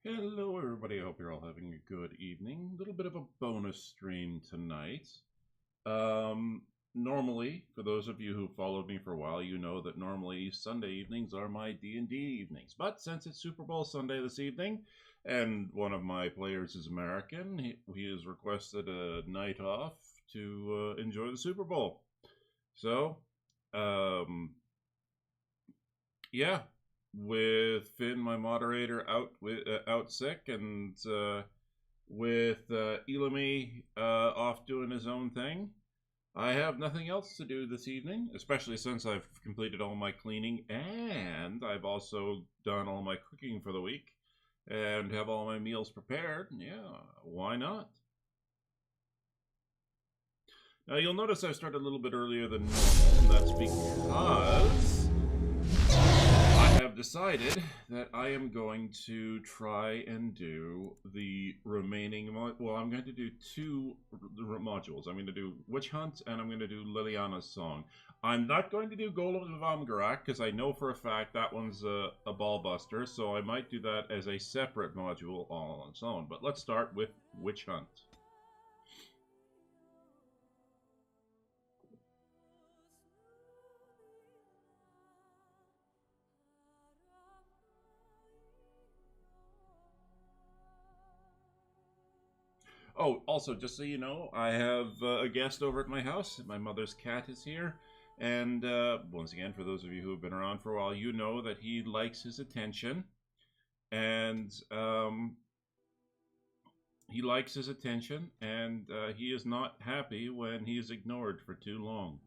Hello, everybody. I hope you're all having a good evening. A little bit of a bonus stream tonight. Um, Normally, for those of you who followed me for a while, you know that normally Sunday evenings are my D&D evenings. But since it's Super Bowl Sunday this evening, and one of my players is American, he has requested a night off to enjoy the Super Bowl. So, um, yeah, with Finn, my moderator, out sick, and with Elami off doing his own thing, I have nothing else to do this evening, especially since I've completed all my cleaning and I've also done all my cooking for the week and have all my meals prepared. Yeah, why not? Now you'll notice I started a little bit earlier than normal, and that's because I have decided that I am going to try and do the remaining. Well, I'm going to do two modules. I'm going to do Witch Hunt and I'm going to do Liliana's Song. I'm not going to do Golem of Amgarak because I know for a fact that one's a ball buster, so I might do that as a separate module all on its own. But let's start with Witch Hunt. Oh, also, just so you know, I have a guest over at my house. My mother's cat is here. And once again, for those of you who have been around for a while, you know that he likes his attention. And he likes his attention, and he is not happy when he is ignored for too long.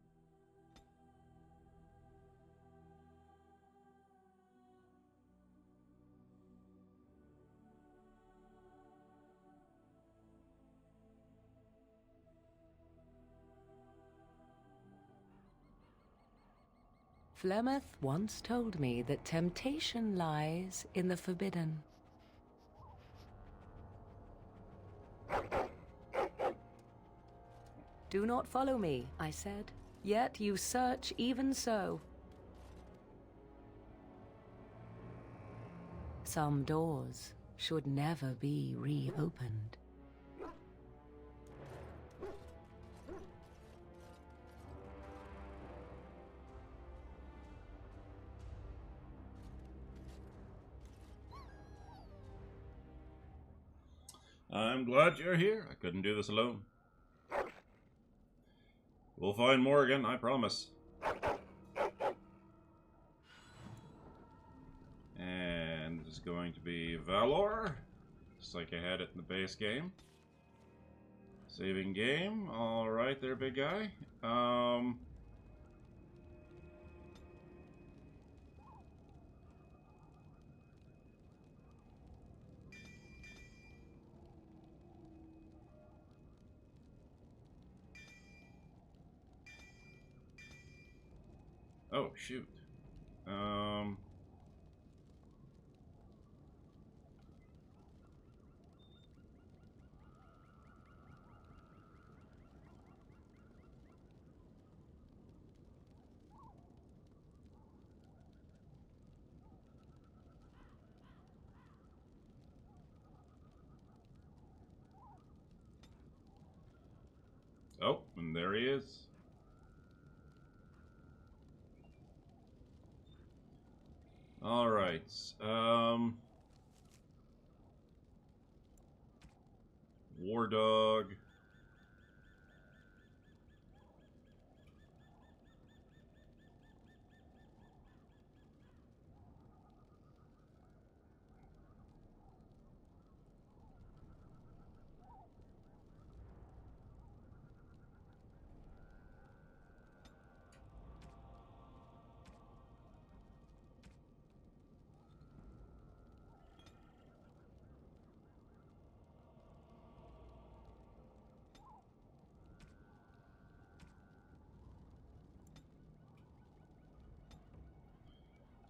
Flemeth once told me that temptation lies in the forbidden. Do not follow me, I said, yet you search even so. Some doors should never be reopened. I'm glad you're here. I couldn't do this alone. We'll find Morgan, I promise. And this is going to be Valor, just like I had it in the base game. Saving game. All right, there, big guy. Oh shoot. Um. Oh, and there he is. All right. War Dog.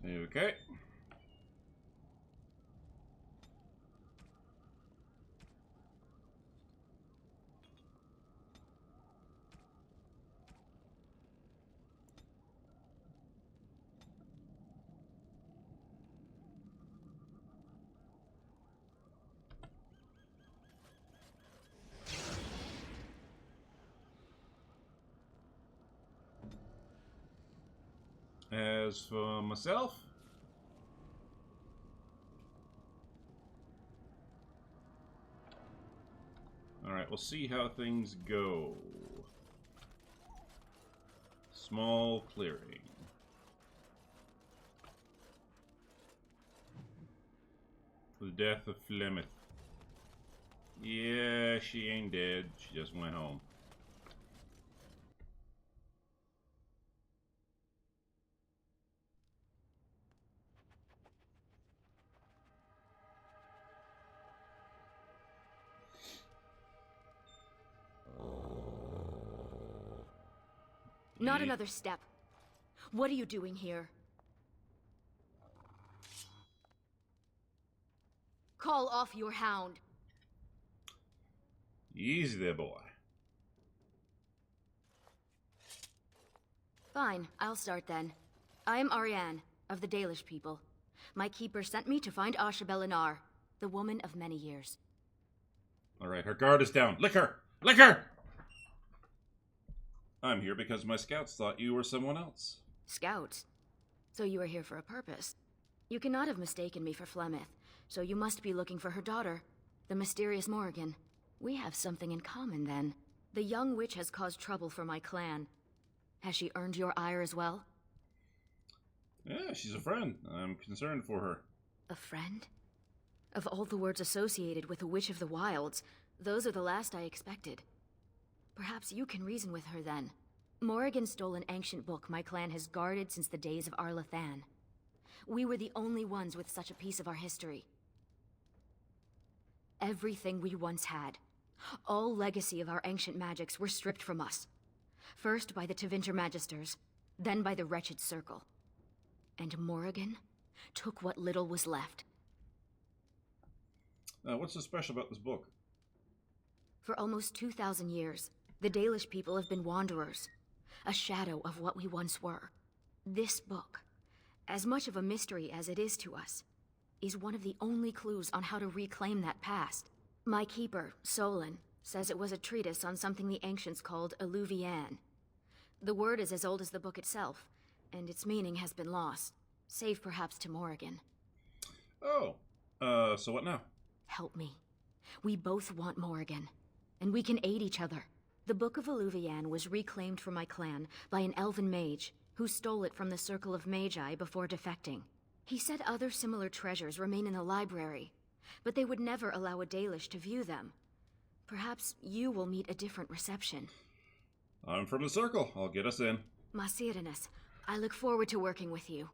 Okay. as for myself, alright, we'll see how things go. Small clearing. The death of Flemeth. Yeah, she ain't dead. She just went home. Not another step. What are you doing here? Call off your hound. Easy there, boy. Fine, I'll start then. I am Ariane, of the Dalish people. My keeper sent me to find Asha Belinar, the woman of many years. Alright, her guard is down. Lick her! Lick her! I'm here because my scouts thought you were someone else. Scouts? So you are here for a purpose. You cannot have mistaken me for Flemeth, so you must be looking for her daughter, the mysterious Morrigan. We have something in common then. The young witch has caused trouble for my clan. Has she earned your ire as well? Yeah, she's a friend. I'm concerned for her. A friend? Of all the words associated with a witch of the wilds, those are the last I expected. Perhaps you can reason with her then. Morrigan stole an ancient book my clan has guarded since the days of Arlathan. We were the only ones with such a piece of our history. Everything we once had, all legacy of our ancient magics, were stripped from us. First by the Tevinter Magisters, then by the Wretched Circle. And Morrigan took what little was left. What's so special about this book? For almost 2,000 years, the Dalish people have been wanderers, a shadow of what we once were. This book, as much of a mystery as it is to us, is one of the only clues on how to reclaim that past. My keeper, Solon, says it was a treatise on something the ancients called Alluvian. The word is as old as the book itself, and its meaning has been lost, save perhaps to Morrigan. Oh, so what now? Help me. We both want Morrigan, and we can aid each other. The Book of Alluvian was reclaimed for my clan by an elven mage who stole it from the Circle of Magi before defecting. He said other similar treasures remain in the library, but they would never allow a Dalish to view them. Perhaps you will meet a different reception. I'm from the Circle. I'll get us in. Masirinas, I look forward to working with you.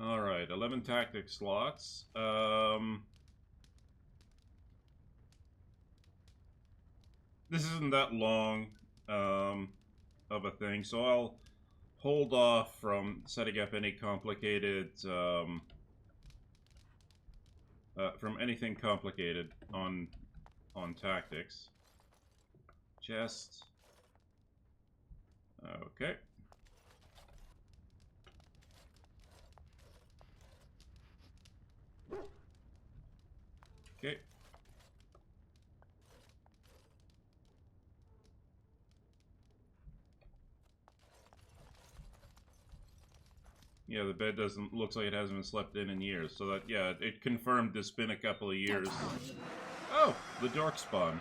Alright, 11 tactic slots. This isn't that long of a thing, so I'll hold off from setting up any complicated, from anything complicated on tactics. Just... okay. Okay. Yeah, the bed looks like it hasn't been slept in years, so that, yeah, it confirmed it's been a couple of years. Oh, the dork spawn.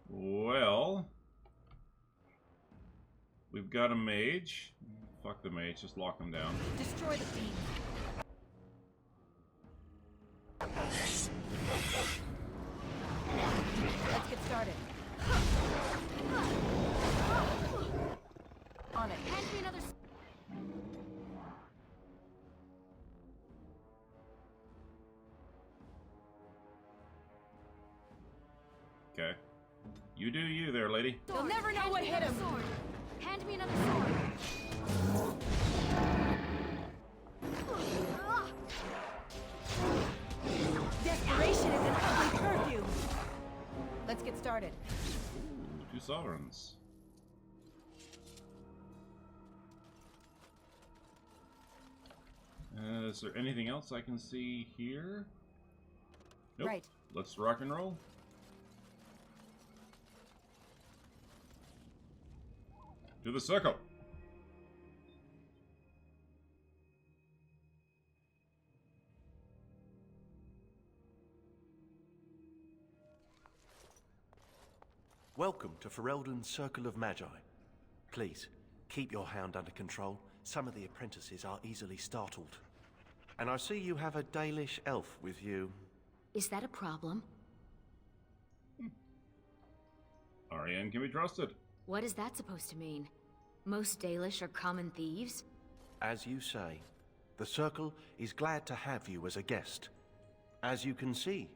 Well, we've got a mage. Fuck the mage, just lock him down. Destroy the beam. Let's get started. On it. Hand me another. Okay. You do you there, lady. You'll never know what hit him. Sword. Hand me another sword. Desperation is an ugly perfume. Let's get started. Ooh, 2 sovereigns. Is there anything else I can see here? Nope. Right. Let's rock and roll. To the circle. Welcome to Ferelden's Circle of Magi. Please, keep your hound under control. Some of the apprentices are easily startled. And I see you have a Dalish elf with you. Is that a problem? Ariane can be trusted. What is that supposed to mean? Most Dalish are common thieves? As you say, the Circle is glad to have you as a guest. As you can see,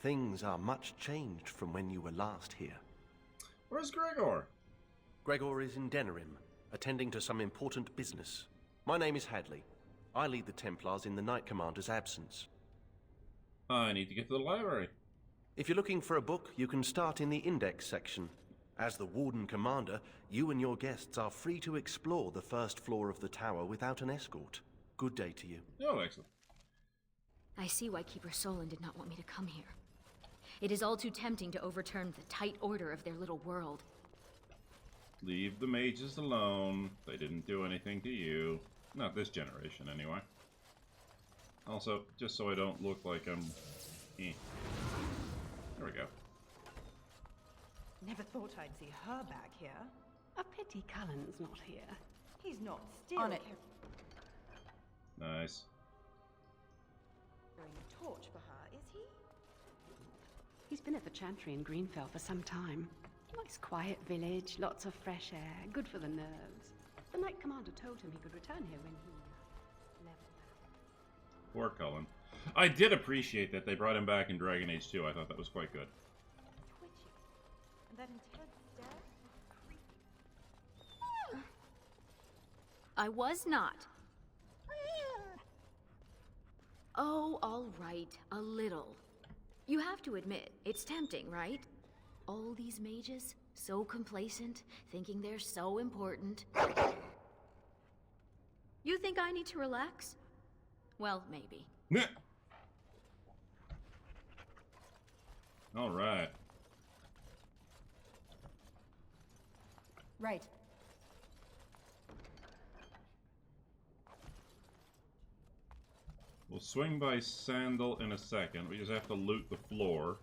things are much changed from when you were last here. Where's Gregor? Gregor is in Denerim, attending to some important business. My name is Hadley. I lead the Templars in the Knight Commander's absence. I need to get to the library. If you're looking for a book, you can start in the Index section. As the Warden Commander, you and your guests are free to explore the first floor of the tower without an escort. Good day to you. Oh, excellent. I see why Keeper Solon did not want me to come here. It is all too tempting to overturn the tight order of their little world. Leave the mages alone. They didn't do anything to you. Not this generation, anyway. Also, just so I don't look like I'm... There we go. Never thought I'd see her back here. A pity Cullen's not here. He's not still On it. Nice. carrying a torch for her, is he? He's been at the Chantry in Greenfell for some time. Nice quiet village, lots of fresh air, good for the nerves. The Knight Commander told him he could return here when he leveled out. Poor Cullen. I did appreciate that they brought him back in Dragon Age 2. I thought that was quite good. Twitchy. And that intense stare? Creepy. I was not. Oh, all right, a little. You have to admit, it's tempting, right? All these mages, so complacent, thinking they're so important. You think I need to relax? Well, maybe. All right. Right. We'll swing by Sandal in a second. We just have to loot the floor.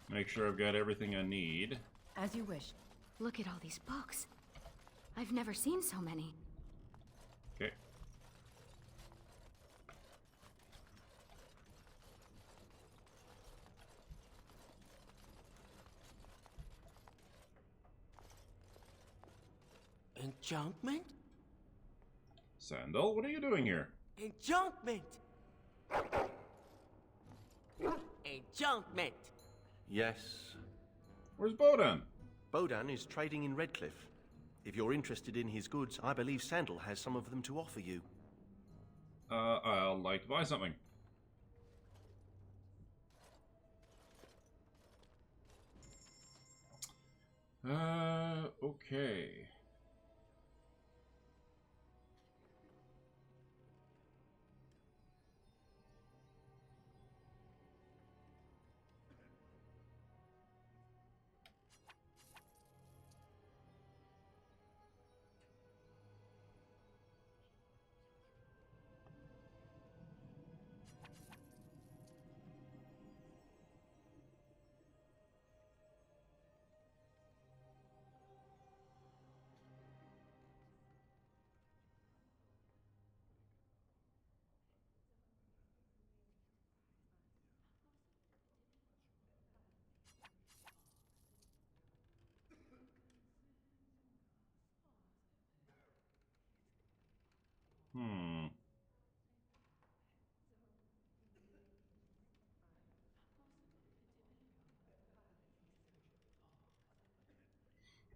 Make sure I've got everything I need. As you wish. Look at all these books. I've never seen so many. Okay. Enchantment? Sandal, what are you doing here? Enchantment! Enchantment! Yes. Where's Bodan? Bodan is trading in Redcliffe. If you're interested in his goods, I believe Sandal has some of them to offer you. I'll like to buy something. Okay. Hmm.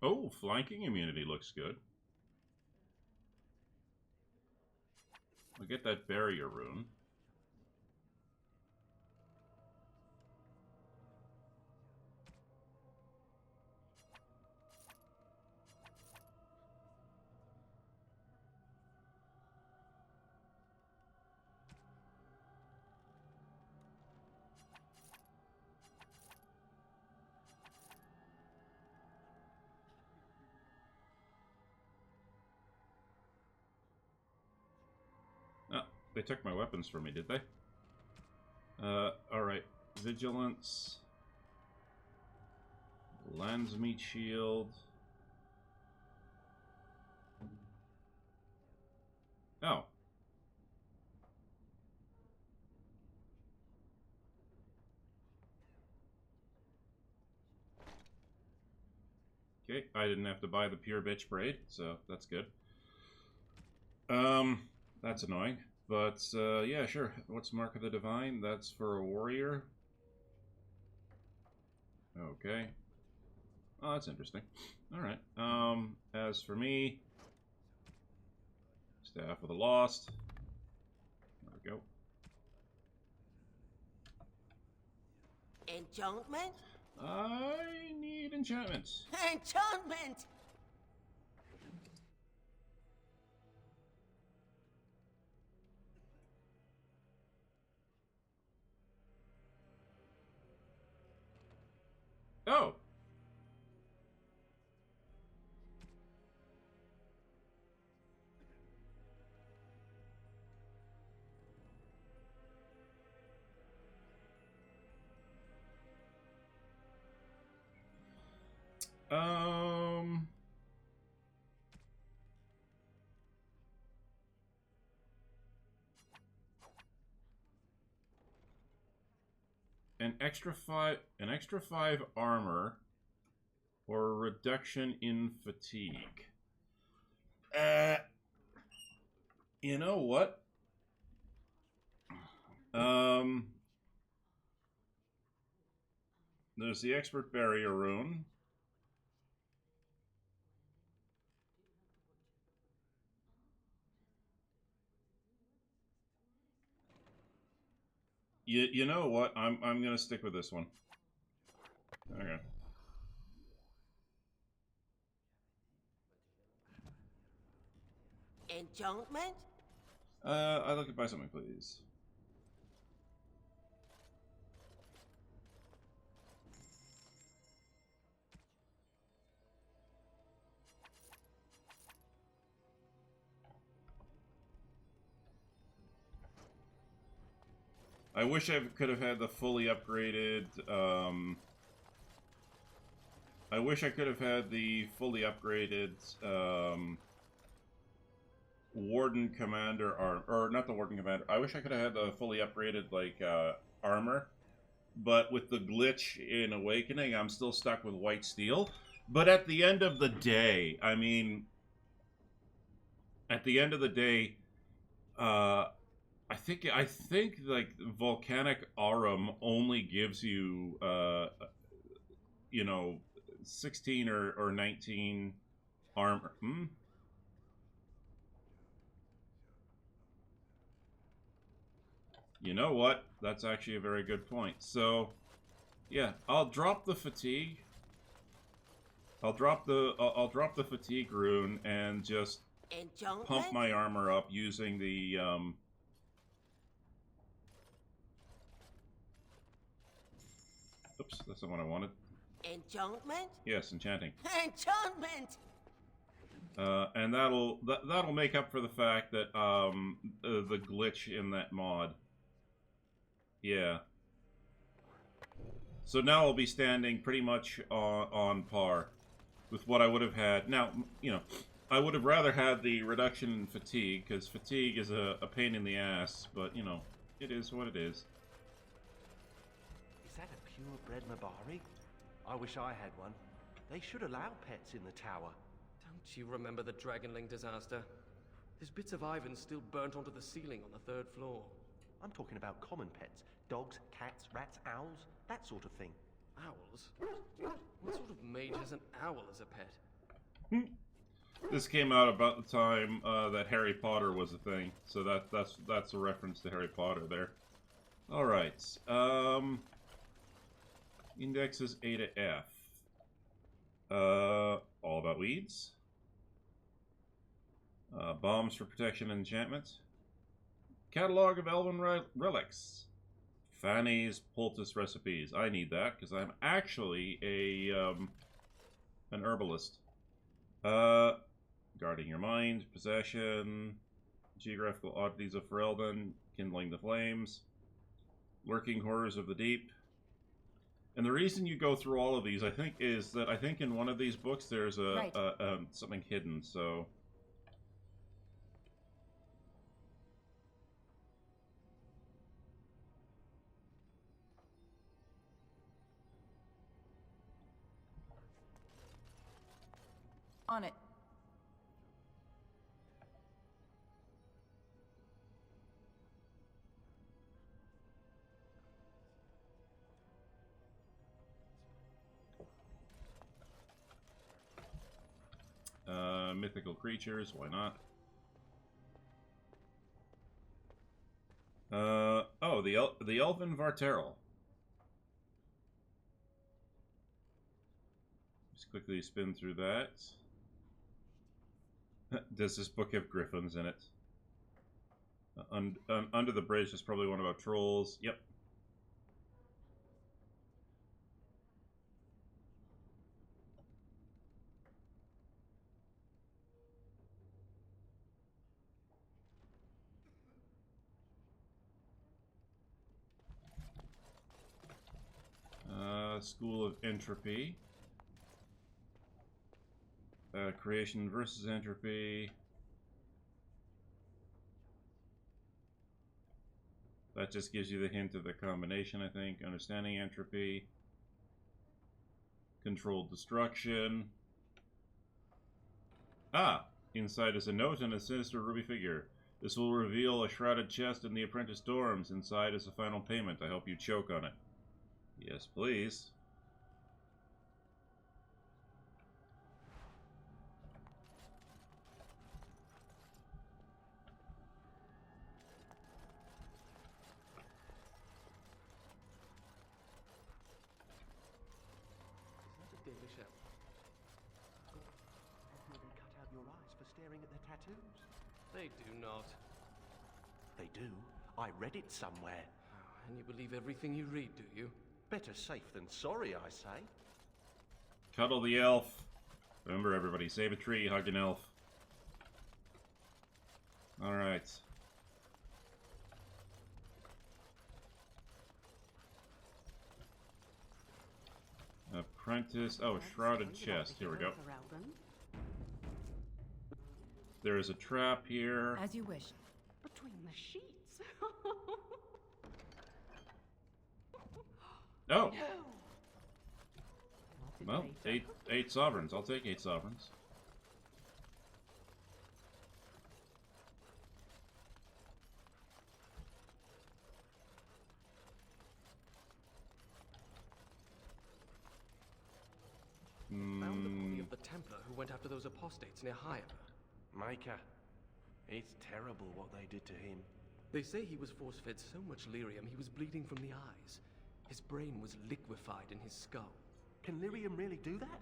Oh, flanking immunity looks good. I'll get that barrier rune. They took my weapons from me, did they? Alright. Vigilance. Lands meat shield. Oh. Okay, I didn't have to buy the pure bitch braid, so that's good. That's annoying. But, yeah, sure. What's Mark of the Divine? That's for a warrior. Okay. Oh, that's interesting. Alright. As for me... Staff of the Lost. There we go. Enchantment? I need enchantments. Enchantment! Oh! Um... An extra five armor, or a reduction in fatigue. You know what? There's the expert barrier rune. You know what? I'm gonna stick with this one. Okay. Enchantment? I'd like to buy something, please. I wish I could have had the fully upgraded, I wish I could have had the fully upgraded, Warden Commander, or not the Warden Commander, I wish I could have had the fully upgraded, like, armor. But with the glitch in Awakening, I'm still stuck with white steel. But at the end of the day, I mean... At the end of the day, I think like Volcanic Aurum only gives you you know, 16 or 19 armor. You know what? That's actually a very good point. So, yeah, I'll drop the fatigue. I'll drop the fatigue rune and just pump my armor up using the Oops, that's not what I wanted. Enchantment? Yes, enchanting. Enchantment! And that'll make up for the fact that the glitch in that mod. Yeah. So now I'll be standing pretty much on par with what I would have had. Now, you know, I would have rather had the reduction in fatigue, because fatigue is a pain in the ass, but, you know, it is what it is. Is that a purebred Mabari? I wish I had one. They should allow pets in the tower. Don't you remember the Dragonling disaster? There's bits of Ivan still burnt onto the ceiling on the 3rd floor. I'm talking about common pets. Dogs, cats, rats, owls, that sort of thing. Owls? What sort of mage has an owl as a pet? This came out about the time that Harry Potter was a thing, so that's a reference to Harry Potter there. All right. Indexes A to F. All about weeds. Bombs for protection and enchantment. Catalog of Elven Relics. Fanny's poultice recipes. I need that because I'm actually an herbalist. Guarding your mind, possession. Geographical oddities of Ferelden, kindling the flames, lurking horrors of the deep. And the reason you go through all of these, I think, is that I think in one of these books there's something hidden. So. On it. Mythical creatures, why not? Oh, the Elven Varterol. Just quickly spin through that. Does this book have griffins in it? Under the Bridge is probably one about trolls. Yep. School of Entropy. Creation versus Entropy. That just gives you the hint of the combination, I think. Understanding Entropy. Controlled Destruction. Ah! Inside is a note and a sinister ruby figure. This will reveal a shrouded chest in the apprentice dorms. Inside is a final payment. I hope you choke on it. Yes, please. Dalish elf. They cut out your eyes for staring at their tattoos. They do not. They do. I read it somewhere. And you believe everything you read, do you? Better safe than sorry, I say. Cuddle the elf. Remember, everybody, save a tree, hug an elf. Alright. Apprentice. Oh, shrouded chest. Here we go. There is a trap here. As you wish. Between the sheets. Oh! Well, eight sovereigns. I'll take 8 sovereigns. Found the body of the Templar who went after those apostates near Hyaver. Micah, it's terrible what they did to him. They say he was force-fed so much lyrium he was bleeding from the eyes. His brain was liquefied in his skull. Can lyrium really do that?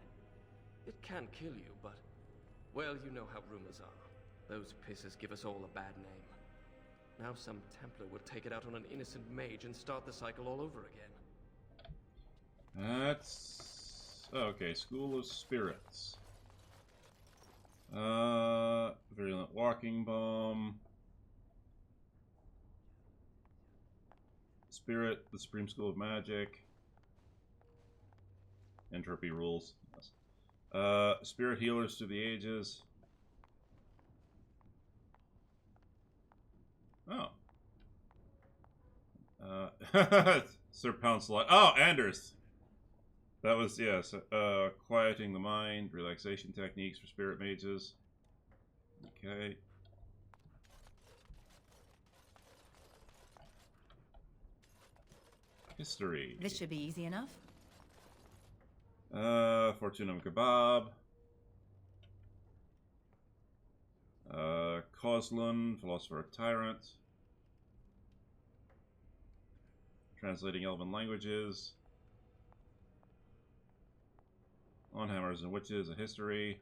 It can kill you, but... well, you know how rumors are. Those pisses give us all a bad name. Now some Templar will take it out on an innocent mage and start the cycle all over again. That's... okay, School of Spirits. Virulent Walking Bomb. Spirit, the Supreme School of Magic. Entropy rules. Yes. Spirit Healers through the ages. Oh. Sir Pouncelot. Oh, Anders! That was, yes, quieting the mind, relaxation techniques for spirit mages. Okay. History. This should be easy enough. Fortunum Kebab. Kozlun, Philosopher Tyrant. Translating Elven languages. On Hammers and Witches, a history.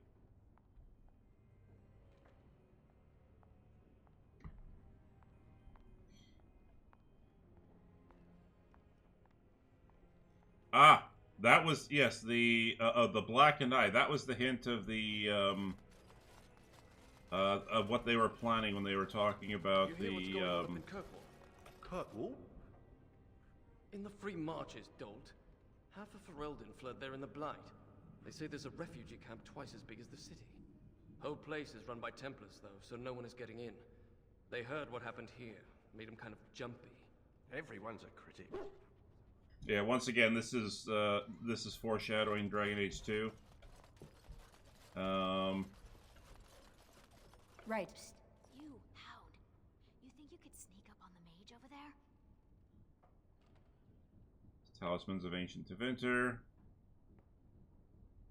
Ah, that was, yes, the Blackened Eye. That was the hint of the of what they were planning when they were talking about You hear what's the going on up in Kirkwall? Kirkwall? In the Free Marches, dolt. Half of Ferelden fled there in the Blight. They say there's a refugee camp twice as big as the city. Whole place is run by Templars, though, so no one is getting in. They heard what happened here, made them kind of jumpy. Everyone's a critic. Yeah, once again, this is foreshadowing Dragon Age 2. Right. Psst. You, Hound. You think you could sneak up on the mage over there? Talismans of Ancient Tevinter.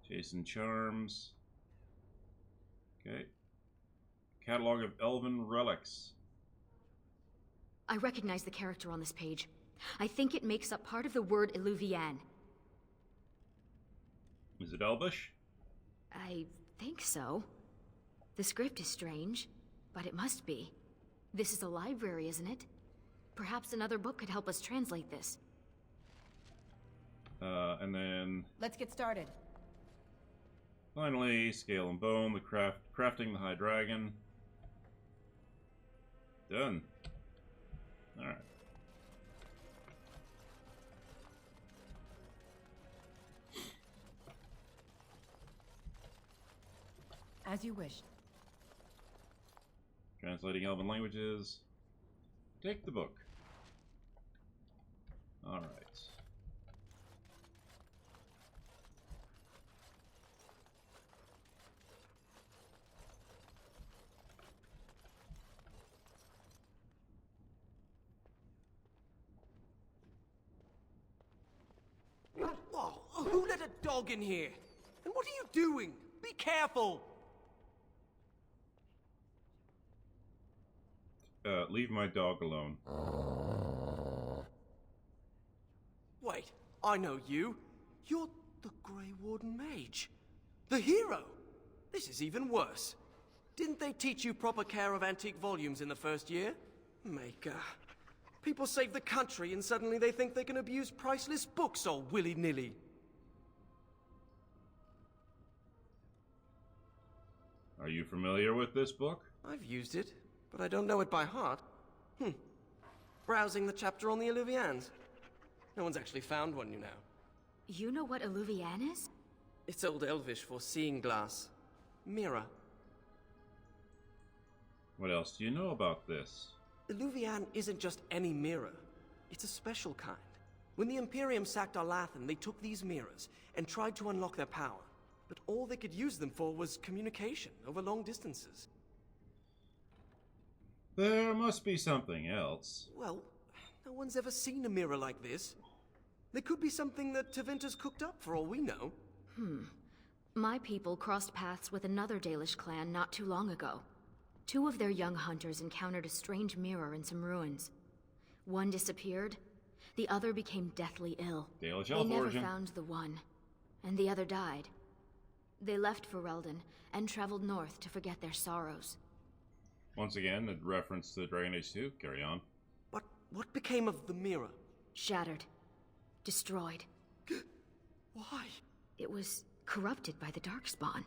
Jason Charms. Okay. Catalog of Elven Relics. I recognize the character on this page. I think it makes up part of the word Illuvian. Is it Elvish? I think so. The script is strange, but it must be. This is a library, isn't it? Perhaps another book could help us translate this. And then Let's get started. finally, Scale and Bone, the crafting the High Dragon. Done. Alright. As you wish. Translating Elven languages. Take the book. Alright. Whoa, who let a dog in here? And what are you doing? Be careful! Leave my dog alone. Wait, I know you. You're the Grey Warden Mage. The hero! This is even worse. Didn't they teach you proper care of antique volumes in the first year? Maker. People save the country and suddenly they think they can abuse priceless books all willy-nilly. Are you familiar with this book? I've used it, but I don't know it by heart. Browsing the chapter on the Illuvians. No one's actually found one, you know. You know what Illuvian is? It's Old Elvish for seeing glass. Mirror. What else do you know about this? Illuvian isn't just any mirror. It's a special kind. When the Imperium sacked Arlathan, they took these mirrors and tried to unlock their power. But all they could use them for was communication over long distances. There must be something else. Well, no one's ever seen a mirror like this. There could be something that Tevinter's cooked up for all we know. My people crossed paths with another Dalish clan not too long ago. Two of their young hunters encountered a strange mirror in some ruins. One disappeared, the other became deathly ill. Dalish They elf never origin. found the one, and the other died. They left Ferelden and traveled north to forget their sorrows. Once again, a reference to Dragon Age 2. Carry on. But what became of the mirror? Shattered. Destroyed. Why? It was corrupted by the Darkspawn,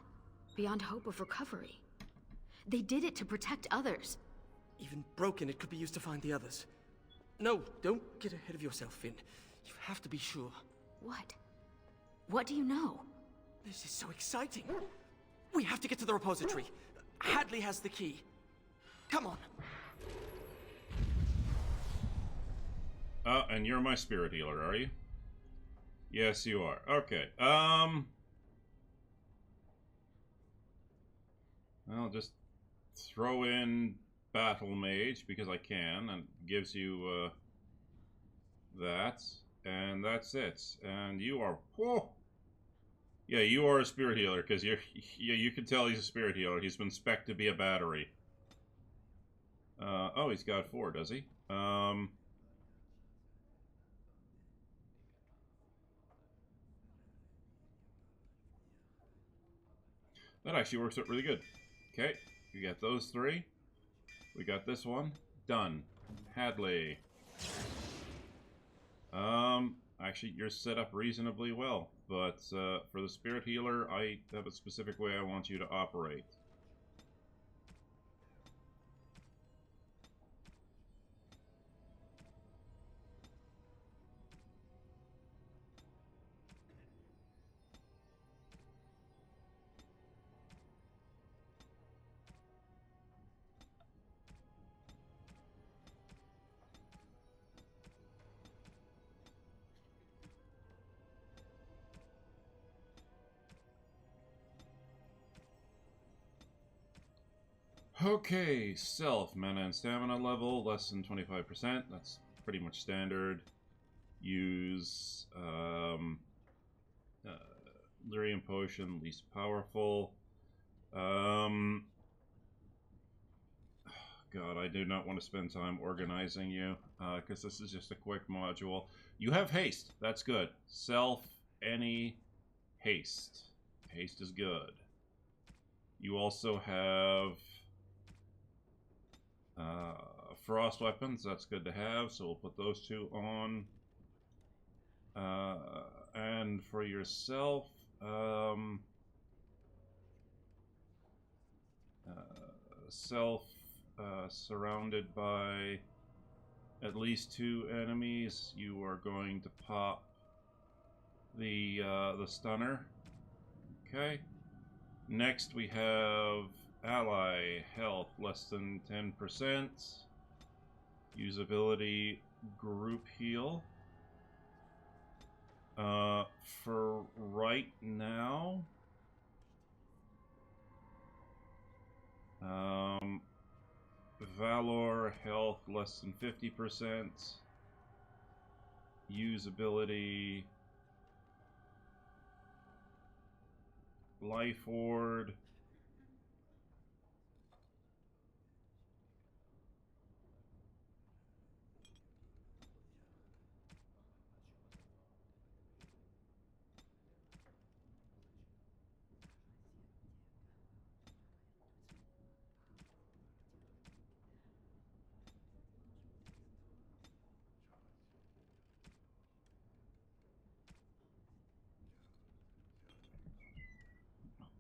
beyond hope of recovery. They did it to protect others. Even broken, it could be used to find the others. No, don't get ahead of yourself, Finn. You have to be sure. What? What do you know? This is so exciting. We have to get to the repository. Hadley has the key. Come on. And you're my spirit healer, are you? Yes, you are. Okay. I'll just throw in Battle Mage because I can, and gives you that, and that's it. And you are, whoa, yeah, you are a spirit healer because you can tell he's a spirit healer. He's been spec'd to be a battery. Oh, he's got 4, does he? That actually works out really good. Okay, we got those 3. We got this one. Done. Hadley. Actually, you're set up reasonably well, but for the spirit healer, I have a specific way I want you to operate. Okay, self, mana and stamina level, less than 25%. That's pretty much standard. Use Lyrium Potion, least powerful. God, I do not want to spend time organizing you, because this is just a quick module. You have haste. That's good. Self, any haste. Haste is good. You also have frost weapons. That's good to have, so we'll put those two on. And for yourself, self surrounded by at least 2 enemies, you are going to pop the stunner. Okay. Next we have ally health less than 10%. Usability group heal. For right now, Valor health less than 50%. Usability Life Ward.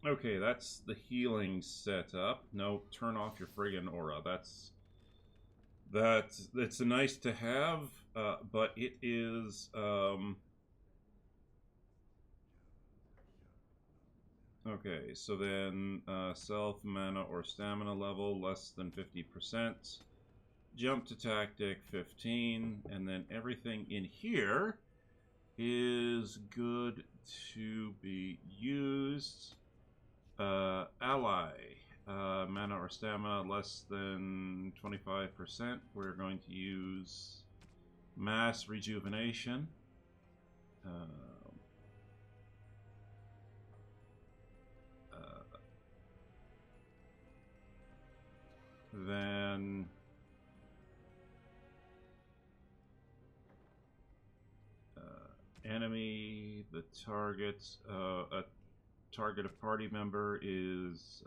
Okay, that's the healing setup. No, turn off your friggin' aura. It's nice to have, but it is okay, so then self, mana, or stamina level less than 50%. Jump to tactic 15, and then everything in here is good to be used. Ally, mana or stamina less than 25%. We're going to use mass rejuvenation. Then enemy, the target, a target of party member is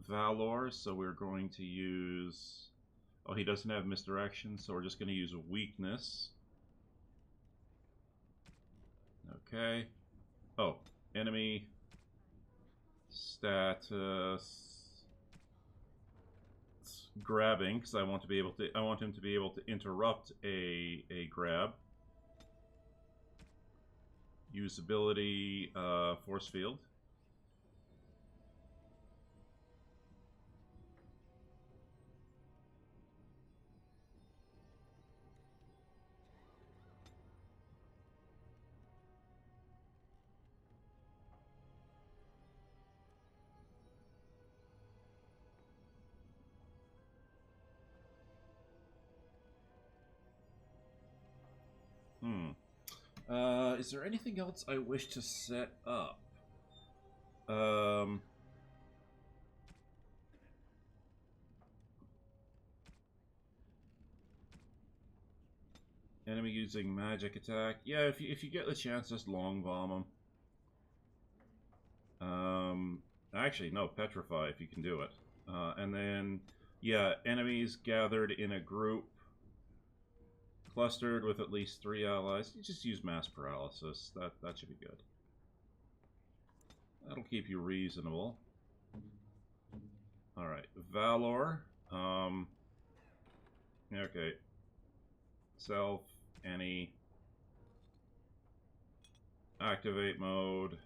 Valor, so we're going to use... Oh, he doesn't have misdirection, so we're just going to use a weakness. Okay. Oh, enemy status grabbing, because I want to be able to. I want him to be able to interrupt a grab. Usability, force field. Is there anything else I wish to set up? Enemy using magic attack. Yeah, if you get the chance, just long bomb them. Actually, no, petrify if you can do it. And then, yeah, enemies gathered in a group, clustered with at least 3 allies. You just use mass paralysis. That should be good. That'll keep you reasonable. All right, Valor. Okay. Self, any. Activate mode.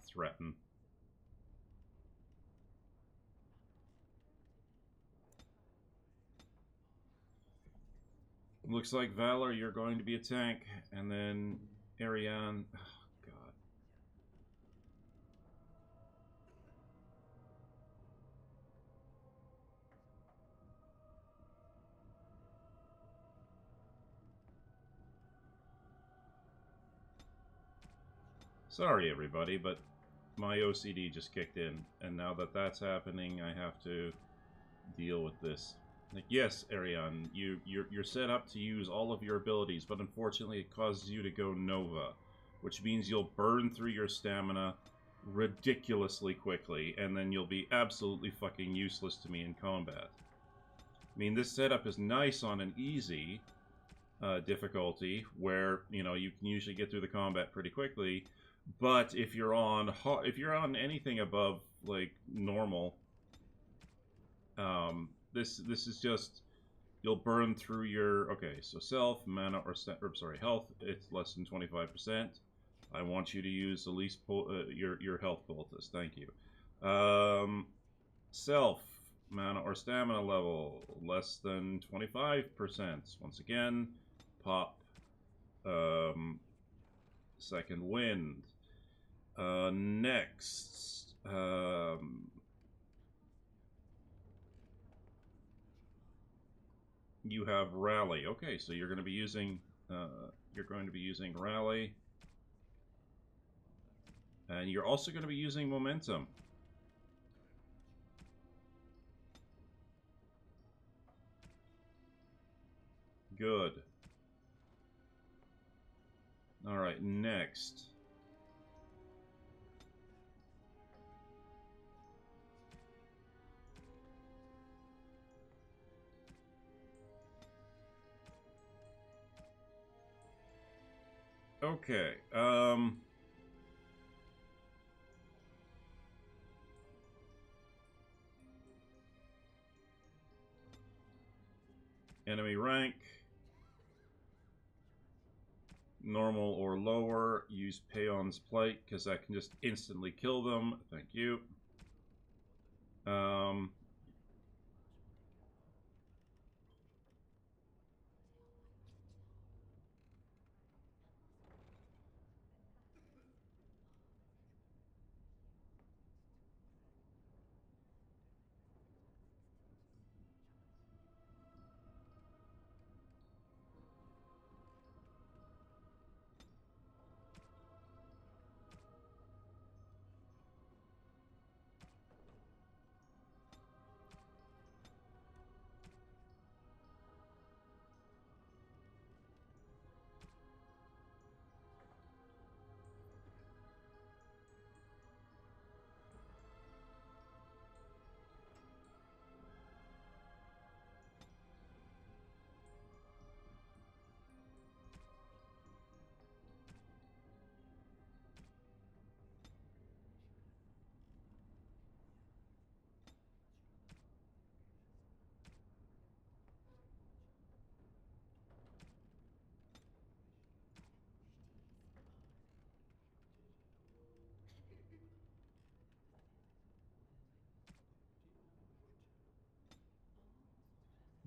Threaten. Looks like Valor, you're going to be a tank, and then Ariane. Oh, God. Sorry, everybody, but my OCD just kicked in, and now that that's happening, I have to deal with this. Like, yes, Ariane, you're set up to use all of your abilities, but unfortunately it causes you to go Nova, which means you'll burn through your stamina ridiculously quickly, and then you'll be absolutely fucking useless to me in combat. I mean, this setup is nice on an easy difficulty, where, you know, you can usually get through the combat pretty quickly, but if you're on anything above, like, normal, this is just, you'll burn through your, okay, so self, mana, or sorry, health, it's less than 25%. I want you to use the least, your health poultice, thank you. Self, mana or stamina level, less than 25%. Once again, pop, second wind. Next, you have rally. Okay, so you're going to be using rally, and you're also going to be using momentum. Good. All right, next. Okay, enemy rank, normal or lower, use Peon's Plight, because that can just instantly kill them, thank you.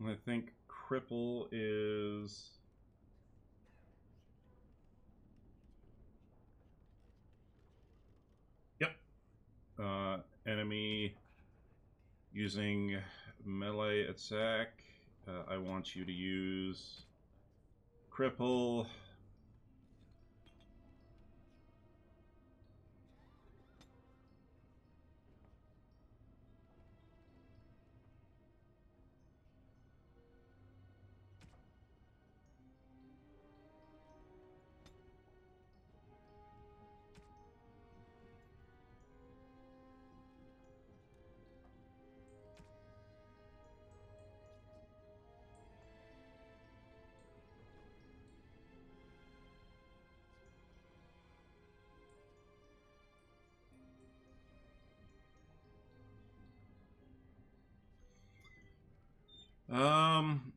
I think cripple is... Yep. Enemy using melee attack. I want you to use cripple.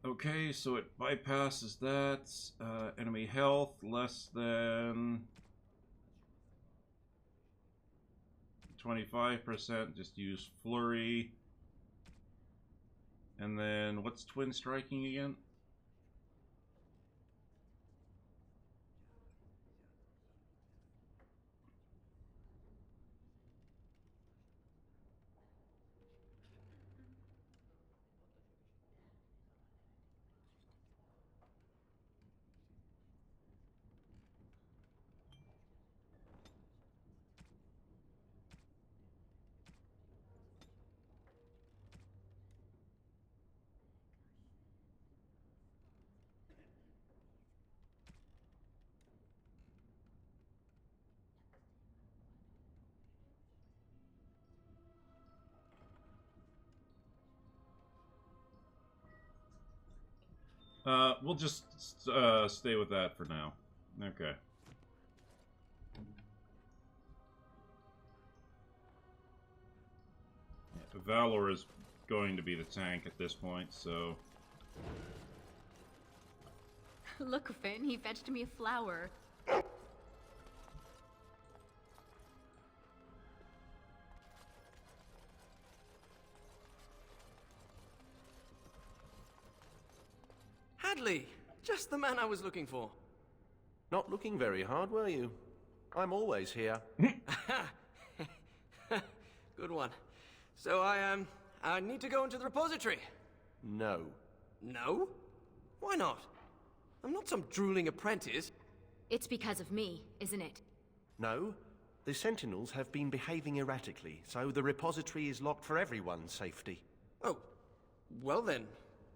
Okay, so it bypasses that. Enemy health less than 25%, just use flurry. And then what's twin striking again? We'll just stay with that for now. Okay. Yeah, Valor is going to be the tank at this point, so... Look, Finn, he fetched me a flower. Hadley! Just the man I was looking for. Not looking very hard, were you? I'm always here. Good one. So I need to go into the repository. No. No? Why not? I'm not some drooling apprentice. It's because of me, isn't it? No. The Sentinels have been behaving erratically, so the repository is locked for everyone's safety. Oh, well then.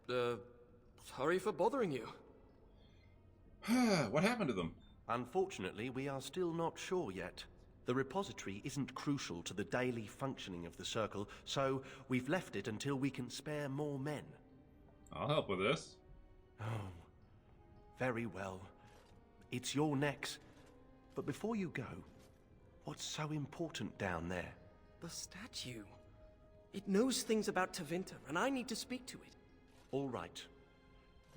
Sorry for bothering you. What happened to them? Unfortunately, we are still not sure yet. The repository isn't crucial to the daily functioning of the Circle, so we've left it until we can spare more men. I'll help with this. Oh, very well. It's your necks. But before you go, what's so important down there? The statue. It knows things about Tevinter, and I need to speak to it. All right.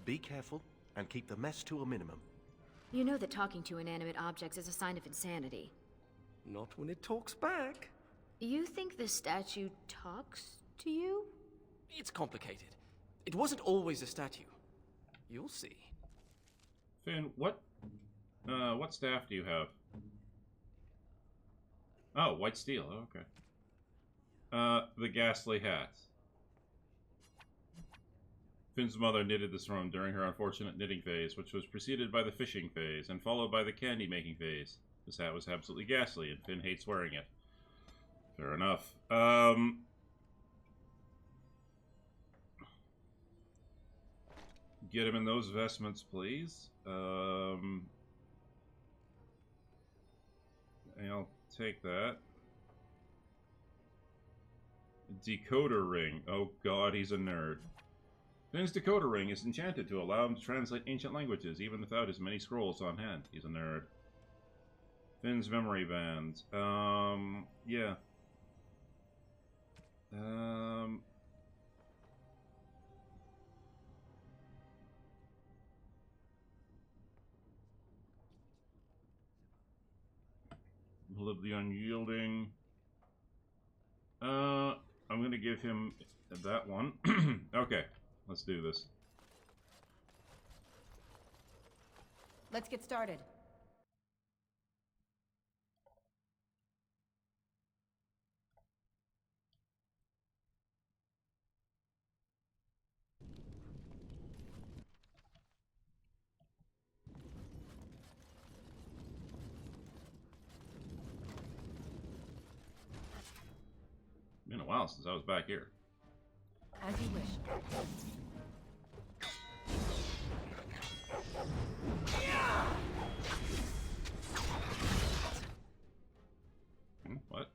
Be careful and keep the mess to a minimum. You know that talking to inanimate objects is a sign of insanity. Not when it talks back. You think the statue talks to you? It's complicated. It wasn't always a statue. You'll see. Finn, what staff do you have? Oh, white steel. Oh, okay. The ghastly hat. Finn's mother knitted this room during her unfortunate knitting phase, which was preceded by the fishing phase, and followed by the candy-making phase. This hat was absolutely ghastly, and Finn hates wearing it. Fair enough. Get him in those vestments, please. I'll take that. Decoder ring. Oh god, he's a nerd. Finn's decoder ring is enchanted to allow him to translate ancient languages, even without his many scrolls on hand. He's a nerd. Finn's memory band. Yeah. Will of the Unyielding. I'm gonna give him that one. Okay, let's do this. Let's get started. Been a while since I was back here. As you wish. What?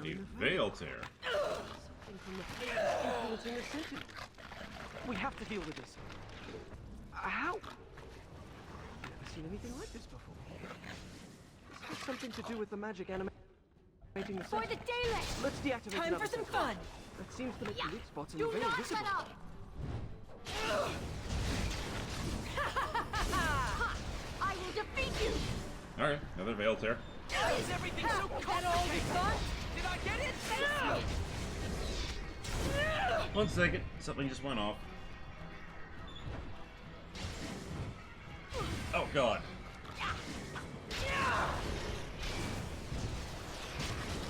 A veil tear. Something from the page influencing the Sentinel. We have to deal with this. How? I've never seen anything like this before. This has something to do with the magic animating the For the Sentinel. Daleks! Let's deactivate Time another for some Sentinel. fun! That seems to make the weak spots in Do the veil not visible. shut up! I will defeat you! Alright, another veil tear. Why is everything so complicated? Did I get it? One second, something just went off. Oh god.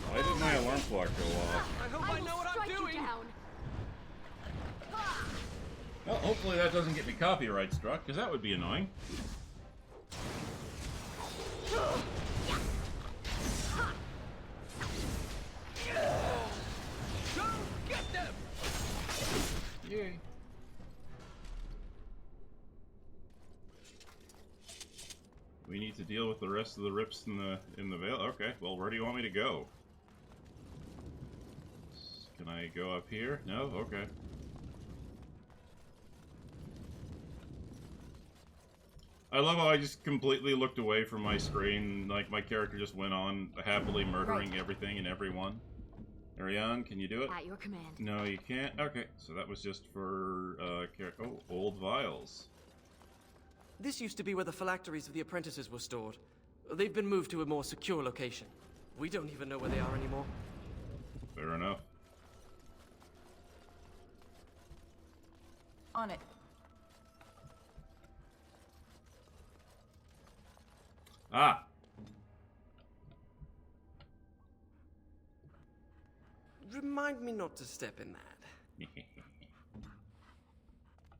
Why did my alarm clock go off? I hope I know what I'm strike you doing. down. Well, hopefully that doesn't get me copyright struck, because that would be annoying. Go get them! Yay. We need to deal with the rest of the rips in the veil. Okay, well, where do you want me to go? Can I go up here? No? Okay. I love how I just completely looked away from my screen, like my character just went on happily murdering everything and everyone. Ariane, can you do it? At your command. No, you can't. Okay, so that was just for, oh, old vials. This used to be where the phylacteries of the apprentices were stored. They've been moved to a more secure location. We don't even know where they are anymore. Fair enough. On it. Ah! Remind me not to step in that.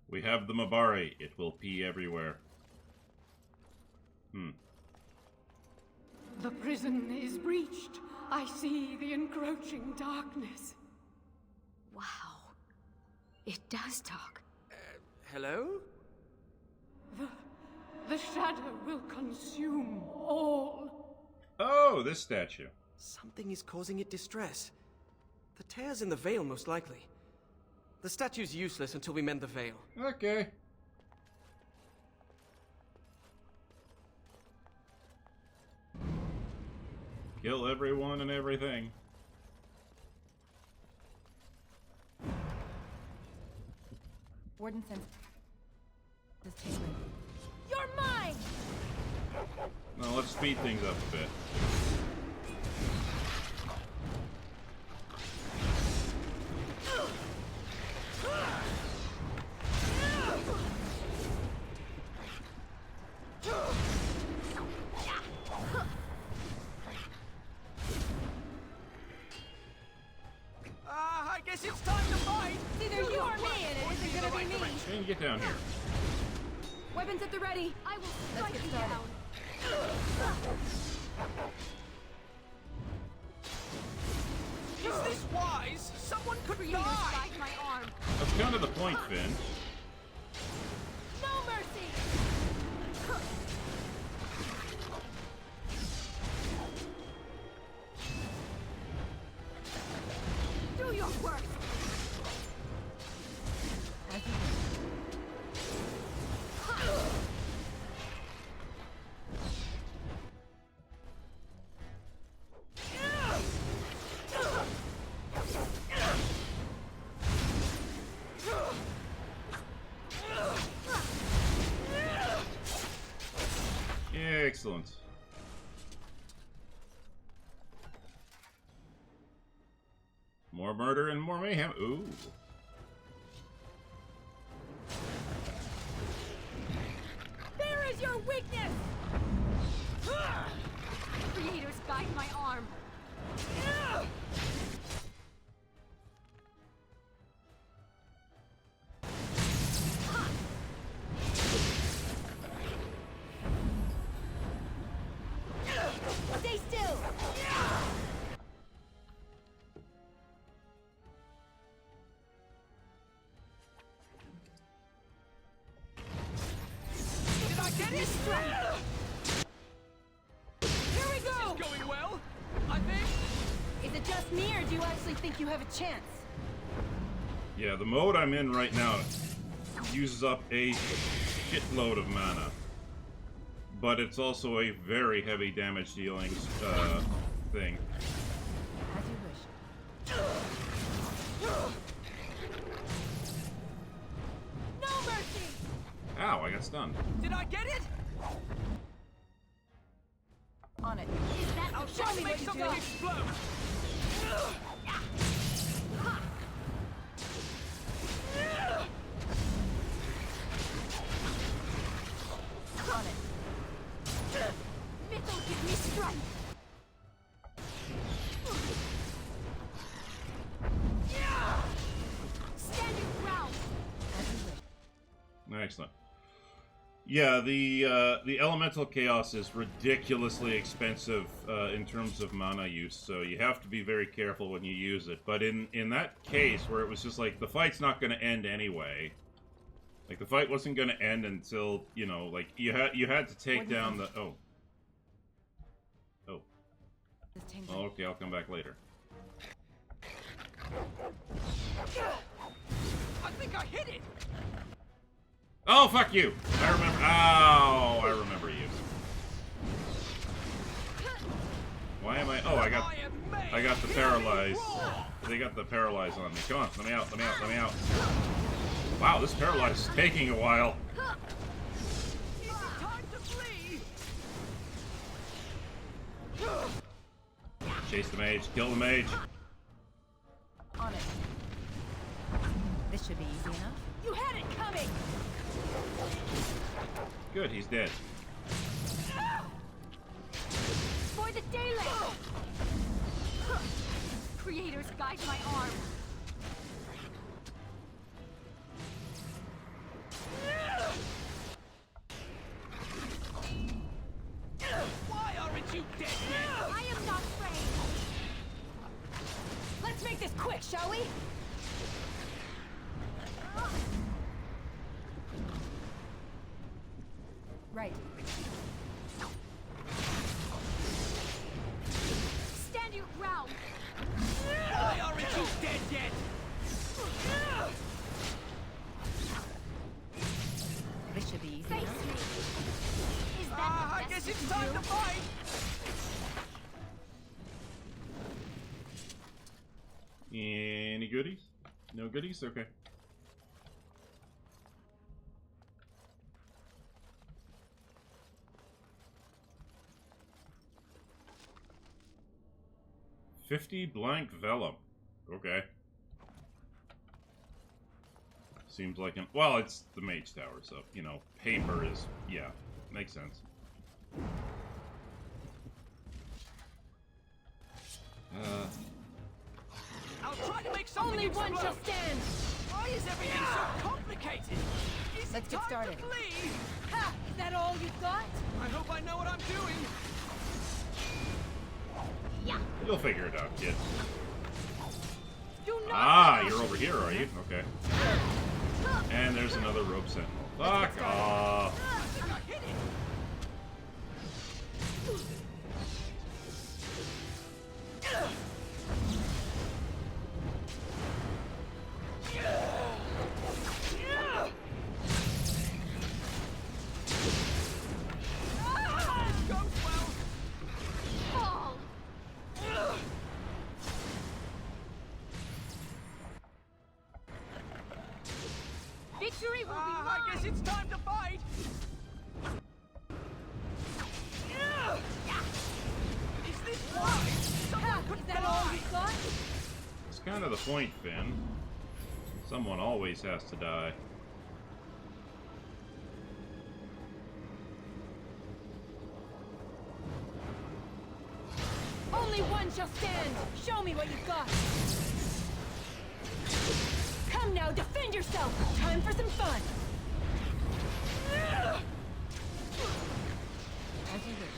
We have the Mabari. It will pee everywhere. The prison is breached. I see the encroaching darkness. Wow. It does talk. Hello? The shadow will consume all. Oh, this statue. Something is causing it distress. The tears in the veil, most likely. The statue's useless until we mend the veil. Okay. Kill everyone and everything. Warden sends this Taylor. You're mine! Now let's speed things up a bit. I guess it's time to fight! It's either you or me, and it isn't gonna be me. Shane, get down here. Weapons at the ready. I will strike you down. Is this wise? Someone could You die! guide my arm. That's kind of the point, Finn. No mercy! Do your worst! As you Excellent. More murder and more mayhem. Ooh. There is your weakness! Creators guide my arm. Stay still! Did I get it? Here we go! Going well, I think. Is it just me, or do you actually think you have a chance? Yeah, the mode I'm in right now uses up a shitload of mana. But it's also a very heavy damage dealing thing. As you wish. No mercy! Ow, I got stunned. Did I get it? On it. Is that I'll show try to me make what you something got? explode. On it. Myth'll give me strength. Stand your ground. As you wish. Excellent. Yeah, the elemental chaos is ridiculously expensive in terms of mana use, so you have to be very careful when you use it. But in that case, where it was just like the fight's not going to end anyway, like the fight wasn't going to end until like you had to take down the oh. This tame's Oh, okay, I'll come back later. I think I hit it. Oh, fuck you! I remember. Oh, I I got the paralyze. They got the paralyze on me. Come on, let me out, let me out, let me out. Wow, this paralyze is taking a while. Time to flee! Chase the mage, kill the mage. On it. This should be easy enough. You had it coming! Good, he's dead. For the daylight! Creators, guide my arm. Why aren't you dead yet? I am not afraid. Let's make this quick, shall we? Right. Stand your ground. Why aren't you dead yet? This should be easy Face enough. me. Is that I the best guess you it's can time do? to fight! Any goodies? No goodies? Okay. $50 blank vellum. Okay. Seems like an... Well, it's the Mage Tower, so, you know, paper is... Yeah, makes sense. I'll try to make something Only one explode. shall stand. Why is everything so complicated? Is Let's it get time started. to flee? Ha! Is that all you got? I hope I know what I'm doing. You'll figure it out, kid. Do not Ah, rush. you're over here, are you? Okay. And there's another rope sentinel. Fuck off. I think I hit it. Goes well. Fall. Victory will be I guess mine. it's time to fight. Is this why? Someone could Is that all fly. you got? It's kind of the point, Finn. Someone always has to die. Only one shall stand! Show me what you've got! Come now, defend yourself! Time for some fun! As you wish.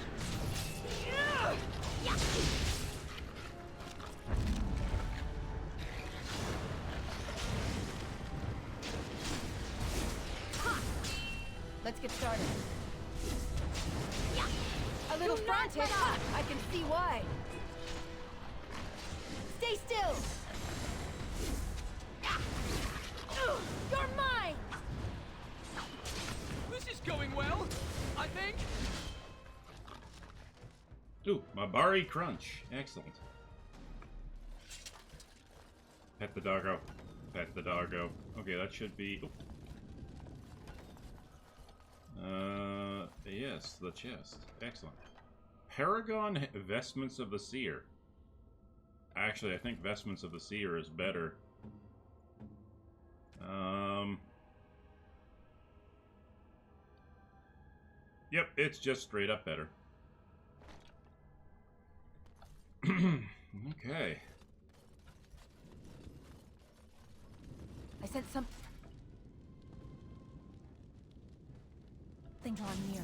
Let's get started. A little Do not frantic. let up. I can see why. Stay still. You're mine. This is going well, I think. Ooh, my Bari Crunch. Excellent. Pet the doggo. Pet the doggo. Okay, that should be... yes, the chest. Excellent. Paragon Vestments of the Seer. Actually, I think Vestments of the Seer is better. Yep, it's just straight up better. Okay. I sent some... thing drawn near.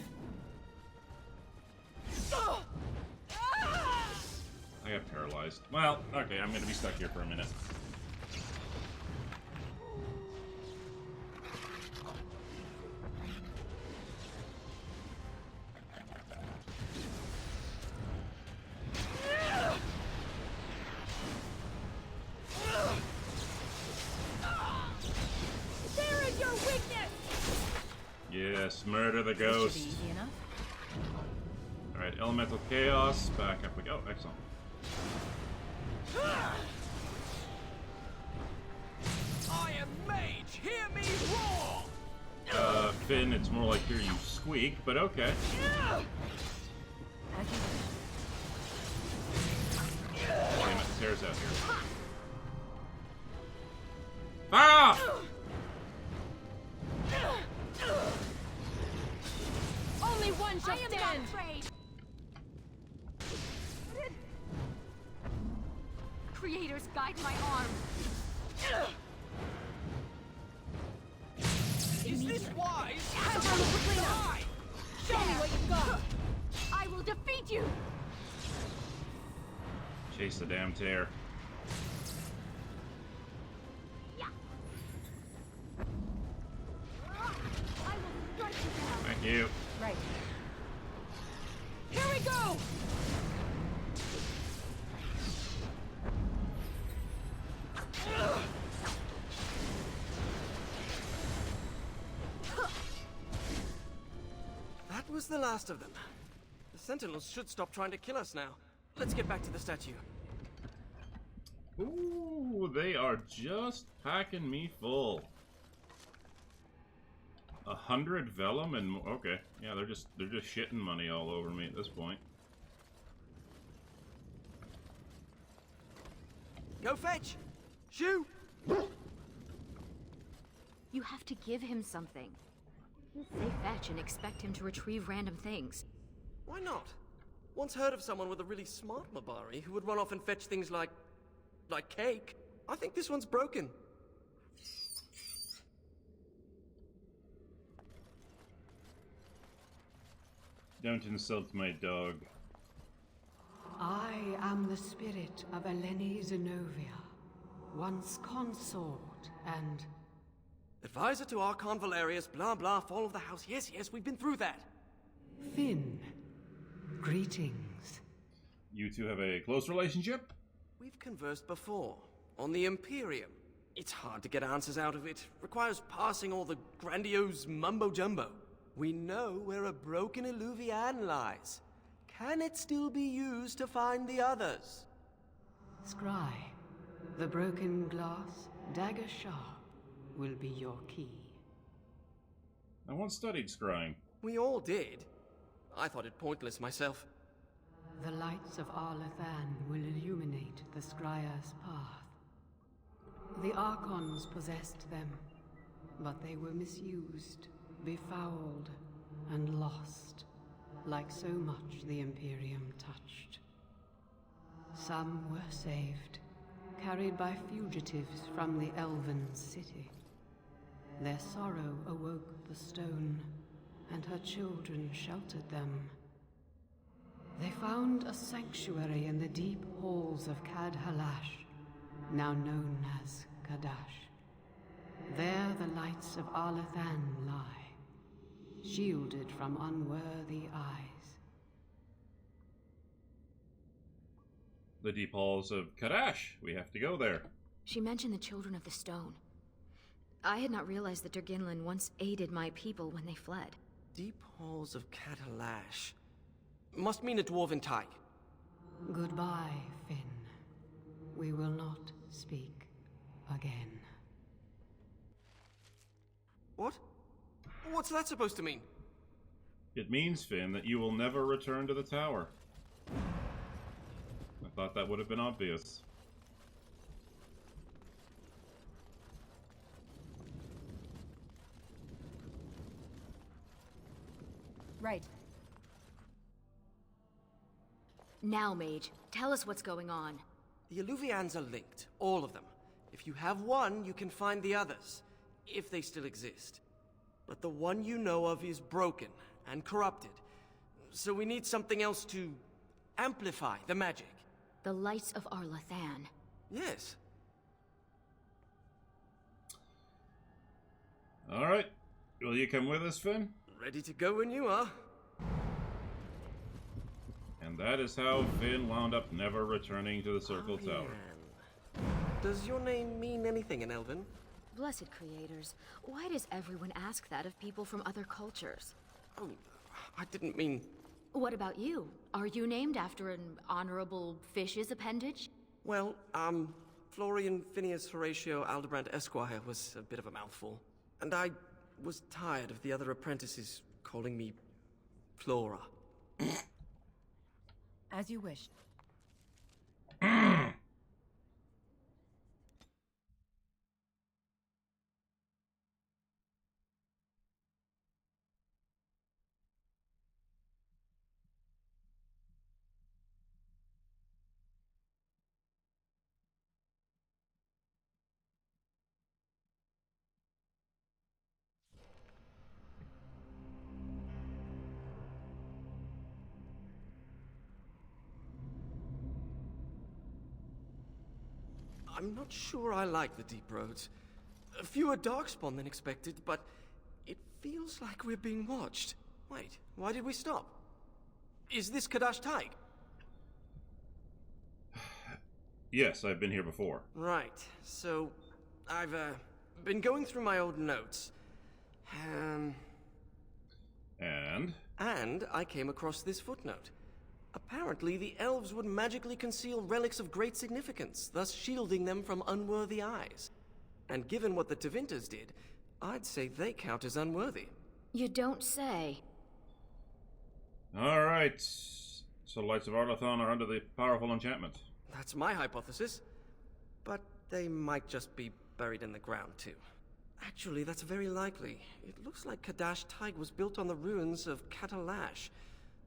I got paralyzed. Well, okay, I'm gonna be stuck here for a minute. There is your weakness. Yes, murder the This should ghost. be easy enough. Alright, Elemental Chaos, back up we go. Excellent. I am Mage! Hear me roar! Finn, it's more like hear you squeak, but okay. As you wish. Damn it, Sarah's out here. Ah! Only one shall stand! Creators, guide my arm! Is this wise? Die! Show me what you've got! I will defeat you! Chase the damn tear. I will strike you down! Thank you. Right. Here we go! That was the last of them. The Sentinels should stop trying to kill us now. Let's get back to the statue. Ooh, they are just packing me full. 100 vellum and okay, yeah, they're just shitting money all over me at this point. Go fetch! Shoo! You have to give him something. Say fetch and expect him to retrieve random things. Why not? Once heard of someone with a really smart Mabari who would run off and fetch things like cake. I think this one's broken. Don't insult my dog. I am the spirit of Eleni Zenobia, once consort and... Advisor to Archon Valerius, blah blah, fall of the house. Yes, we've been through that. Finn. Greetings. You two have a close relationship? We've conversed before, on the Imperium. It's hard to get answers out of it. Requires parsing all the grandiose mumbo-jumbo. We know where a broken Illuvian lies. Can it still be used to find the others? Scry, the broken glass, dagger sharp, will be your key. I once studied scrying. We all did. I thought it pointless myself. The lights of Arlathan will illuminate the Scryer's path. The Archons possessed them, but they were misused, befouled, and lost, like so much the Imperium touched. Some were saved, carried by fugitives from the Elven city. Their sorrow awoke the stone, and her children sheltered them. They found a sanctuary in the deep halls of Cad Halash, now known as Kadash. There the lights of Arlathan lie, shielded from unworthy eyes. The deep halls of Kadash. We have to go there. She mentioned the Children of the Stone. I had not realized that Durginlin once aided my people when they fled. Deep halls of Cad Halash. Must mean a dwarven tyke. Goodbye, Finn. We will not speak again. What? What's that supposed to mean? It means, Finn, that you will never return to the tower. I thought that would have been obvious. Right. Now, Mage, tell us what's going on. The Illuvians are linked, all of them. If you have one, you can find the others, if they still exist. But the one you know of is broken and corrupted, so we need something else to amplify the magic. The lights of Arlathan. Yes. Alright. Will you come with us, Finn? Ready to go when you are. And that is how Finn wound up never returning to the Circle Tower. Does your name mean anything in Elven? Blessed creators, why does everyone ask that of people from other cultures? Oh, I didn't mean... What about you? Are you named after an honorable fish's appendage? Well, Florian Phineas Horatio Aldebrand Esquire was a bit of a mouthful. And I was tired of the other apprentices calling me Flora. As you wish. I'm not sure I like the deep roads. Fewer darkspawn than expected, but it feels like we're being watched. Wait, why did we stop? Is this Kadash Taig? Yes, I've been here before. Right, so I've been going through my old notes. And I came across this footnote. Apparently, the elves would magically conceal relics of great significance, thus shielding them from unworthy eyes. And given what the Tevinter did, I'd say they count as unworthy. You don't say. Alright. So the Lights of Arlathon are under the powerful enchantment. That's my hypothesis. But they might just be buried in the ground, too. Actually, that's very likely. It looks like Kadash Taig was built on the ruins of Katalash.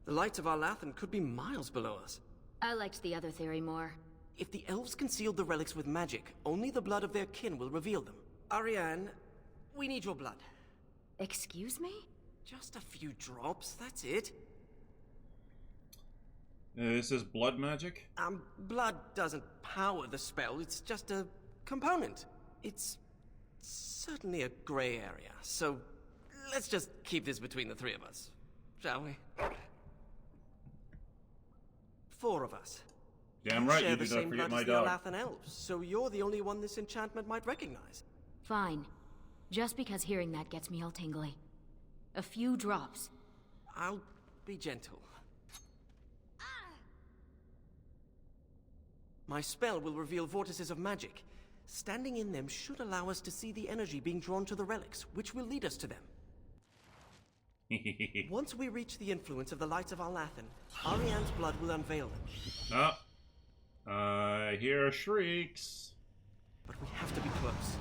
The Lights of Arlathan could be miles below us. I liked the other theory more. If the elves concealed the relics with magic, only the blood of their kin will reveal them. Ariane, we need your blood. Excuse me? Just a few drops, that's it. This is blood magic? Blood doesn't power the spell, it's just a component. It's certainly a gray area, so let's just keep this between the three of us, shall we? 4 of us. Damn right, share you the did not same forget blood my as the dog. Arlathan elves, so you're the only one this enchantment might recognize. Fine. Just because hearing that gets me all tingly. A few drops. I'll be gentle. My spell will reveal vortices of magic. Standing in them should allow us to see the energy being drawn to the relics, which will lead us to them. Once we reach the influence of the Lights of Arlathan, Ariane's blood will unveil them. Ah. I hear shrieks. But we have to be close.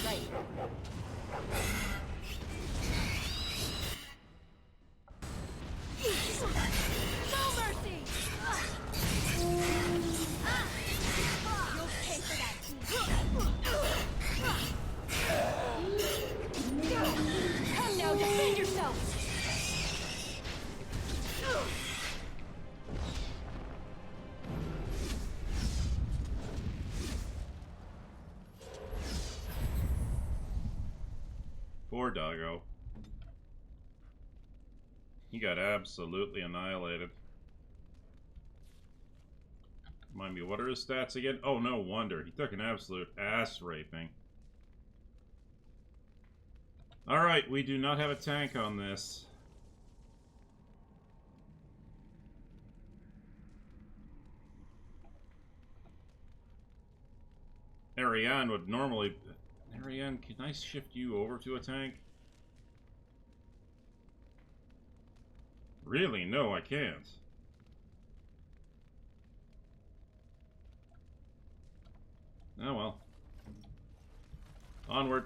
Right. No mercy! You'll pay for that. Come now, defend yourself! Poor doggo. He got absolutely annihilated. Remind me, what are his stats again? Oh, no wonder. He took an absolute ass raping. Alright, we do not have a tank on this. Ariane would normally... Ariane, can I shift you over to a tank? Really? No, I can't. Oh well. Onward.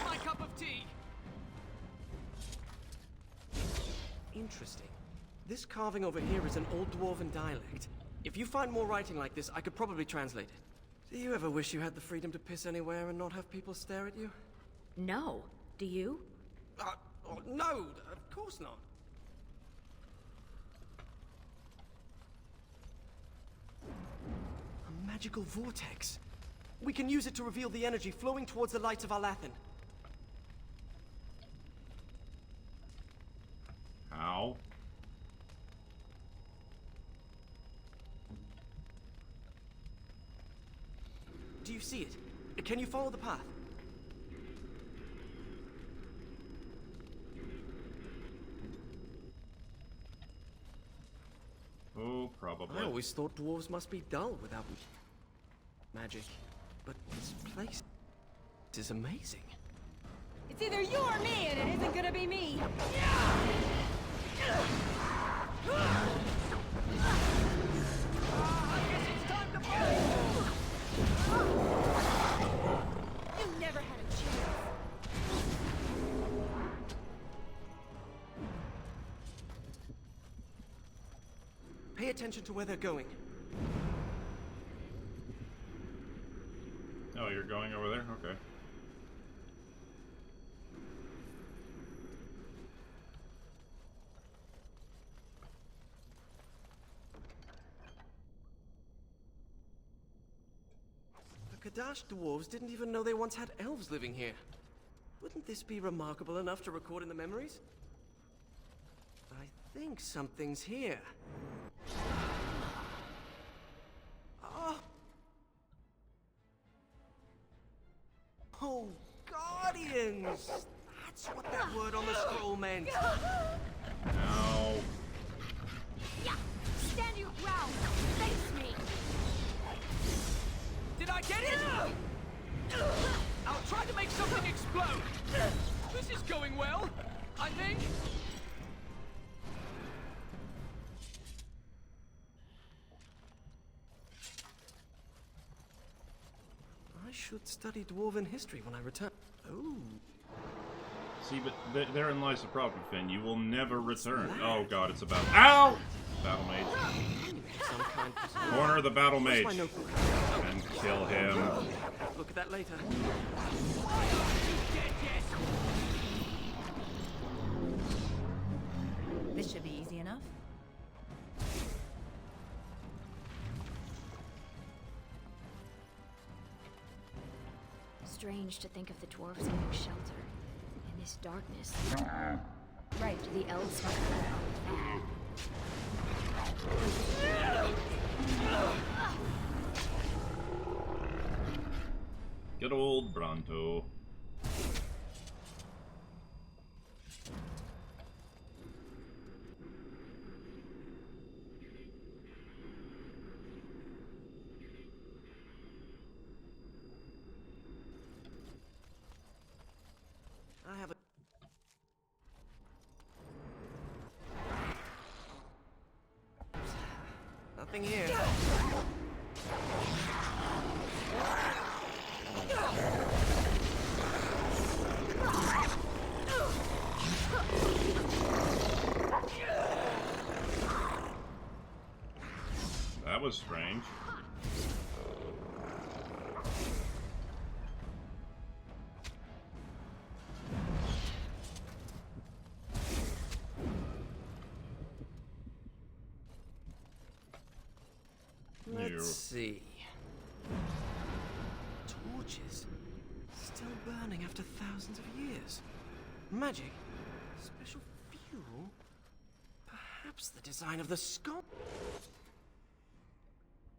My cup of tea! Interesting. This carving over here is an old dwarven dialect. If you find more writing like this, I could probably translate it. Do you ever wish you had the freedom to piss anywhere and not have people stare at you? No. Do you? Oh, no, of course not. A magical vortex. We can use it to reveal the energy flowing towards the lights of Alathan. How? Do you see it? Can you follow the path? Oh, probably. I always thought dwarves must be dull without magic. But this place is amazing. It's either you or me, and it isn't gonna be me. You never had a chance. Pay attention to where they're going. Oh, you're going over there? Okay. The Kadash dwarves didn't even know they once had elves living here. Wouldn't this be remarkable enough to record in the memories? I think something's here. Oh! Oh, Guardians! That's what that word on the scroll meant. No. Yeah! Stand your ground! Face me! Did I get it? I'll try to make something explode. This is going well, I think. I should study dwarven history when I return. Oh. See, but therein lies the problem, Finn. You will never return. Oh god, it's about. Ow! Battle mage. Some kind of... Corner the battle mage. Where's my notebook? And kill him. Look at that later. This should be easy enough. Strange to think of the dwarves needing shelter in this darkness. Right. The elves. Good old Bronto. I have a... Nothing here. That was strange. Let's see. Torches. Still burning after thousands of years. Magic. Special fuel. Perhaps the design of the skull.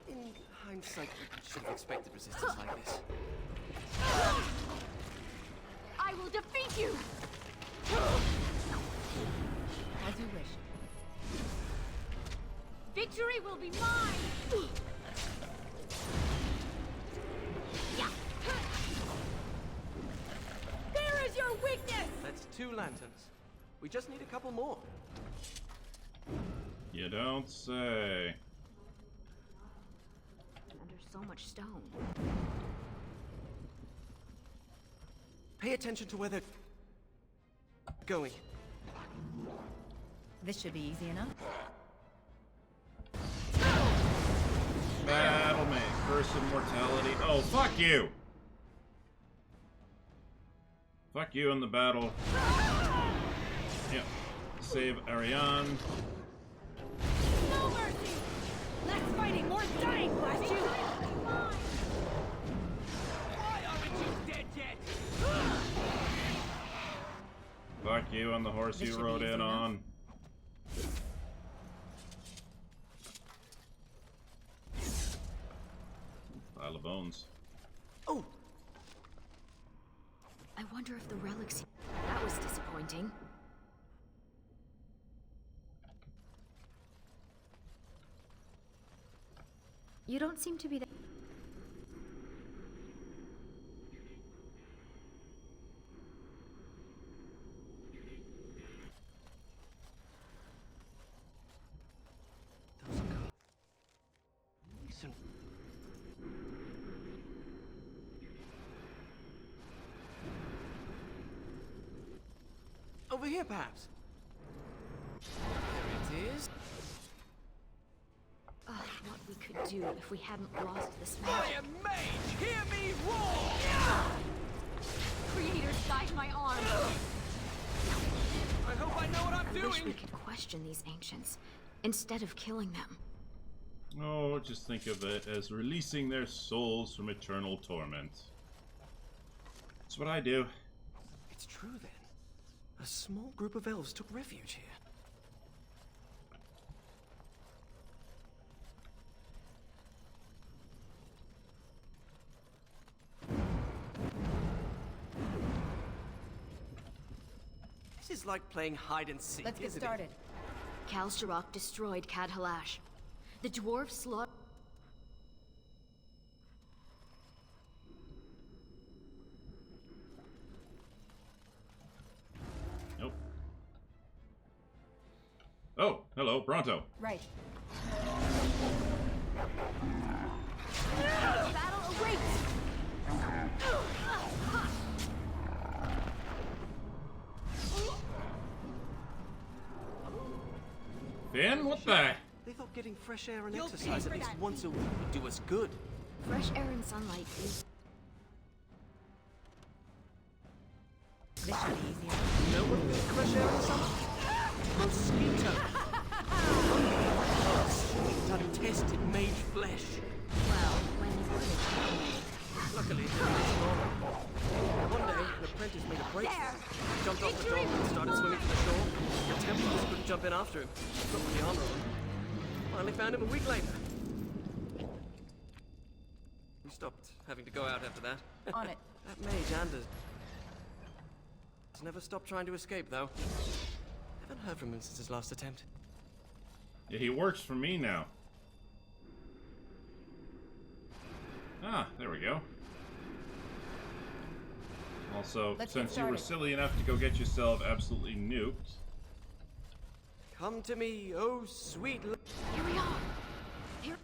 In hindsight, we should have expected resistance like this. I will defeat you! As you wish. Victory will be mine! Yeah. There is your weakness! That's 2 lanterns. We just need a couple more. You don't say. Under so much stone. Pay attention to where they're going. This should be easy enough. Battle mage. Curse immortality. Oh, fuck you! Fuck you in the battle. Yeah. Save Ariane. No mercy! Less fighting, more dying, blast you! Why aren't you dead yet? Fuck you on the horse This you should be rode easy in enough. on. Pile of bones. Oh, I wonder if the relics... That was disappointing. You don't seem to be that... listen. Over here, perhaps. There it is. Ugh, what we could do if we hadn't lost this I match. am mage! Hear me roar! Creators, guide my arm! I hope I know what I'm I wish we doing! could question these ancients, instead of killing them. Oh, just think of it as releasing their souls from eternal torment. That's what I do. It's true then. A small group of elves took refuge here. This is like playing hide and seek, Let's get isn't it? started. Kal-Sharok destroyed Kadhalash. The dwarves slaughtered... Nope. Oh, hello, Bronto. Right. Battle awaits! Finn, what the? They thought getting fresh air and You'll exercise pay at for least that. once a week would do us good. Fresh air and sunlight is... This should be easy enough. No one gets fresh air in the summer? Mosquito! Sweet, untested mage flesh. Well, when were they? Luckily, it's normal. One day, an apprentice made a break. He jumped off the dock and started swimming to the shore. The Templars couldn't jump in after him. Put the armor on. Finally found him a week later. We stopped having to go out after that. On it. That mage, Anders, has never stopped trying to escape, though. Haven't heard from him since his last attempt. Yeah, he works for me now. Ah, there we go. Also, Let's get since you were started. silly enough to go get yourself absolutely nuked, Come to me, oh sweet. Here we are! Here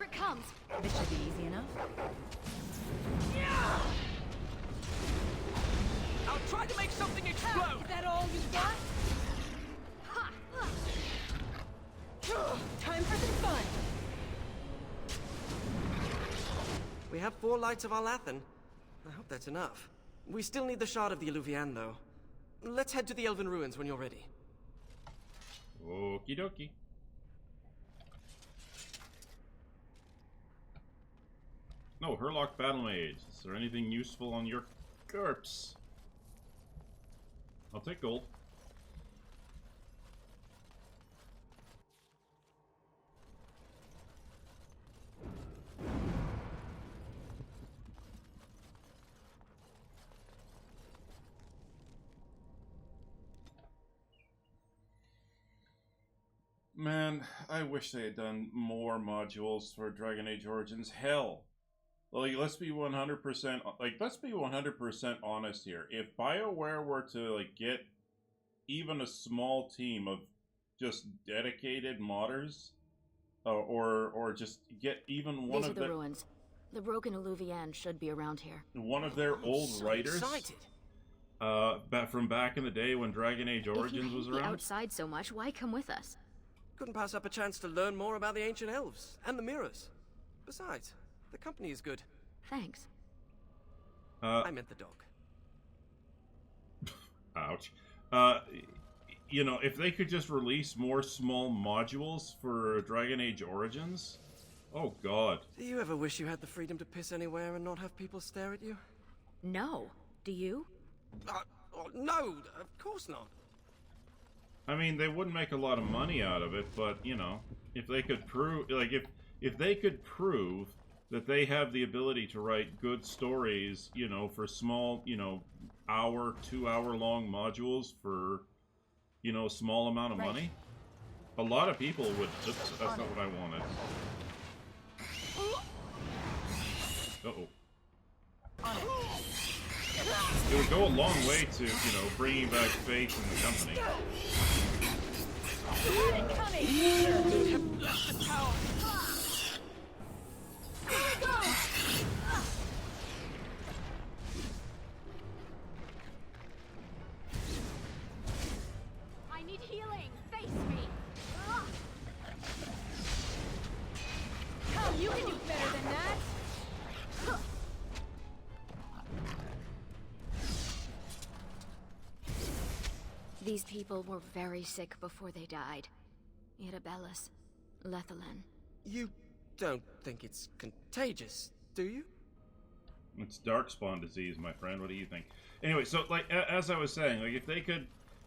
it comes! This should be easy enough. I'll try to make something explode! Is that all you got? Time for some fun. We have 4 lights of Alathan. I hope that's enough. We still need the shard of the Eluvian, though. Let's head to the Elven Ruins when you're ready. okie dokie. No, Herlock Battle Mage. Is there anything useful on your corpse? I'll take gold. Man, I wish they had done more modules for Dragon Age Origins. Hell, like let's be 100% let's be 100% honest here. If BioWare were to like get even a small team of just dedicated modders, or just get even one These are of the the ruins. The broken Eluvian should be around here. one of their old So writers, excited. from back in the day when Dragon Age If you Origins was hate the around. outside so much, why come with us? Couldn't pass up a chance to learn more about the ancient elves and the mirrors. Besides, the company is good. Thanks. I meant the dog. ouch. You know, if they could just release more small modules for Dragon Age Origins, oh god. Do you ever wish you had the freedom to piss anywhere and not have people stare at you? No. Do you? No, of course not. I mean, they wouldn't make a lot of money out of it, but, you know, if they could prove, like, if they could prove that they have the ability to write good stories, you know, for small, you know, 2-hour long modules for, you know, a small amount of money, a lot of people would, oops, that's not what I wanted. Uh-oh. It would go a long way to, you know, bringing back faith in the company. I need healing. Face me. Come, you can do better than that. These people were very sick before they died. Irabellus, Lethalin. You don't think it's contagious, do you? It's darkspawn disease, my friend. What do you think? Anyway, so like as I was saying, like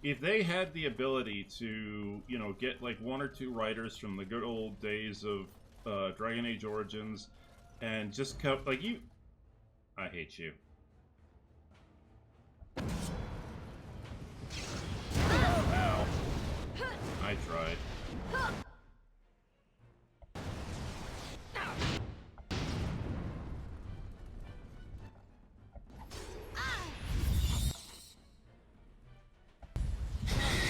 if they had the ability to, you know, get like 1 or 2 writers from the good old days of Dragon Age Origins, and just like you, I hate you. Ow. I tried.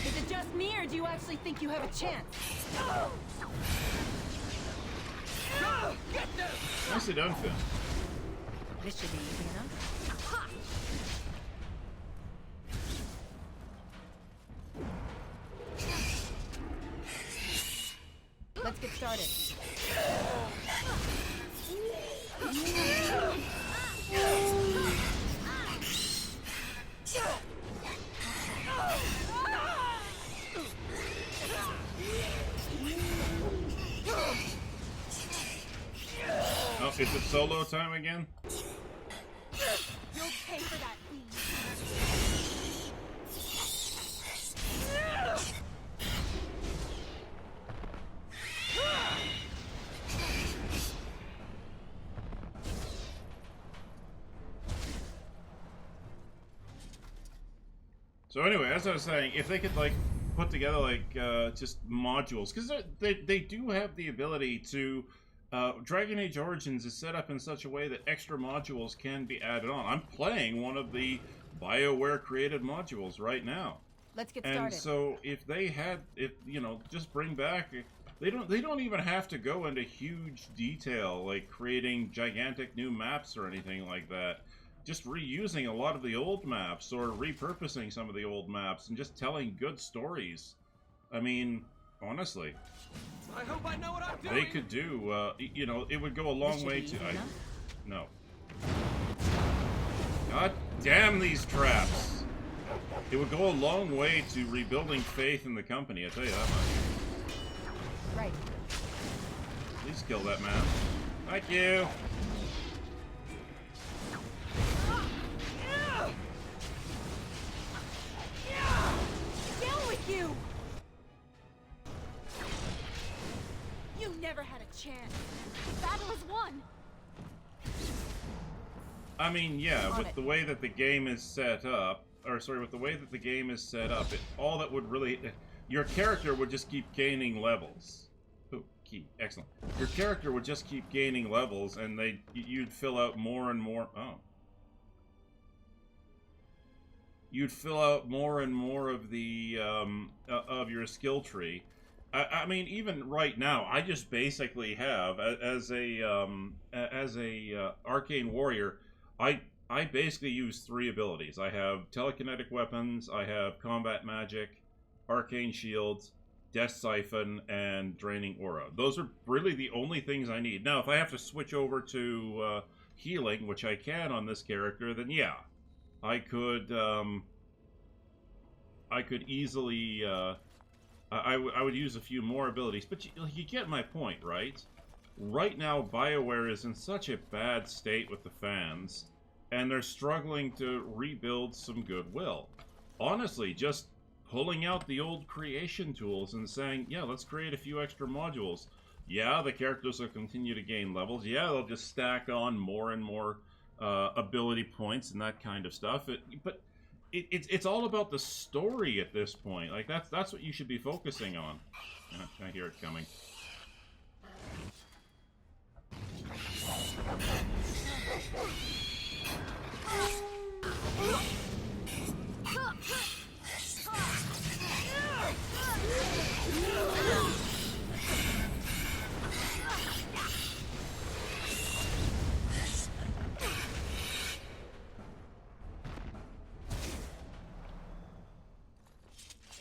Is it just me, or do you actually think you have a chance? Nicely done, Finn. This should be easy enough. Let's get started. Oh, is it solo time again? You'll pay for that, please. So anyway, as I was saying, if they could like put together like just modules, because they do have the ability to. Dragon Age Origins is set up in such a way that extra modules can be added on. I'm playing one of the BioWare created modules right now. Let's get And started. so if they had, if you know, just bring back, they don't even have to go into huge detail like creating gigantic new maps or anything like that. Just reusing a lot of the old maps or repurposing some of the old maps and just telling good stories. I mean, honestly, I hope I know what I'm doing. they could do. You know, it would go a long should way be to. easy enough. No. God damn these traps! It would go a long way to rebuilding faith in the company. I tell you that much. Right. Please kill that man. Thank you. Down with you! You never had a chance. The battle is won. I mean, yeah, On with it. the way that the game is set up, or sorry, with the way that the game is set up, all that would really, your character would just keep gaining levels. Oh, key, excellent. Your character would just keep gaining levels, and you'd fill out more and more. Oh. You'd fill out more and more of the of your skill tree. I mean, even right now, I just basically have as a arcane warrior, I basically use 3 abilities. I have telekinetic weapons, I have combat magic, arcane shields, death siphon, and draining aura. Those are really the only things I need. Now, if I have to switch over to healing, which I can on this character, then yeah, I could I could easily, I would use a few more abilities, but you get my point, right? Right now, BioWare is in such a bad state with the fans, and they're struggling to rebuild some goodwill. Honestly, just pulling out the old creation tools and saying, yeah, let's create a few extra modules. Yeah, the characters will continue to gain levels. Yeah, they'll just stack on more and more ability points and that kind of stuff. But it's all about the story at this point. Like, that's what you should be focusing on. I hear it coming.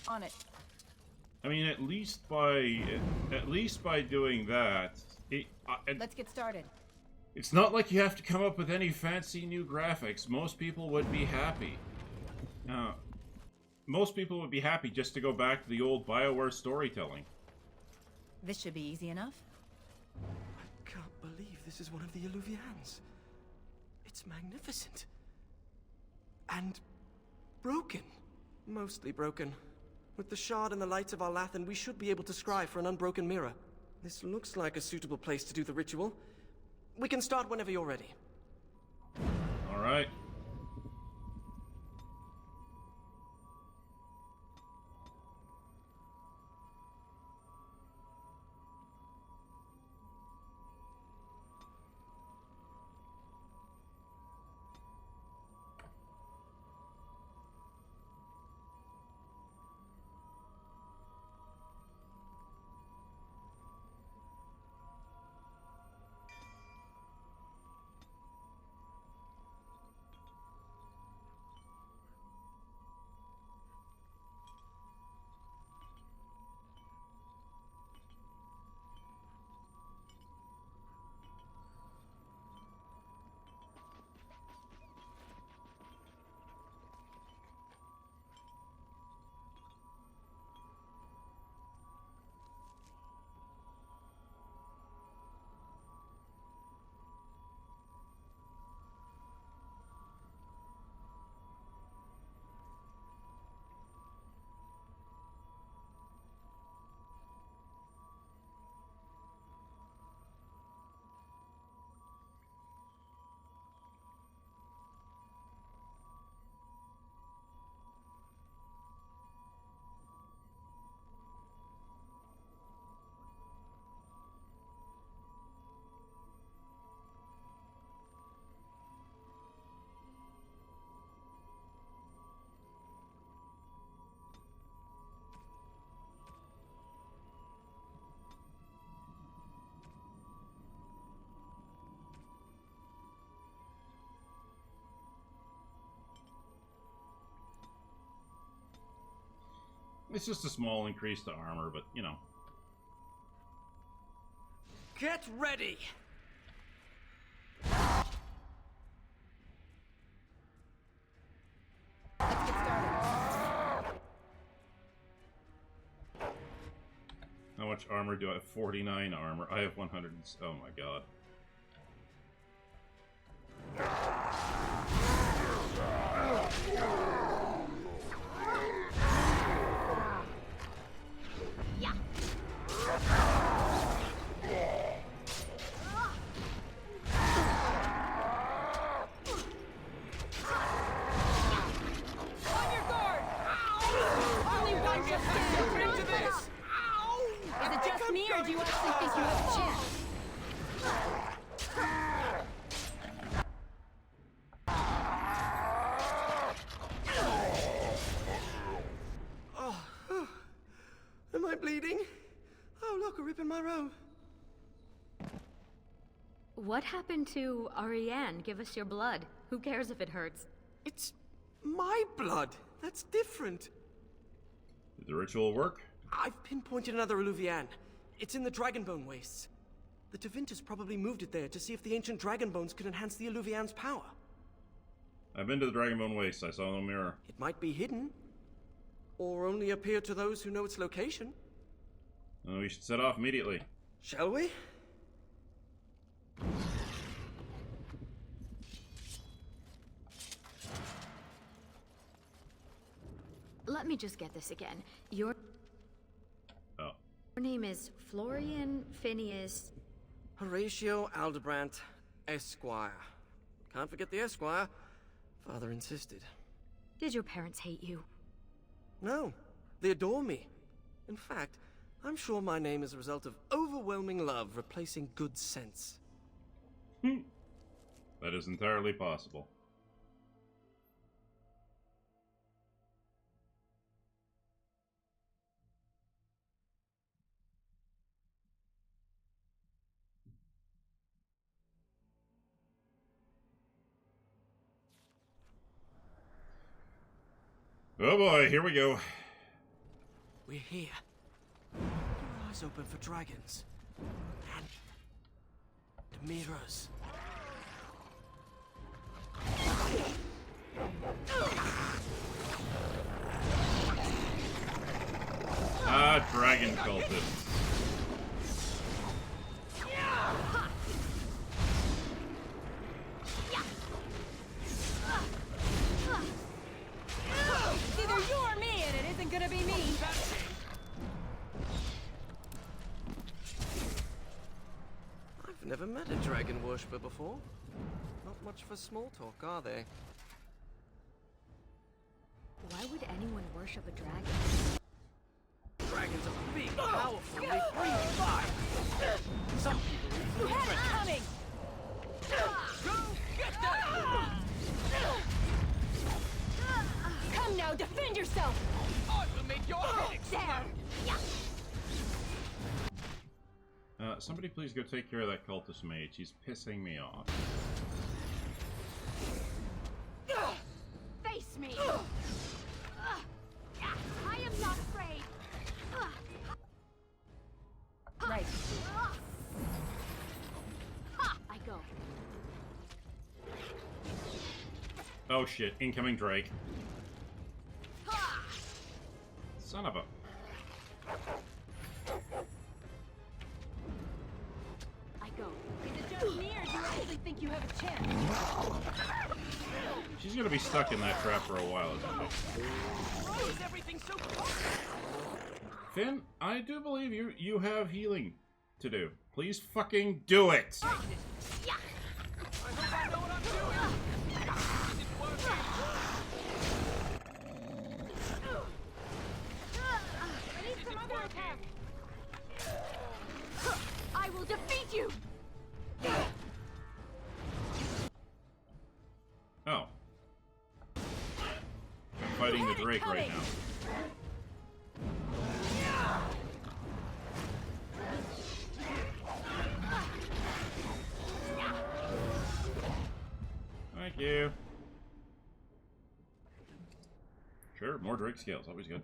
On it. I mean, at least by doing that, Let's get started. it's not like you have to come up with any fancy new graphics. Most people would be happy. Most people would be happy just to go back to the old BioWare storytelling. This should be easy enough. I can't believe this is one of the Illuvians. It's magnificent. And broken. Mostly broken. With the shard and the lights of our Lathan, we should be able to scry for an unbroken mirror. This looks like a suitable place to do the ritual. We can start whenever you're ready. All right. It's just a small increase to armor, but, you know. Get ready! Let's get started. How much armor do I have? 49 armor. I have 100. Oh my god. Is it just me, or do you actually think you have a chance? Am I bleeding? Oh, look, a rip in my robe. What happened to Ariane? Give us your blood. Who cares if it hurts? It's my blood. That's different. Did the ritual work? I've pinpointed another Illuvian. It's in the Dragonbone Wastes. The Tevinter probably moved it there to see if the ancient Dragon Bones could enhance the Illuvian's power. I've been to the Dragonbone Waste. I saw no mirror. It might be hidden. Or only appear to those who know its location. Well, we should set off immediately. Shall we? Let me just get this again. Your Oh. name is Florian Phineas. Horatio Aldebrandt, Esquire. Can't forget the Esquire. Father insisted. Did your parents hate you? No, they adore me. In fact, I'm sure my name is a result of overwhelming love replacing good sense. That is entirely possible. Oh boy, here we go. We're here. Keep your eyes open for dragons. And mirrors. Ah, dragon cultists. It's either you or me, and it isn't gonna be me. I've never met a dragon worshipper before. Not much for small talk, are they? Why would anyone worship a dragon? Dragons are big, powerful, they breathe fire. Some people You even had it eat coming! Go get them! Come now, defend yourself! I will make your head explode! Somebody please go take care of that cultist mage. He's pissing me off. Face me! I am not afraid! Right. I go. Oh shit, incoming Drake. Son of a... I go. Is it just me, or do you actually think you have a chance? She's gonna be stuck in that trap for a while, isn't she? Why is everything so close? Finn, I do believe you have healing to do. Please fucking do it! I hope I know what I'm doing! Is it working? I need some other attack! I will defeat you! Oh. I'm fighting the Drake right now. Thank you. Sure, more Drake scales, always good.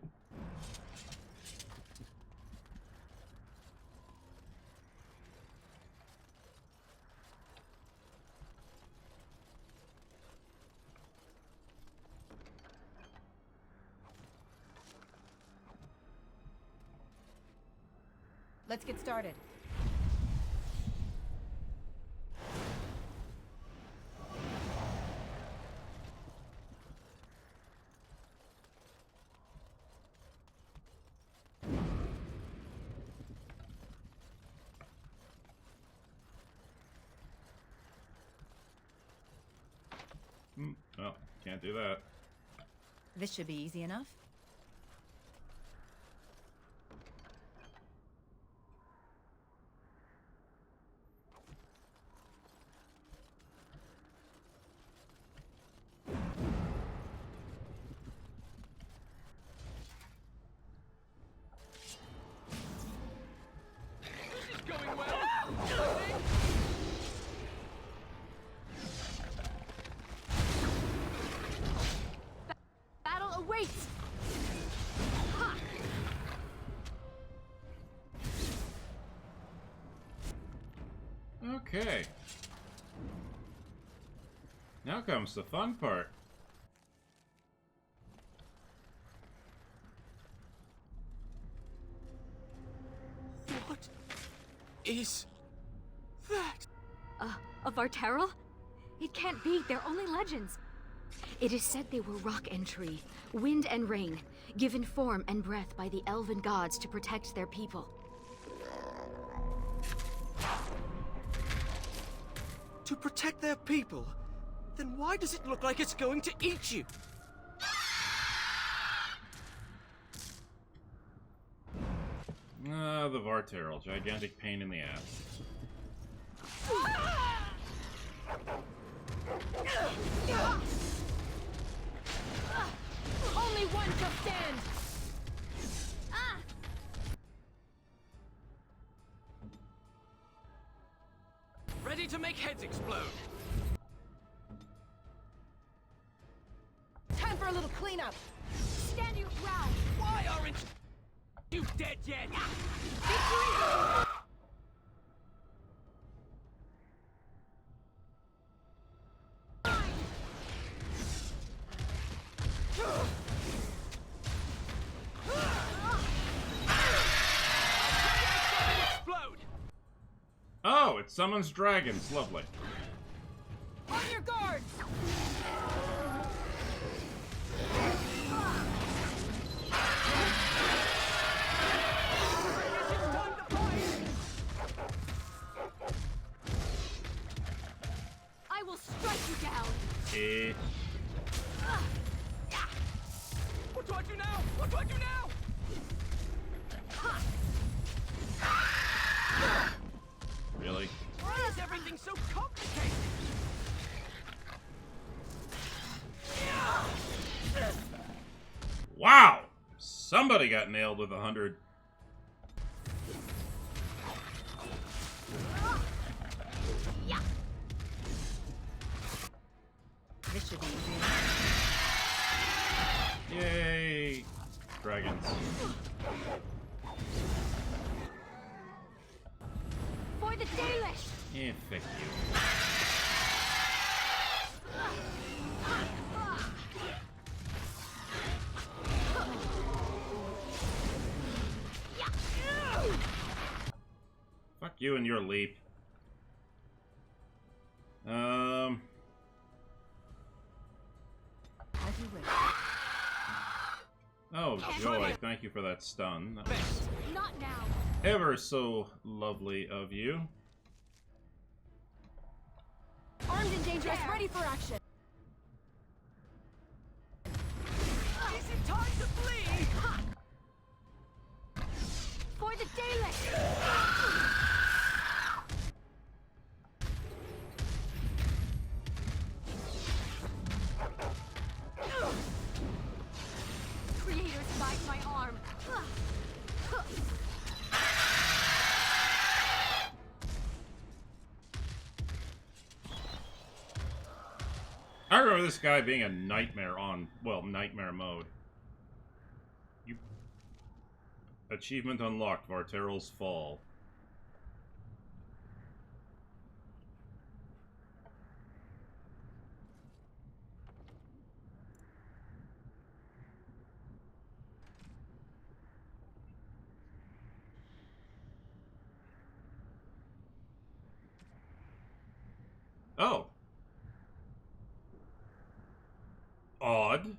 Let's get started. Oh, can't do that. This should be easy enough. This is going well! Battle awaits! Okay. Now comes the fun part. is that? A Varterol? It can't be. They're only legends. It is said they were rock and tree, wind and rain, given form and breath by the elven gods to protect their people. To protect their people? Then why does it look like it's going to eat you? The Varterol, gigantic pain in the ass. Only one shall stand! Ready to make heads explode. Time for a little cleanup! Stand your ground! Why aren't you dead yet? Explode! Oh, it summons dragons. Lovely. On your guard! I will strike you down! Eh. What do I do now? What do I do now? Really? Why is everything so complicated? Wow! Somebody got nailed with 100. This should be easy. Yay! Dragons. For the Dalish! Yeah, fuck you. Fuck you and your leap. As you wish. Oh, joy. Thank you for that stun. That was Not now! ever so lovely of you. Armed and dangerous, ready for action! Is it time to flee? For the Dalish! Creators bite my arm! I remember this guy being a nightmare on, well, nightmare mode. You... Achievement unlocked, Varterol's Fall. Oh. Odd.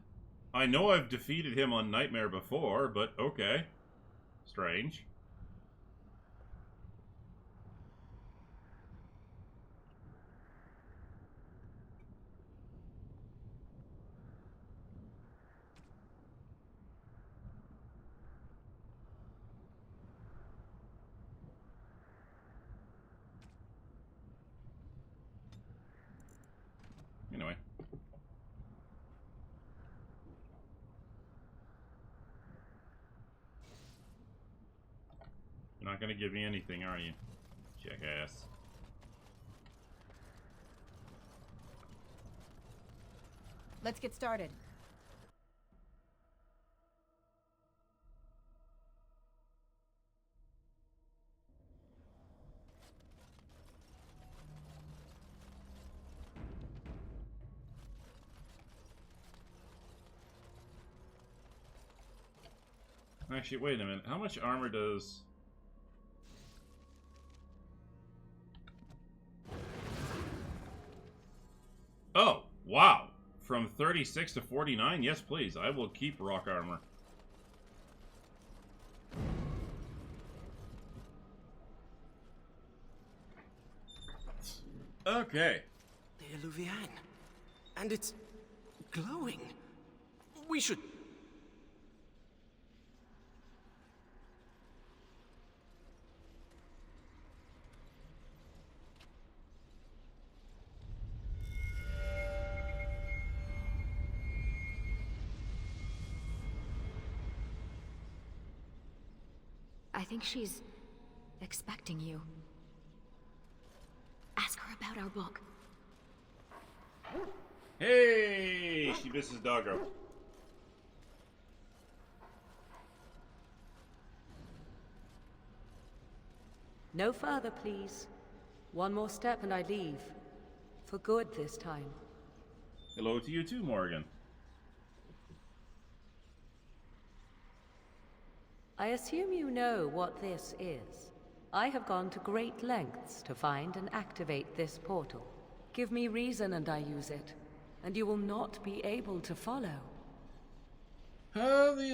I know I've defeated him on Nightmare before, but okay. Strange. Anyway. You're not gonna give me anything, are you? Jackass. Let's get started. Actually, wait a minute. How much armor does... Oh, wow. From 36 to 49? Yes, please. I will keep rock armor. Okay. The Eluvian. And it's glowing. We should... I think she's expecting you. Ask her about our book. Hey! She misses Doggo. No further, please. One more step and I leave. For good this time. Hello to you too, Morgan. I assume you know what this is. I have gone to great lengths to find and activate this portal. Give me reason and I use it, and you will not be able to follow. The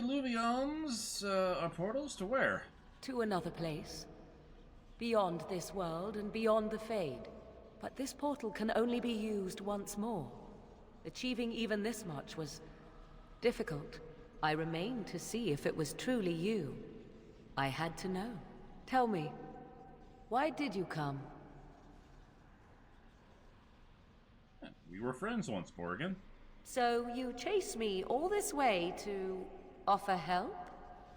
Illuvions are portals to where? To another place. Beyond this world and beyond the Fade. But this portal can only be used once more. Achieving even this much was difficult. I remained to see if it was truly you. I had to know. Tell me, why did you come? We were friends once, Morgan. So you chased me all this way to offer help?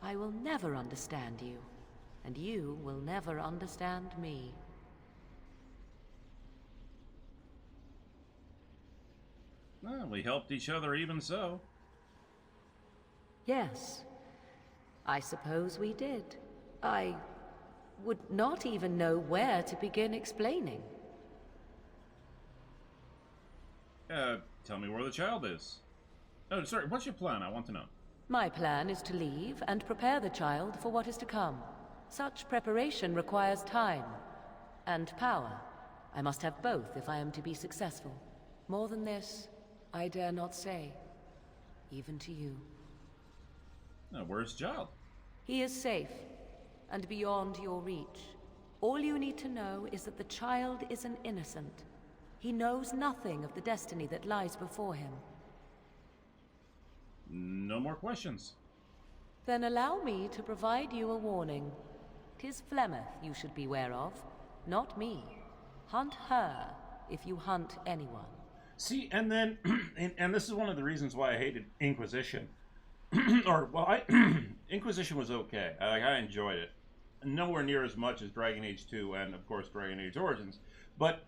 I will never understand you, and you will never understand me. Well, we helped each other even so. Yes, I suppose we did. I would not even know where to begin explaining. Tell me where the child is. Oh, sorry, what's your plan? I want to know. My plan is to leave and prepare the child for what is to come. Such preparation requires time and power. I must have both if I am to be successful. More than this, I dare not say, even to you. Now, where's the child? He is safe and beyond your reach. All you need to know is that the child is an innocent. He knows nothing of the destiny that lies before him. No more questions. Then allow me to provide you a warning. 'Tis Flemeth you should beware of, not me. Hunt her if you hunt anyone. See, and then, and this is one of the reasons why I hated Inquisition. Inquisition was okay. I enjoyed it. Nowhere near as much as Dragon Age 2 and, of course, Dragon Age Origins. But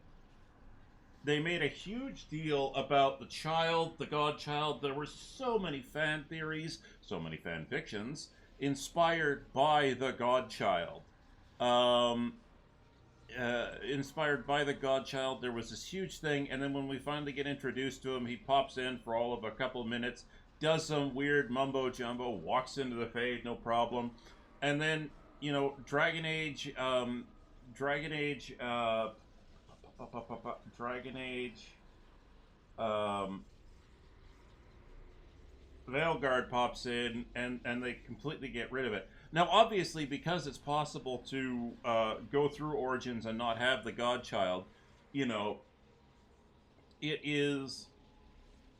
they made a huge deal about the child, the godchild. There were so many fan theories, so many fan fictions, inspired by the godchild. Inspired by the godchild, there was this huge thing, and then when we finally get introduced to him, he pops in for all of a couple of minutes, does some weird mumbo-jumbo, walks into the Fade, no problem. And then, you know, Dragon Age, Veilguard pops in, and they completely get rid of it. Now, obviously, because it's possible to go through Origins and not have the godchild, you know, it is...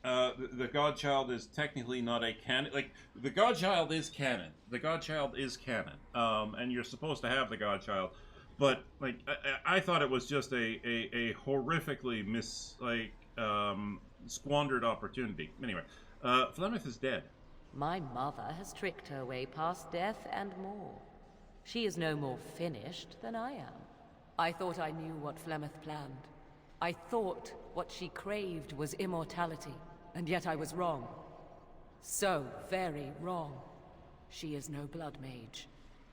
the godchild is technically not a canon. Like, the godchild is canon. The godchild is canon. And you're supposed to have the godchild. But, like, I thought it was just a horrifically squandered opportunity. Anyway, Flemeth is dead. My mother has tricked her way past death and more. She is no more finished than I am. I thought I knew what Flemeth planned. I thought what she craved was immortality, and yet I was wrong. So very wrong. She is no blood mage,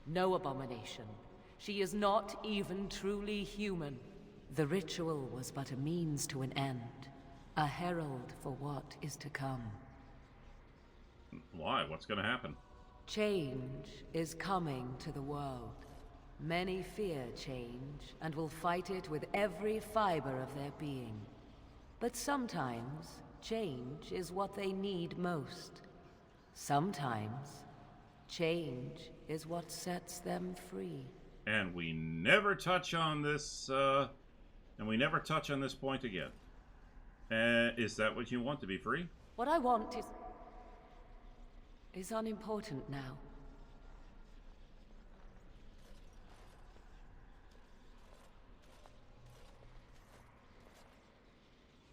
no abomination. She is not even truly human. The ritual was but a means to an end, a herald for what is to come. Why? What's going to happen? Change is coming to the world. Many fear change, and will fight it with every fiber of their being. But sometimes, change is what they need most. Sometimes, change is what sets them free. And we never touch on this, point again. Is that what you want, to be free? What I want is unimportant now.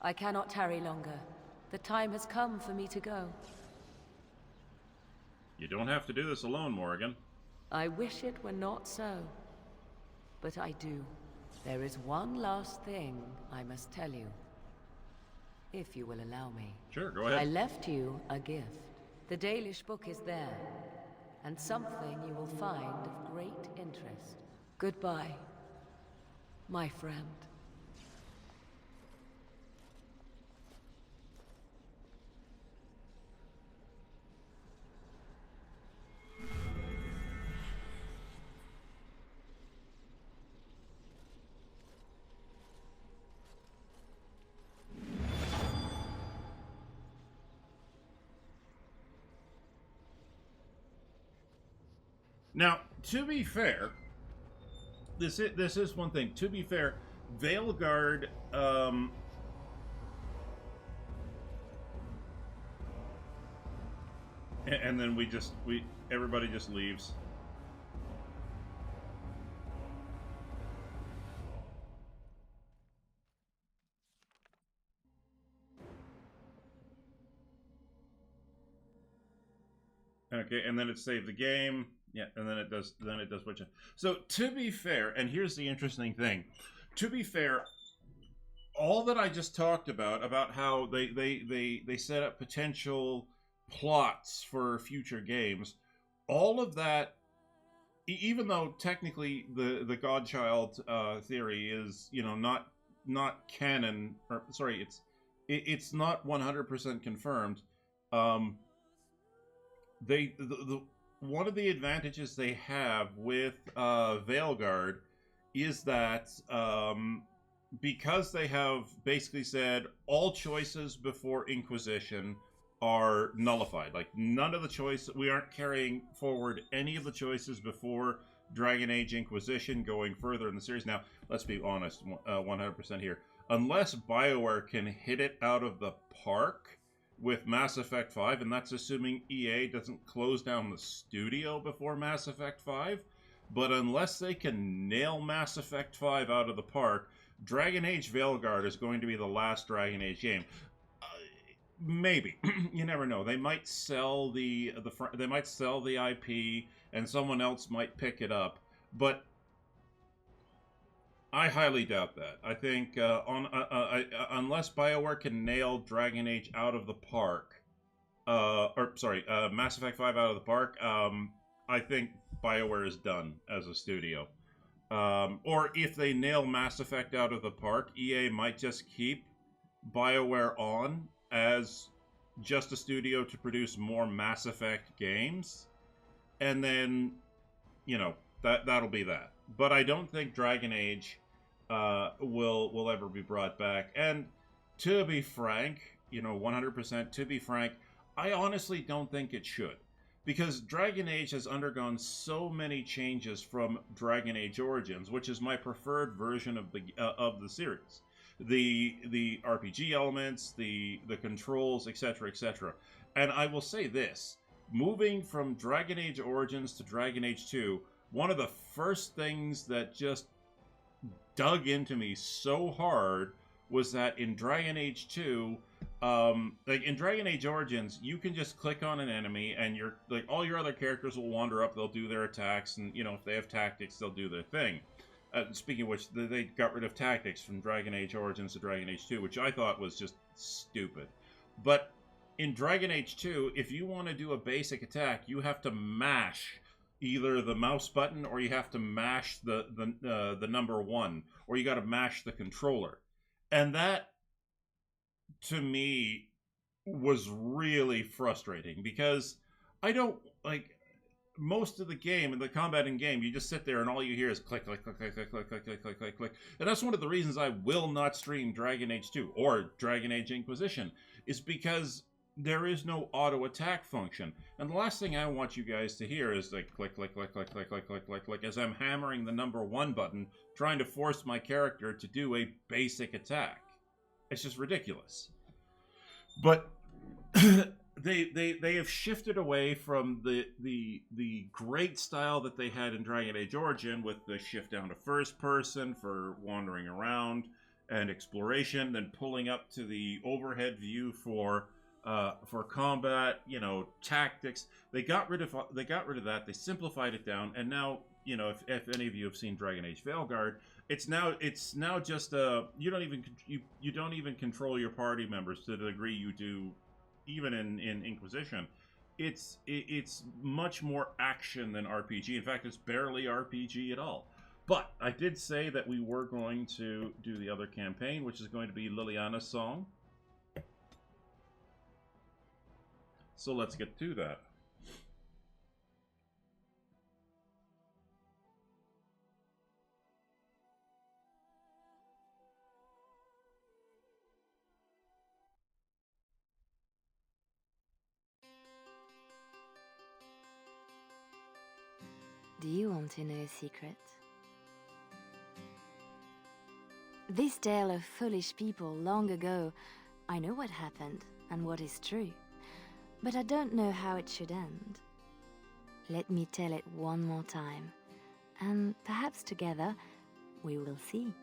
I cannot tarry longer. The time has come for me to go. You don't have to do this alone, Morrigan. I wish it were not so. But I do. There is one last thing I must tell you. If you will allow me. Sure, go ahead. I left you a gift. The Dalish book is there, and something you will find of great interest. Goodbye, my friend. Now, to be fair, this is one thing. To be fair, Veilguard, and then everybody just leaves. Okay, and then it saved the game. Yeah, and then it does what you... So, to be fair, and here's the interesting thing. To be fair, all that I just talked about how they set up potential plots for future games, all of that, even though technically the Godchild theory is, not canon, or sorry, it's not 100% confirmed. One of the advantages they have with Veilguard is that because they have basically said all choices before Inquisition are nullified. Like, none of the choices, we aren't carrying forward any of the choices before Dragon Age Inquisition going further in the series. Now, let's be honest, 100% here. Unless BioWare can hit it out of the park with Mass Effect 5, and that's assuming EA doesn't close down the studio before Mass Effect 5, but unless they can nail Mass Effect 5 out of the park, Dragon Age Veilguard is going to be the last Dragon Age game. Maybe. You never know. They might sell the IP, and someone else might pick it up, but I highly doubt that. I think unless BioWare can nail Dragon Age out of the park, Mass Effect 5 out of the park, I think BioWare is done as a studio. Or if they nail Mass Effect out of the park, EA might just keep BioWare on as just a studio to produce more Mass Effect games, and then, that'll be that. But I don't think Dragon Age will ever be brought back. And to be frank, 100% to be frank, I honestly don't think it should. Because Dragon Age has undergone so many changes from Dragon Age Origins, which is my preferred version of the series. The RPG elements, the controls, etc., etc. And I will say this, moving from Dragon Age Origins to Dragon Age 2, one of the first things that just dug into me so hard was that in Dragon Age 2, in Dragon Age Origins, you can just click on an enemy and all your other characters will wander up, they'll do their attacks, and if they have tactics, they'll do their thing. Speaking of which, they got rid of tactics from Dragon Age Origins to Dragon Age 2, which I thought was just stupid. But in Dragon Age 2, if you want to do a basic attack, you have to mash either the mouse button, or you have to mash the number 1, or you got to mash the controller. And that, to me, was really frustrating, because I don't, most of the game, in the combat in game, you just sit there and all you hear is click, click, click, click, click, click, click, click, click, click, click. And that's one of the reasons I will not stream Dragon Age 2 or Dragon Age Inquisition, is because there is no auto attack function. And the last thing I want you guys to hear is like click, click, click, click, click, click, click, click, click, as I'm hammering the number 1 button, trying to force my character to do a basic attack. It's just ridiculous. But they have shifted away from the great style that they had in Dragon Age Origin, with the shift down to first person for wandering around and exploration, then pulling up to the overhead view for combat, you know, tactics. They got rid of that. They simplified it down, and now, you know, if any of you have seen Dragon Age Veilguard, it's now just you don't even control your party members to the degree you do even in Inquisition. It's much more action than RPG. In fact, it's barely RPG at all. But I did say that we were going to do the other campaign, which is going to be Liliana's Song. So let's get to that. Do you want to know a secret? This tale of foolish people long ago, I know what happened and what is true, but I don't know how it should end. Let me tell it one more time, and perhaps together we will see.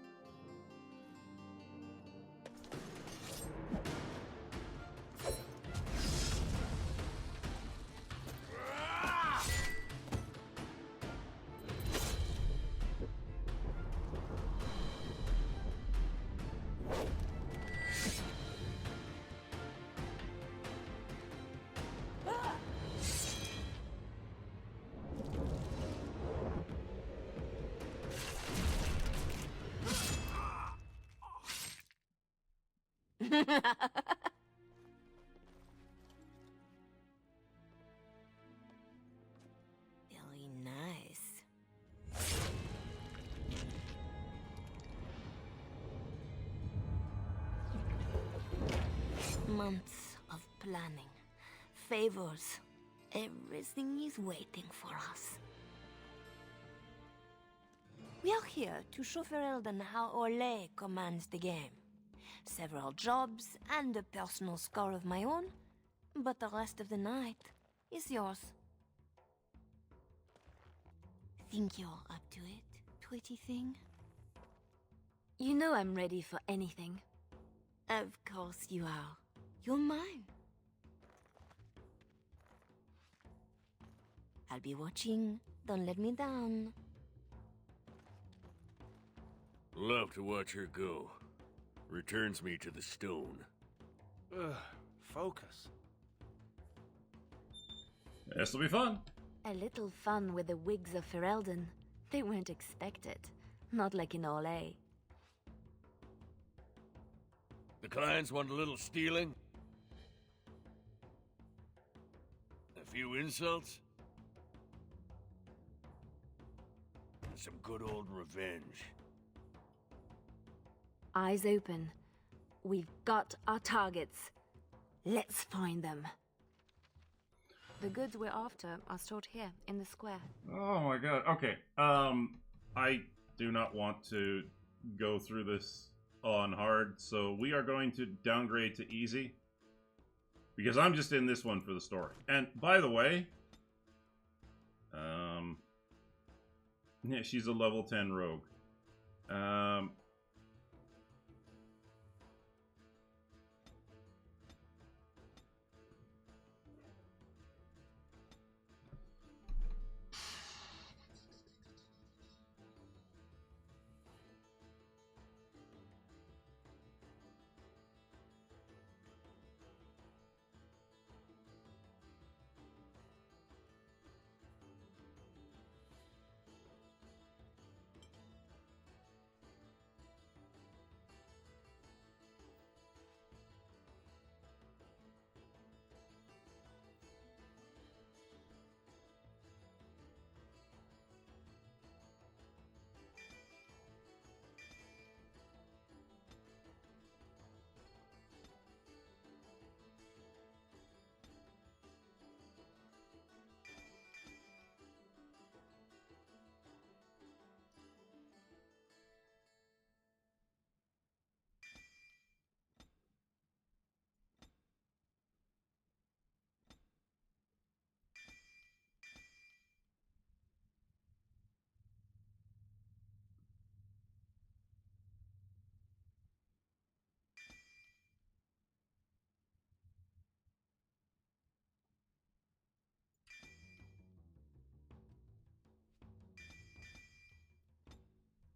Very nice. Months of planning, favors, everything is waiting for us. We are here to show Ferelden how Orlais commands the game. Several jobs and a personal score of my own, but the rest of the night is yours. Think you're up to it, pretty thing? You know I'm ready for anything. Of course you are. You're mine. I'll be watching. Don't let me down. Love to watch her go. Returns me to the stone. Ugh, focus. This'll be fun. A little fun with the wigs of Ferelden. They won't expect it. Not like in Orlais. The clients want a little stealing? A few insults? And some good old revenge. Eyes open. We've got our targets. Let's find them. The goods we're after are stored here, in the square. Oh my god. Okay. I do not want to go through this on hard, so we are going to downgrade to easy. Because I'm just in this one for the story. And by the way, yeah, she's a level 10 rogue.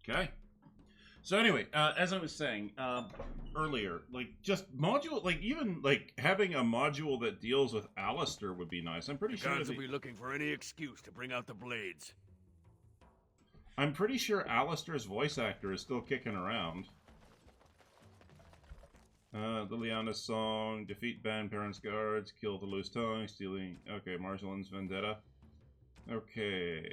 Okay. So anyway, as I was saying earlier, like just module, like even like having a module that deals with Alistair would be nice. I'm pretty The sure. gods will be looking for any excuse to bring out the blades. I'm pretty sure Alistair's voice actor is still kicking around. Liliana's song, defeat Ban Parents guards, kill the loose tongue, stealing. Okay, Marcelin's vendetta. Okay.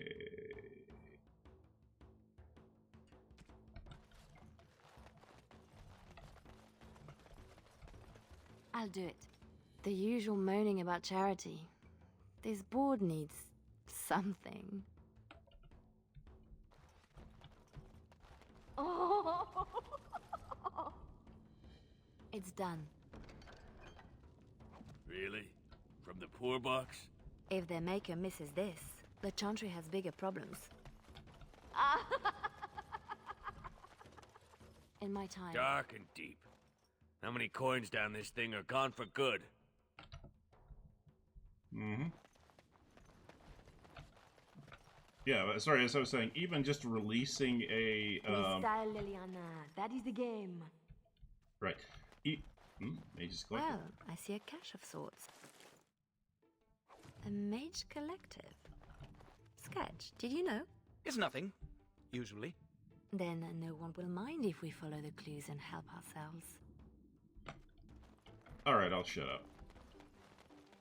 I'll do it. The usual moaning about charity. This board needs something. Oh! It's done. Really? From the poor box? If their maker misses this, the Chantry has bigger problems. In my time. Dark and deep. How many coins down this thing are gone for good? Mm-hmm. Yeah, sorry, as I was saying, even just releasing a... Freestyle, Liliana. That is the game. Right. Mage's Collective. Well, I see a cache of sorts. A Mage Collective. Sketch, did you know? It's nothing, usually. Then no one will mind if we follow the clues and help ourselves. Alright, I'll shut up.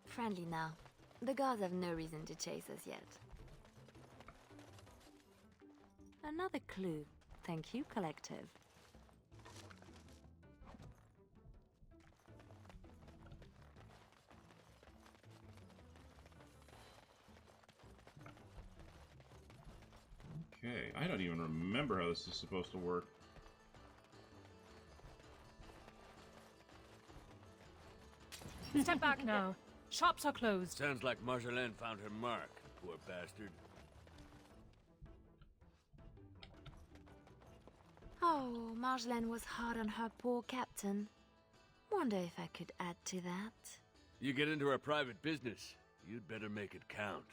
Friendly now. The guards have no reason to chase us yet. Another clue. Thank you, Collective. Okay, I don't even remember how this is supposed to work. Step back now. Shops are closed. Sounds like Marjolaine found her mark, poor bastard. Oh, Marjolaine was hard on her poor captain. Wonder if I could add to that. You get into our private business, you'd better make it count.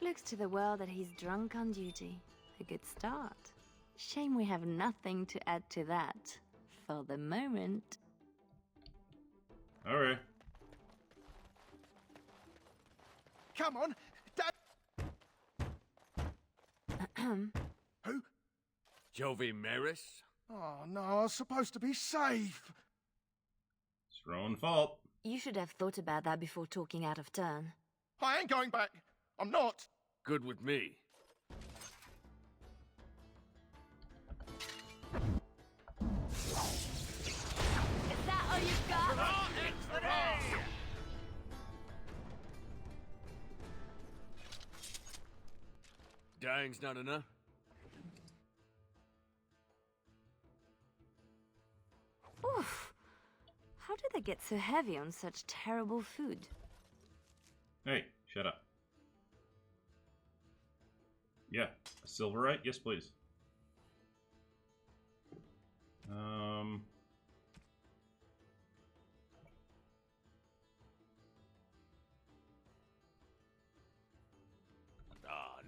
Looks to the world that he's drunk on duty. A good start. Shame we have nothing to add to that. For the moment. Alright. Come on! Who? Jovi Maris? Oh no, I was supposed to be safe! It's your own fault. You should have thought about that before talking out of turn. I ain't going back! I'm not! Good with me. Is that all you've got? Dying's not enough? Oof. How do they get so heavy on such terrible food? Hey, shut up. Yeah, a silverite? Yes, please.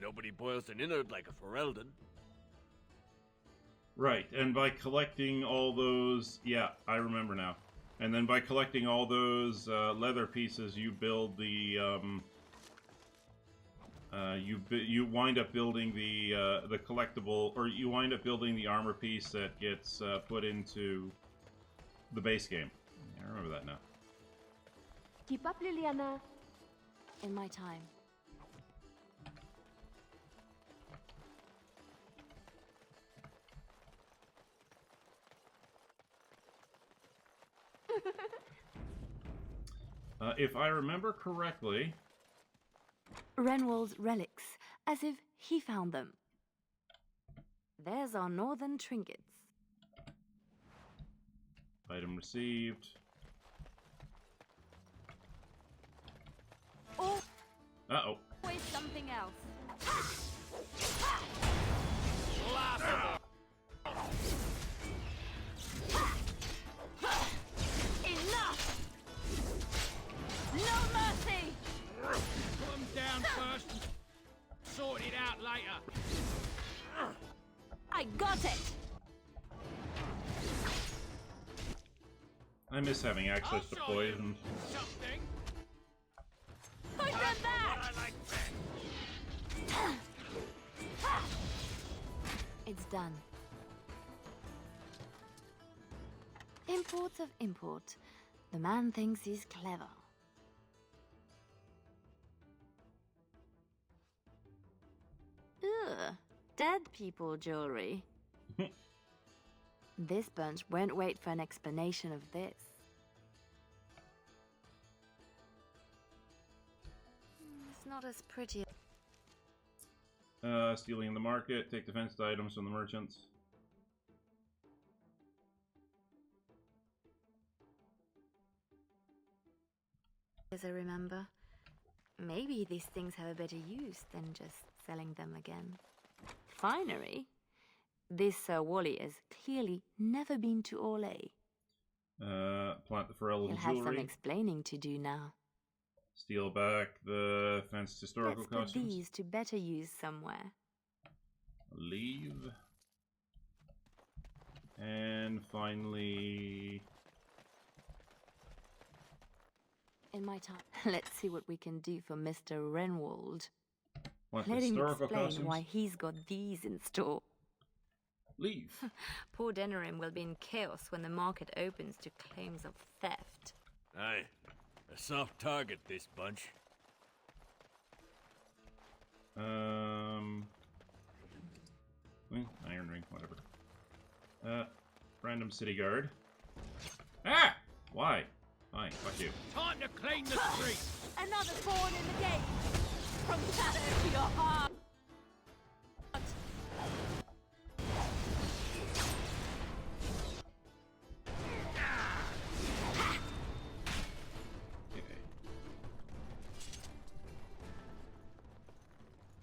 Nobody boils an innard like a Ferelden. Right, and by collecting all those... Yeah, I remember now. And then by collecting all those leather pieces, you build the... you wind up building the collectible... Or you wind up building the armor piece that gets put into the base game. I remember that now. Keep up, Liliana. In my time. If I remember correctly... Renwall's relics, as if he found them. There's our northern trinkets. Item received. Oh! Uh-oh. Always something else. Enough! No mercy! Put them down first and sort it out later. I miss having access to poison. Push them back! It's done. Import of import. The man thinks he's clever. Ugh, dead people jewelry. This bunch won't wait for an explanation of this. It's not as pretty. Stealing in the market. Take defensive items from the merchants. As I remember, maybe these things have a better use than just selling them again. Finery? This Sir Wally has clearly never been to Orlais. Plant the Ferelden He'll have some jewelry. explaining to do now. Steal back the fenced historical Let's put costumes. these to better use somewhere. Leave. And finally... In my time, let's see what we can do for Mr. Renwald. Want the Let him historical explain costumes? why he's got these in store. Leave. Poor Denerim will be in chaos when the market opens to claims of theft. Aye. A soft target, this bunch. Iron ring, whatever. Random city guard. Ah! Why? Fine, fuck you. Time to clean the streets! Another thorn in the gate! From shadow to your heart!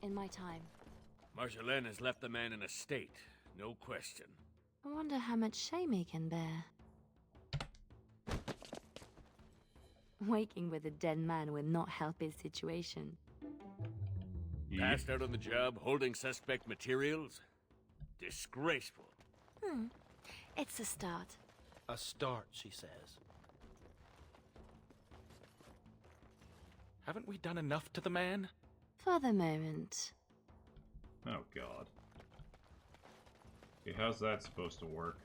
In my time. Marjolaine has left the man in a state, no question. I wonder how much shame he can bear. Waking with a dead man will not help his situation. Passed out on the job, holding suspect materials? Disgraceful. It's a start. A start, she says. Haven't we done enough to the man? For the moment. Oh, God. Okay, how's that supposed to work?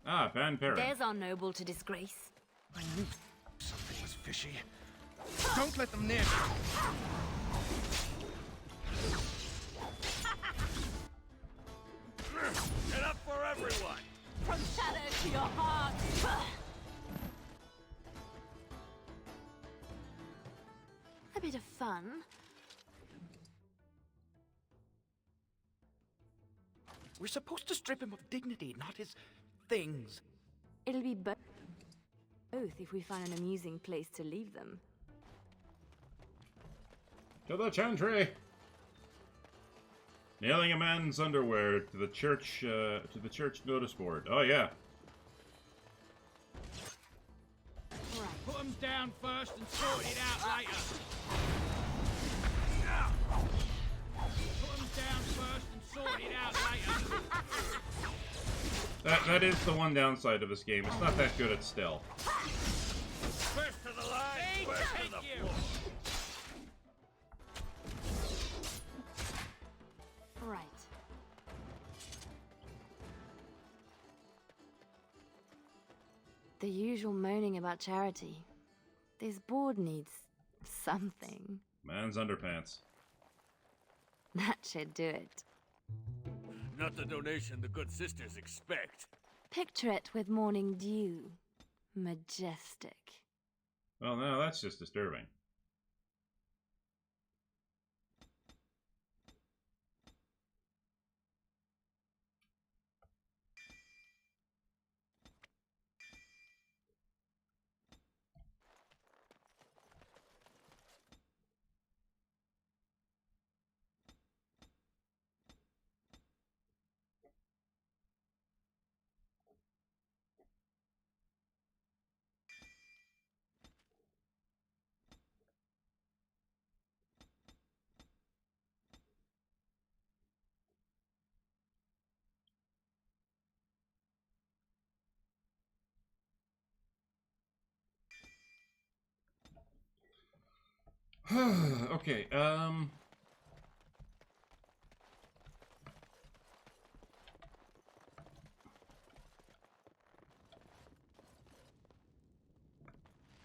Ah, Van Perrin. There's our noble to disgrace. I knew something was fishy. Don't let them near me. Get up for everyone! From shadow to your heart! A bit of fun. We're supposed to strip him of dignity, not his things. It'll be both if we find an amusing place to leave them. To the chantry! Nailing a man's underwear to the church notice board. Oh yeah. Put them down first and sort it out later. Put them down first and sort it out later. That is the one downside of this game. It's not that good at stealth. First to the line, first to the floor. Right. The usual moaning about charity. This board needs something. Man's underpants. That should do it. Not the donation the good sisters expect. Picture it with morning dew. Majestic. Well, no, that's just disturbing. Okay,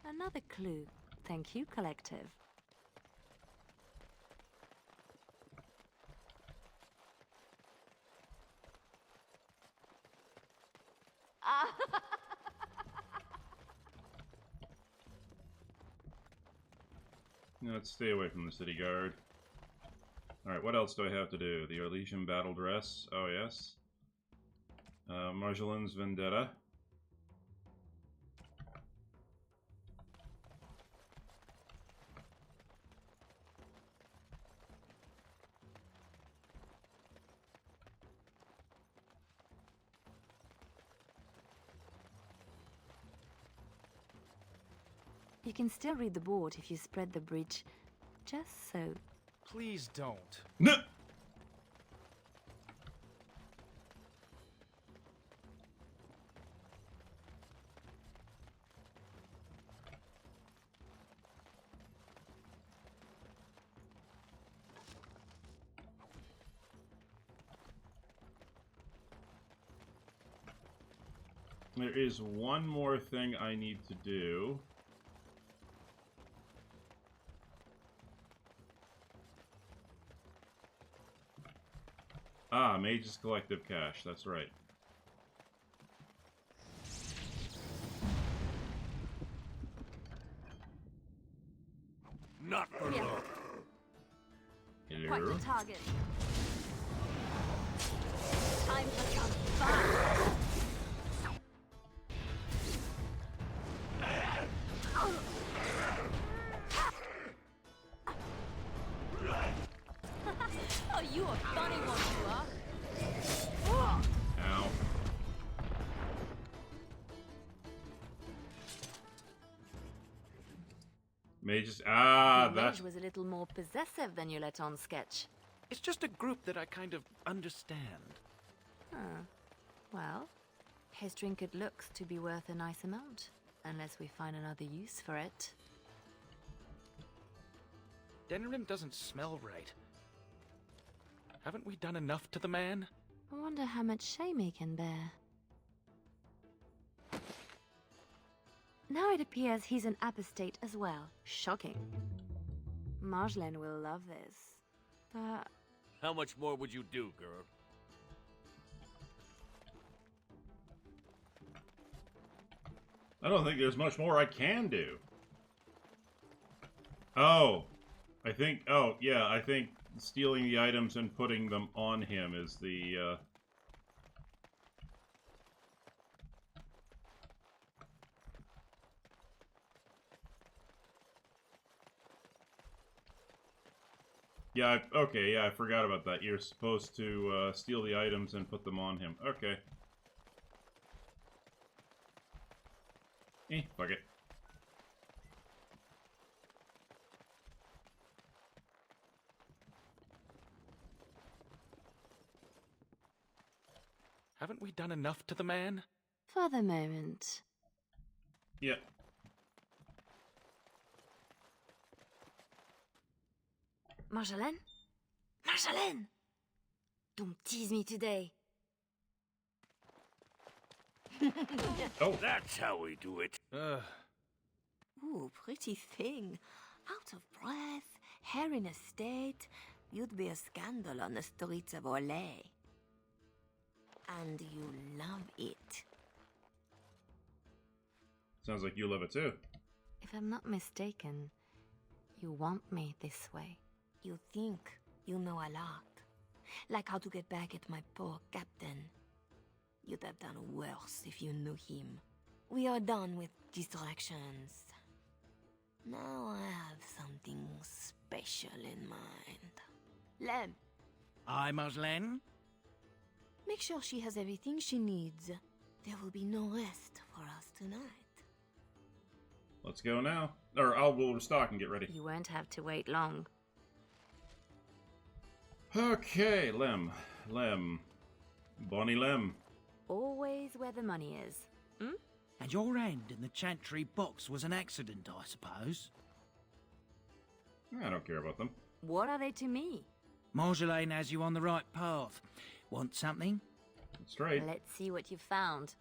Another clue. Thank you, Collective. let's stay away from the city guard. Alright, what else do I have to do? The Orlesian battle dress. Oh, yes. Marjolin's vendetta. You can still read the board if you spread the bridge just so. Please don't. No! There is one more thing I need to do. Ah, Mage's Collective Cache, that's right. Not for long. Hello? Quite the target. Time for some fun. Oh, you a funny one, you are. Ow. Mage's... Ah, The that... mage was a little more possessive than you let on, Sketch. It's just a group that I kind of understand. Huh. Well, his trinket looks to be worth a nice amount. Unless we find another use for it. Denrim doesn't smell right. Haven't we done enough to the man? I wonder how much shame he can bear. Now it appears he's an apostate as well. Shocking. Marjolaine will love this. But... How much more would you do, girl? I don't think there's much more I can do. Oh. I think... Oh, yeah, I think stealing the items and putting them on him is the, Yeah, okay, yeah, I forgot about that. You're supposed to steal the items and put them on him. Okay. Fuck it. Haven't we done enough to the man? for the moment. Yeah. Marjolaine? Marjolaine! Don't tease me today. Oh. That's how we do it. Ooh, pretty thing. Out of breath, hair in a state. You'd be a scandal on the streets of Orlais. And you love it. Sounds like you love it too. If I'm not mistaken, you want me this way. You think you know a lot. Like how to get back at my poor captain. You'd have done worse if you knew him. We are done with distractions. Now I have something special in mind. Lem, Aye, Marjolaine? make sure she has everything she needs. There will be no rest for us tonight. Let's go now. Or we'll restock and get ready. You won't have to wait long. Okay, Lem. Bonnie Lem. Always where the money is. Hmm? And your hand in the Chantry box was an accident, I suppose? I don't care about them. What are they to me? Marjolaine has you on the right path. Want something? That's right. Let's see what you found.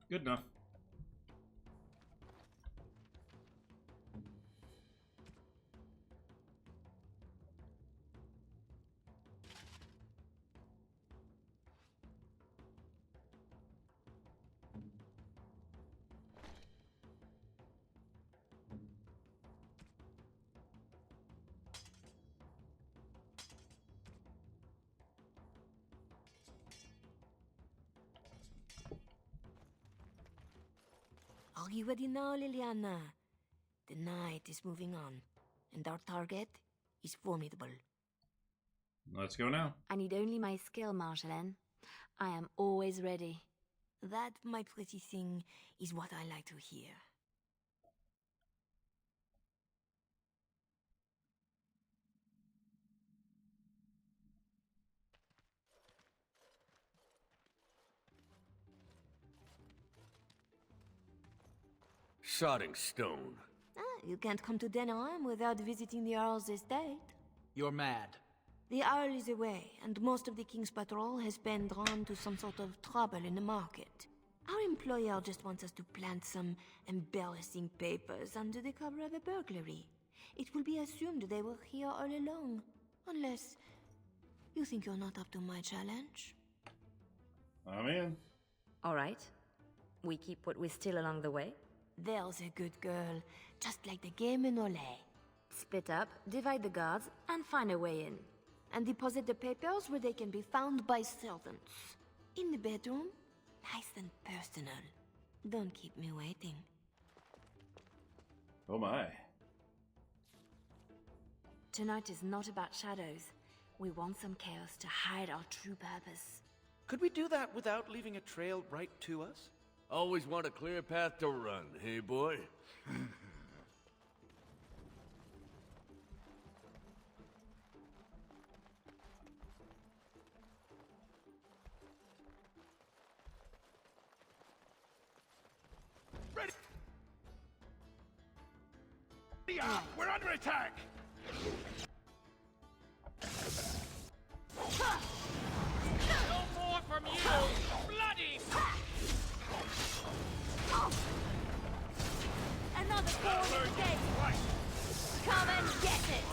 Good enough. Are you ready now, Liliana? The night is moving on, and our target is formidable. Let's go now. I need only my skill, Marjolaine. I am always ready. That, my pretty thing, is what I like to hear. Sodding stone. You can't come to Denham without visiting the Earl's estate. You're mad. The Earl is away, and most of the King's patrol has been drawn to some sort of trouble in the market. Our employer just wants us to plant some embarrassing papers under the cover of a burglary. It will be assumed they were here all along, unless you think you're not up to my challenge. I'm in. All right. We keep what we steal along the way. There's a good girl, just like the game in Olay. Split up, divide the guards, and find a way in. And deposit the papers where they can be found by servants. In the bedroom, nice and personal. Don't keep me waiting. Oh my. Tonight is not about shadows. We want some chaos to hide our true purpose. Could we do that without leaving a trail right to us? Always want a clear path to run, hey boy? Ready up! We're under attack! No more from you! Bloody! Another ball in the gate! Come and get it!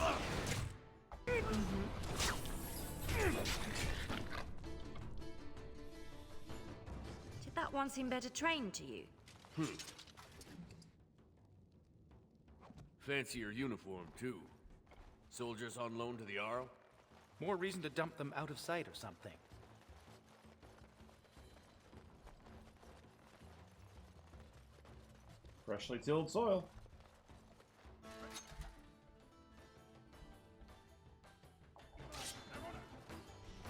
Did that one seem better trained to you? Fancier uniform, too. Soldiers on loan to the Arl? More reason to dump them out of sight or something. Freshly tilled soil.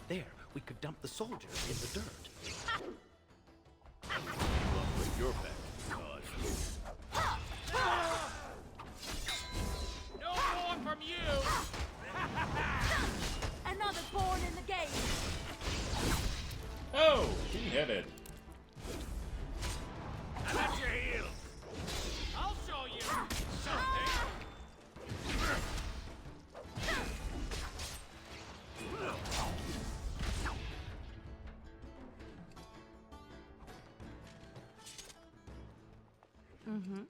There, we could dump the soldiers in the dirt. I'll break your back, cause. No more from you! Another born in the game! Oh, he hit it. I'm at your heels! I'll show you something! Mm-hmm.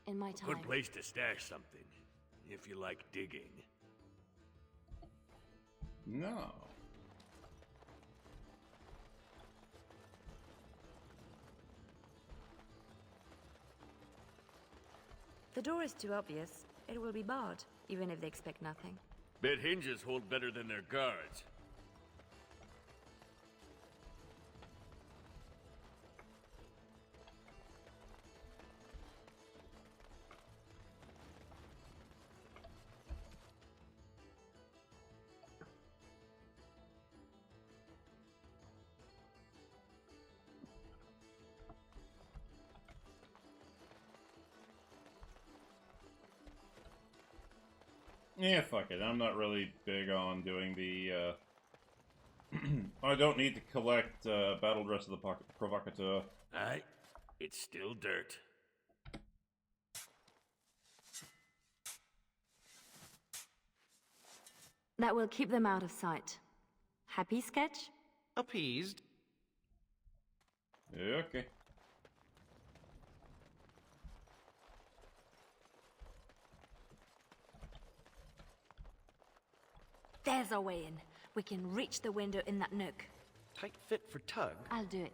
in my time. Good place to stash something, if you like digging. No. The door is too obvious. It will be barred, even if they expect nothing. Bet hinges hold better than their guards. Yeah, fuck it. I'm not really big on doing the, I don't need to collect, Battle Dress of the Provocateur. Aye, it's still dirt. That will keep them out of sight. Happy, Sketch? Appeased. Okay. There's our way in. We can reach the window in that nook. Tight fit for Tug. I'll do it.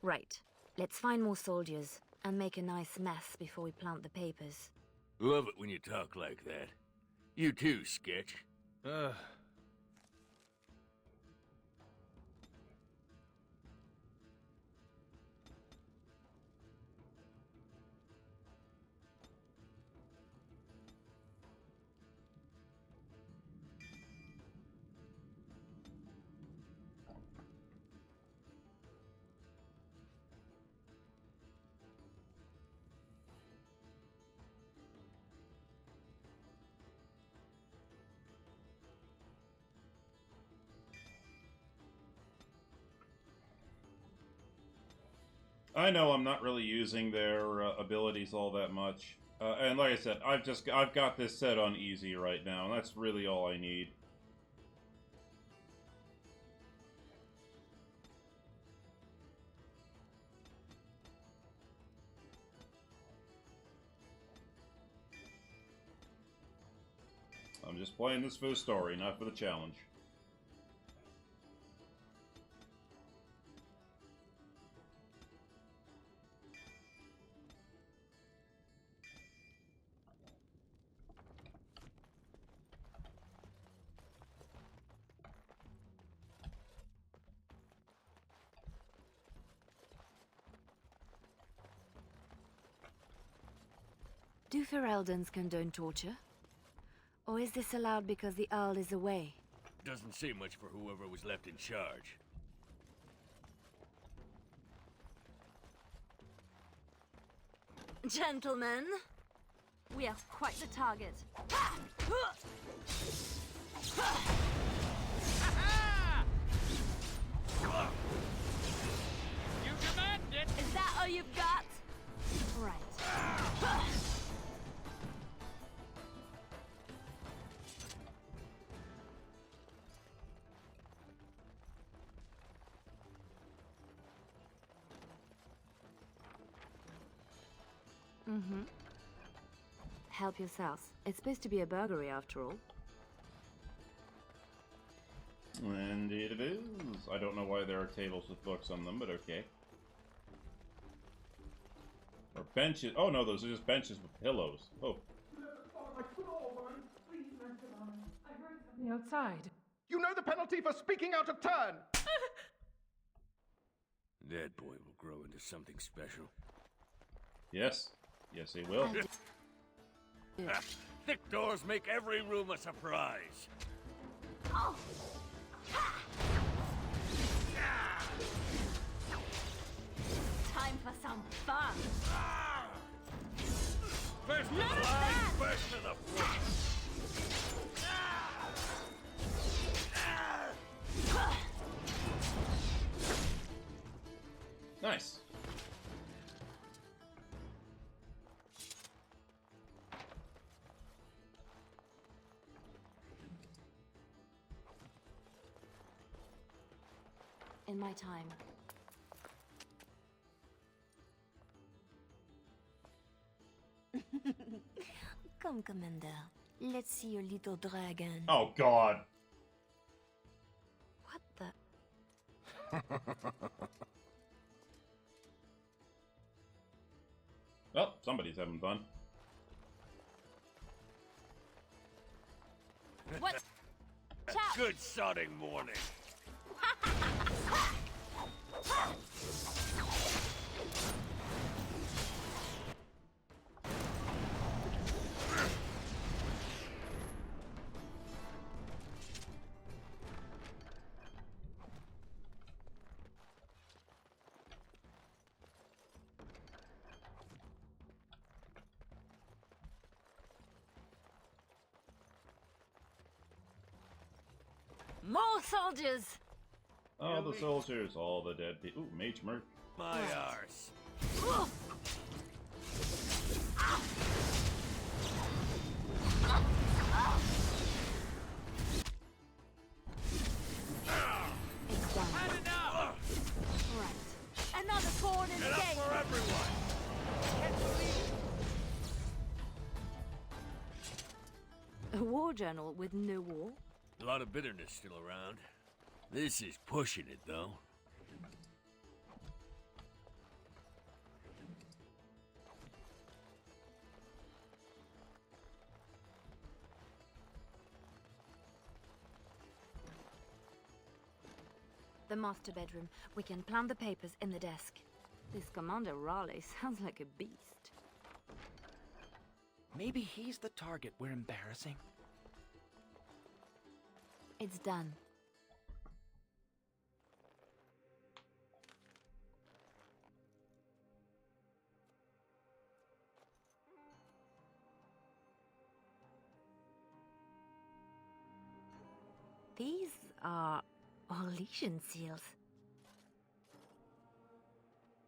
Right. Let's find more soldiers and make a nice mess before we plant the papers. Love it when you talk like that. You too, Sketch. I know I'm not really using their abilities all that much. And like I said, I've got this set on easy right now, and that's really all I need. I'm just playing this for the story, not for the challenge. Do Ferelden's condone torture? Or is this allowed because the Earl is away? Doesn't say much for whoever was left in charge. Gentlemen, we are quite the target. You demand it! Is that all you've got? Right. Mm-hmm. Help yourselves. It's supposed to be a burglary after all. Indeed it is. I don't know why there are tables with books on them, but okay. Or benches. Oh no, those are just benches with pillows. Oh. The outside. You know the penalty for speaking out of turn! That boy will grow into something special. Yes. Yes, he will. Thick doors make every room a surprise. Oh. Time for some fun. First to the line, first to the front. Nice. in my time. Come, Commander. Let's see your little dragon. Oh, God. What the? Well, somebody's having fun. What? Good sodding morning. More soldiers! All the soldiers, all the dead people. Ooh, Mage Merc. My arse. It's done. Had enough! Right. Another thorn in the Enough gate! for everyone! Can't believe A war journal with no war? A lot of bitterness still around. This is pushing it, though. The master bedroom. We can plant the papers in the desk. This Commander Raleigh sounds like a beast. Maybe he's the target we're embarrassing. It's done. These are Orlesian seals.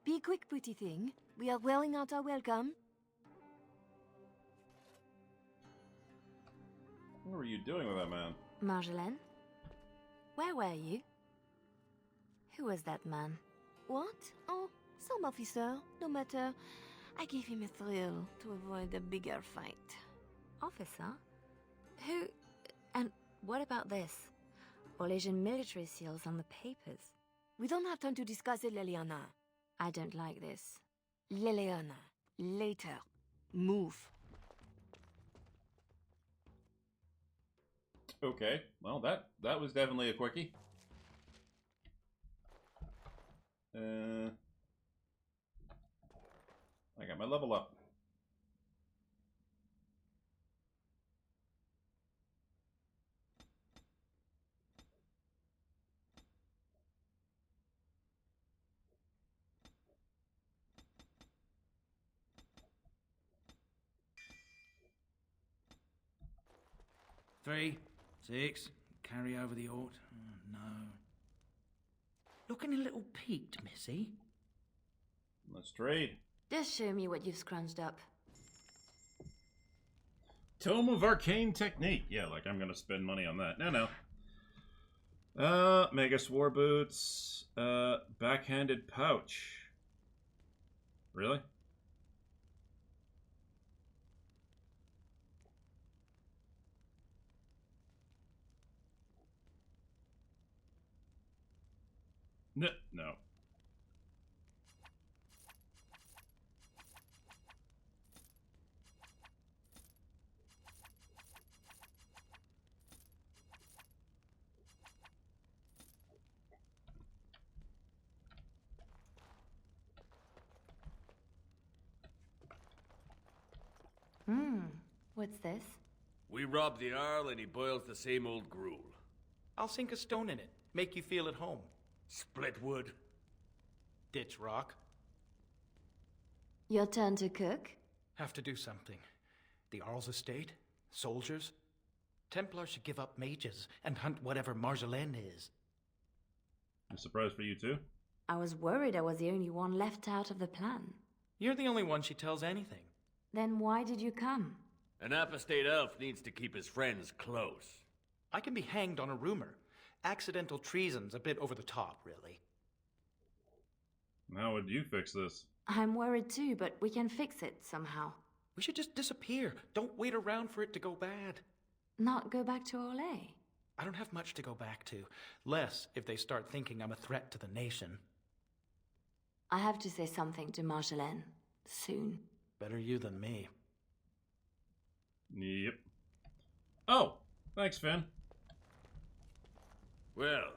Be quick, pretty thing. We are wearing out our welcome. What were you doing with that man? Marjolaine? Where were you? Who was that man? What? Oh, some officer. No matter. I gave him a thrill to avoid a bigger fight. Officer? Who... And what about this? Orlesian military seals on the papers. We don't have time to discuss it, Leliana. I don't like this. Leliana, later. Move. Okay, well that was definitely a quickie. I got my level up. Three, 6, carry over the Ort. Oh, no. Looking a little peaked, Missy. Let's trade. Just show me what you've scrunched up. Tome of Arcane Technique. Yeah, like I'm gonna spend money on that. No. Mega War Boots. Backhanded Pouch. Really? No. What's this? We rob the Arl and he boils the same old gruel. I'll sink a stone in it. Make you feel at home. Split wood. Ditch rock. Your turn to cook? Have to do something. The Arl's estate? Soldiers? Templars should give up mages and hunt whatever Marjolaine is. A surprise for you too? I was worried I was the only one left out of the plan. You're the only one she tells anything. Then why did you come? An apostate elf needs to keep his friends close. I can be hanged on a rumor. Accidental treason's a bit over the top, really. How would you fix this? I'm worried too, but we can fix it somehow. We should just disappear. Don't wait around for it to go bad. Not go back to Orlais. I don't have much to go back to. Less if they start thinking I'm a threat to the nation. I have to say something to Marjolaine. Soon. Better you than me. Yep. Oh! Thanks, Finn. Well,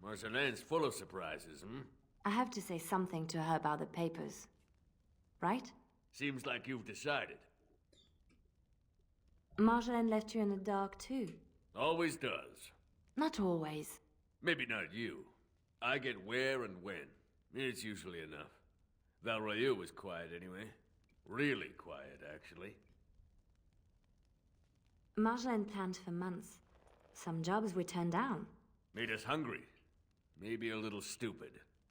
Marjolaine's full of surprises, hmm? I have to say something to her about the papers. Right? Seems like you've decided. Marjolaine left you in the dark too. Always does. Not always. Maybe not you. I get where and when. It's usually enough. Val Royeaux was quiet anyway. Really quiet, actually. Marjolaine planned for months. Some jobs we turned down. Made us hungry. Maybe a little stupid.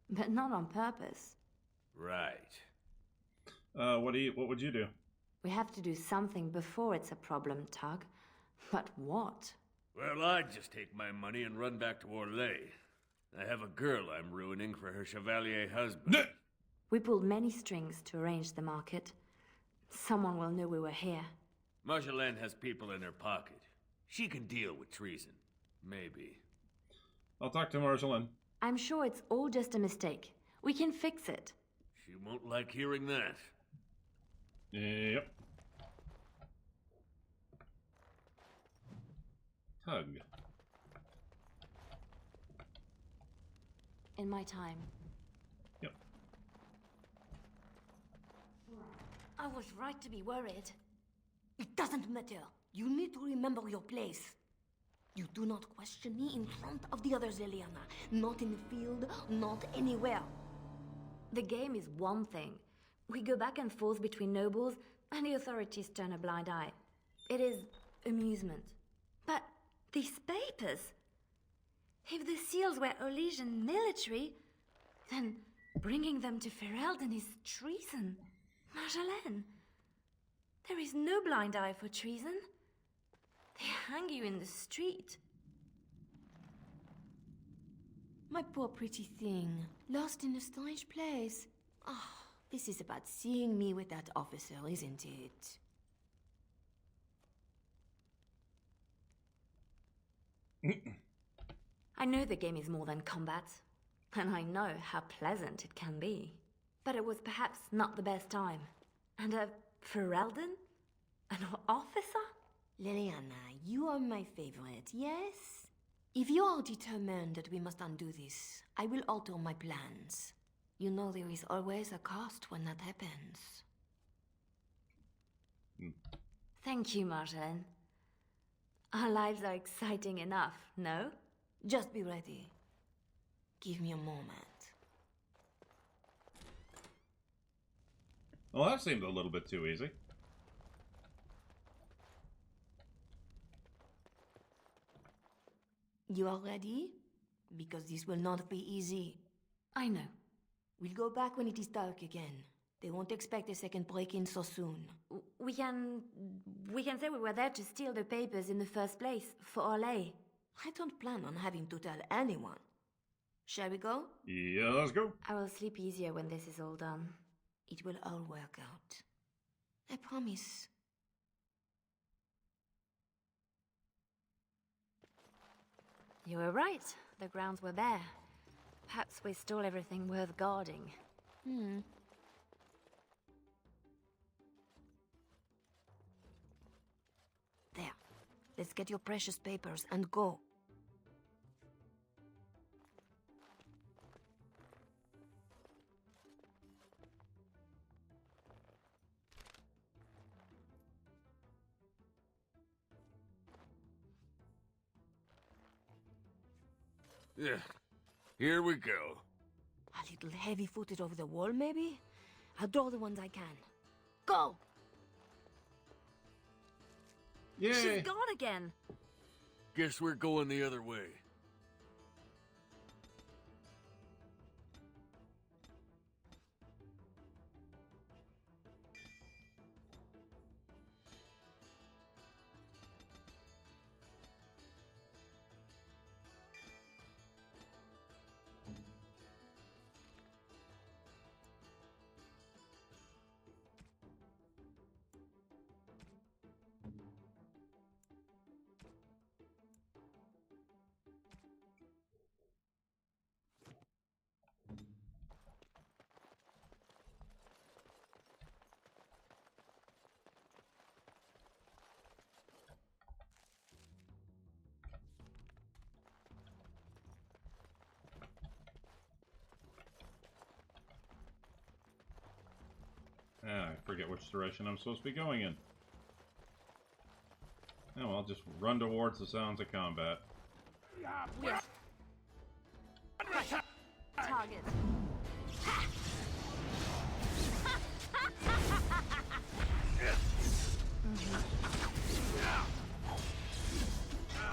But not on purpose. Right. What would you do? We have to do something before it's a problem, Tug. But what? Well, I'd just take my money and run back to Orlais. I have a girl I'm ruining for her Chevalier husband. We pulled many strings to arrange the market. Someone will know we were here. Marjolaine has people in her pocket. She can deal with treason. Maybe. I'll talk to Marjolaine. I'm sure it's all just a mistake. We can fix it. She won't like hearing that. Yep. Tug. In my time. Yep. I was right to be worried. It doesn't matter. You need to remember your place. You do not question me in front of the others, Leliana. Not in the field, not anywhere. The game is one thing. We go back and forth between nobles, and the authorities turn a blind eye. It is amusement. But these papers... If the seals were Orlesian military, then bringing them to Ferelden is treason. Marjolaine, there is no blind eye for treason. They hang you in the street. My poor pretty thing, lost in a strange place. Ah, this is about seeing me with that officer, isn't it? I know the game is more than combat, and I know how pleasant it can be. But it was perhaps not the best time. And a Ferelden? An officer? Leliana, you are my favorite, yes? If you are determined that we must undo this, I will alter my plans. You know there is always a cost when that happens. Thank you, Marjolaine. Our lives are exciting enough, no? Just be ready. Give me a moment. Well, that seemed a little bit too easy. You are ready? Because this will not be easy. I know. We'll go back when it is dark again. They won't expect a second break-in so soon. We can say we were there to steal the papers in the first place, for Orlais. I don't plan on having to tell anyone. Shall we go? Yeah, let's go. I will sleep easier when this is all done. It will all work out. I promise. You were right. The grounds were bare. Perhaps we stole everything worth guarding. There. Let's get your precious papers and go. Yeah. Here we go. A little heavy-footed over the wall, maybe? I'll draw the ones I can. Go! Yay! She's gone again! Guess we're going the other way. forget which direction I'm supposed to be going in. Oh well, just run towards the sounds of combat. Yes. Target.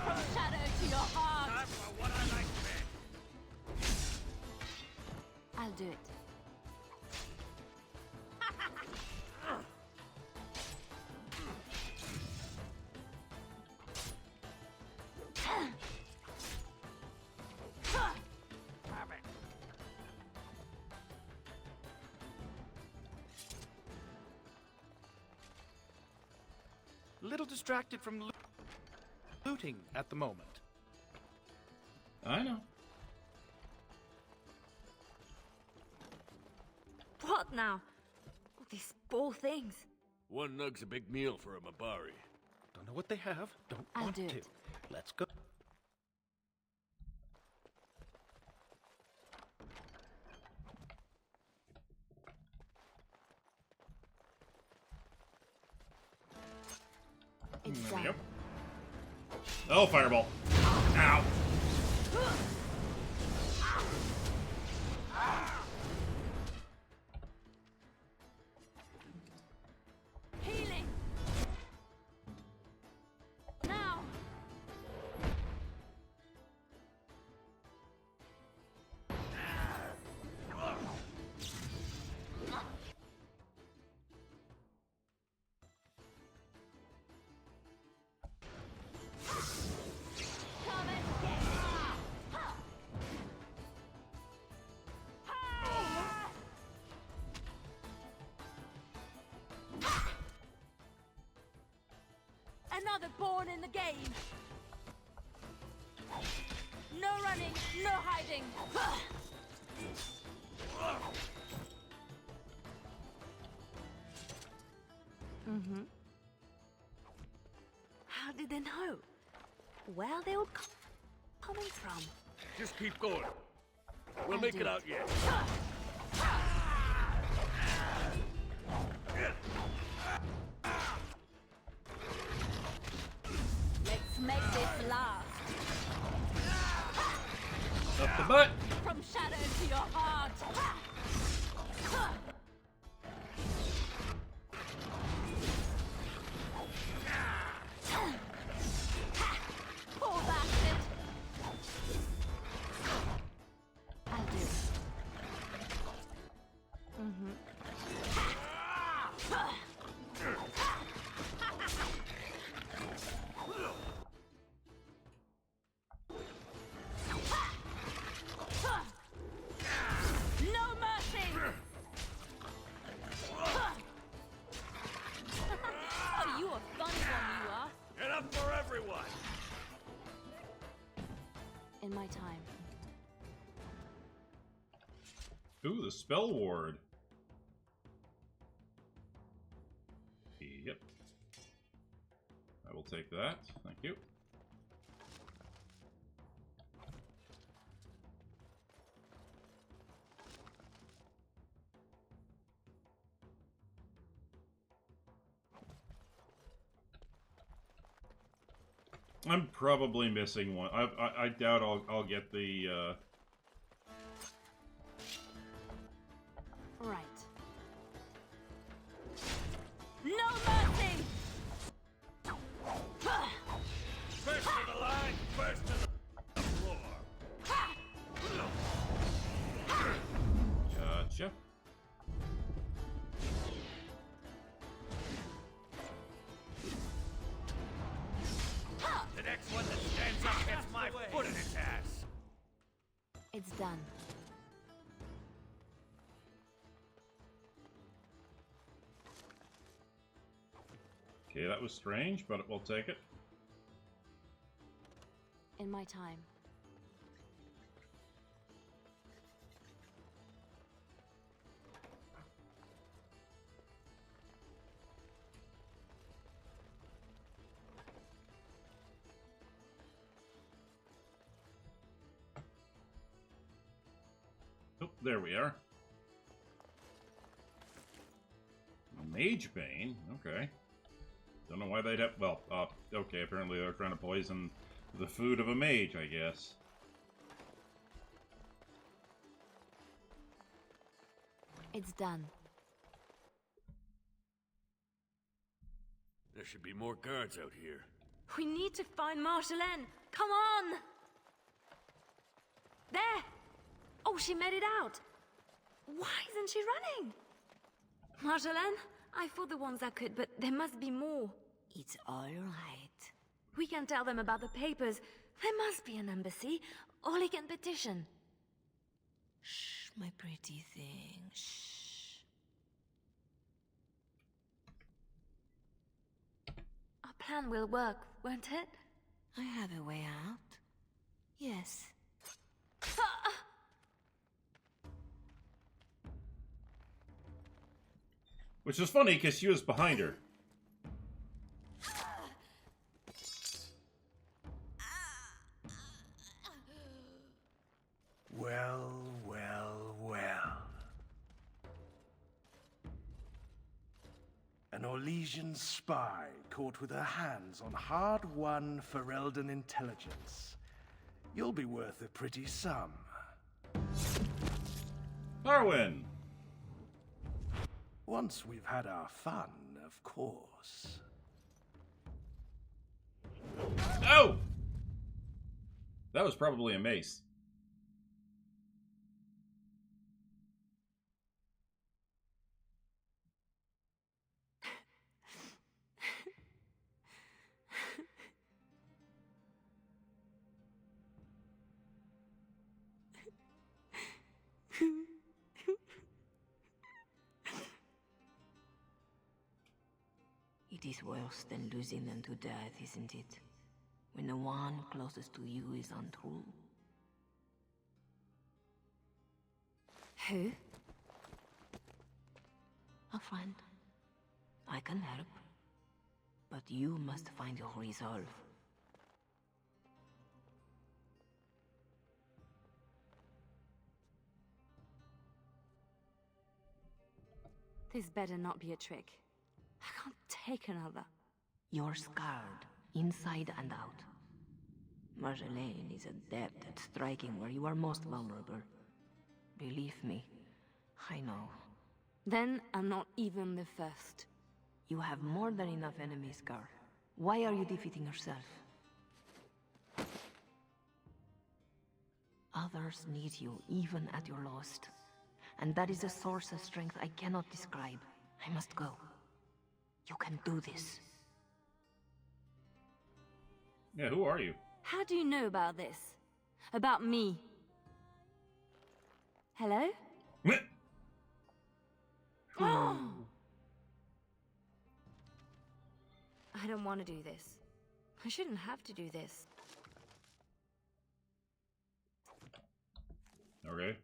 From shadow to your heart. Time for what I like best. I'll do it. Little distracted from looting at the moment. I know. What now? All these poor things. One nug's a big meal for a Mabari. Don't know what they have. Don't I'll want do to. it. Let's go. It's There done. we go. Oh, fireball. Ow. Healing. Now. Come and get me. Another born in the game. No running, no hiding. Mm-hmm. How did they know? Where are they all coming from? Just keep going. We'll I'll make do it it. out yet. Let's make this last. Up the butt. From shadow to your heart. Poor bastard. I'll do it. Mm-hmm. No mercy. Oh, you a funny one, you are. Enough for everyone! In my time. Ooh, the spell ward. Yep. I will take that. Thank you. I'm probably missing one. I doubt I'll get the Right. No mercy. First to the line, first to the floor. Gotcha. The next one that stands up gets my foot in its ass. It's done. Okay, that was strange, but we'll take it. In my time. Oh, there we are. Mage Bane? Okay. Don't know why they'd have... Well, okay, apparently they're trying to poison the food of a mage, I guess. It's done. There should be more guards out here. We need to find Marjolaine. Come on! There! Oh, she made it out. Why isn't she running? Marjolaine, I fought the ones that could, but there must be more. It's all right. We can tell them about the papers. There must be an embassy. Or they can petition. Shh, my pretty thing. Shh. Our plan will work, won't it? I have a way out. Yes. Which was funny, because she was behind her. Well, well, well. An Orlesian spy caught with her hands on hard-won Ferelden intelligence. You'll be worth a pretty sum. Arwen! Once we've had our fun, of course. Oh! That was probably a mace. It is worse than losing them to death, isn't it? When the one closest to you is untrue. Who? A friend. I can help. But you must find your resolve. This better not be a trick. I can't take another. You're scarred, inside and out. Marjolaine is adept at striking where you are most vulnerable. Believe me, I know. Then I'm not even the first. You have more than enough enemies, girl. Why are you defeating yourself? Others need you, even at your lowest. And that is a source of strength I cannot describe. I must go. You can do this. Yeah, who are you? How do you know about this? About me? Hello? Oh! I don't want to do this. I shouldn't have to do this. Okay.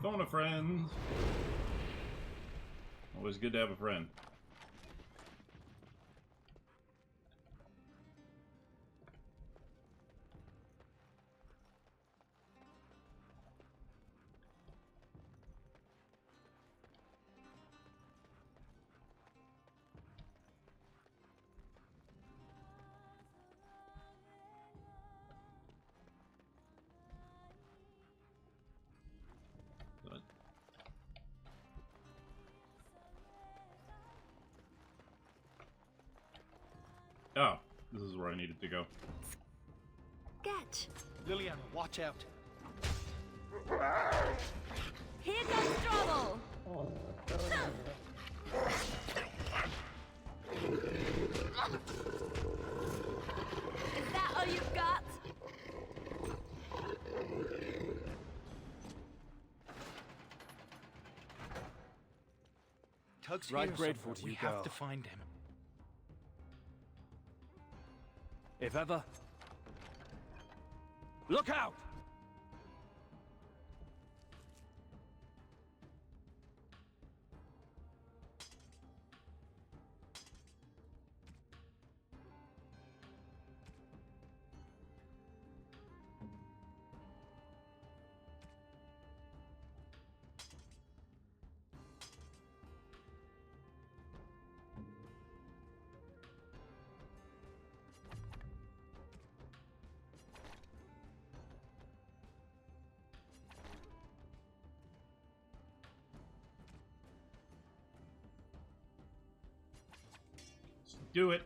Phone a friend. Always good to have a friend. Oh, this is where I needed to go. Get! Liliana, watch out. Here comes trouble! Is that all you've got? Tug's Right here grateful somewhere. to We you, have girl. to find him. If ever. Look out! Do it.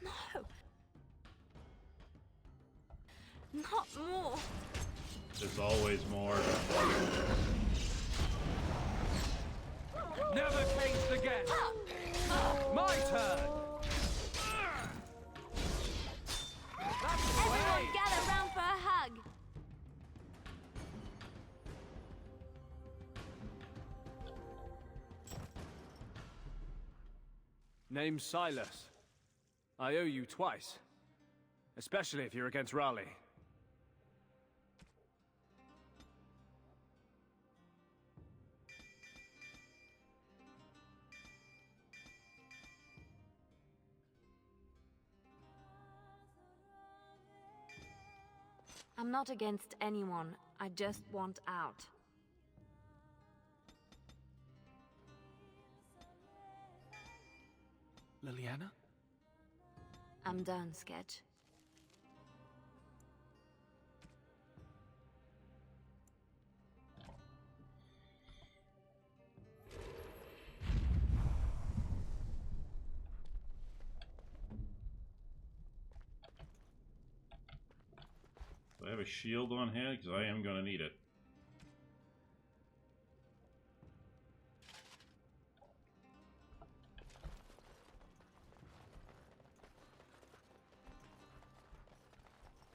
No. Not more. There's always more. Never changed again! My turn! Everyone gather round for a hug. Name's Silas. I owe you twice. Especially if you're against Raleigh. I'm not against anyone. I just want out. Liliana? I'm done, Sketch. Do I have a shield on hand? Because I am going to need it.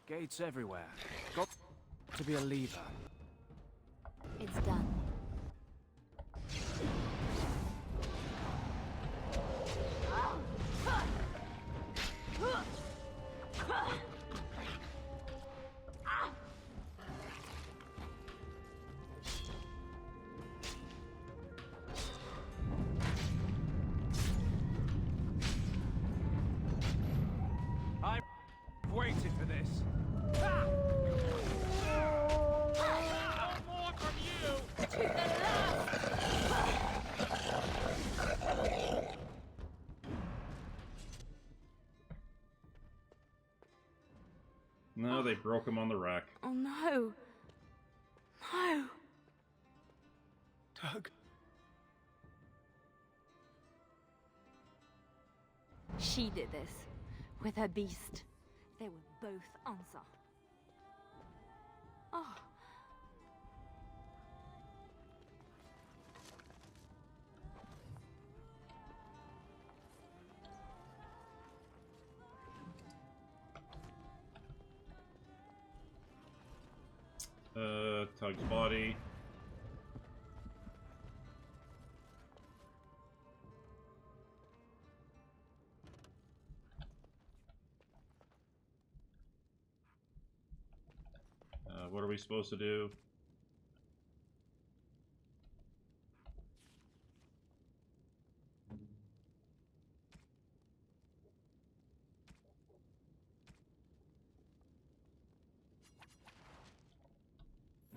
Gates everywhere. Got to be a lever. It's done. I waited for this. More from you! To the left! No, they broke him on the rack. Oh no. No. Tug. She did this. With her beast. They would both answer. Oh. Tug's body. What are we supposed to do?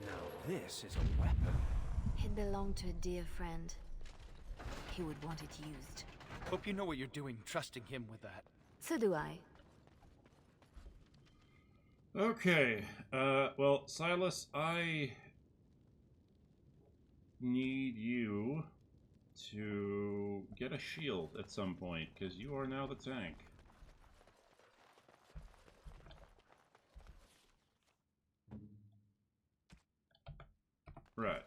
Now this is a weapon. It belonged to a dear friend. He would want it used. Hope you know what you're doing, trusting him with that. So do I. Okay, well, Silas, I need you to get a shield at some point, because you are now the tank. Right.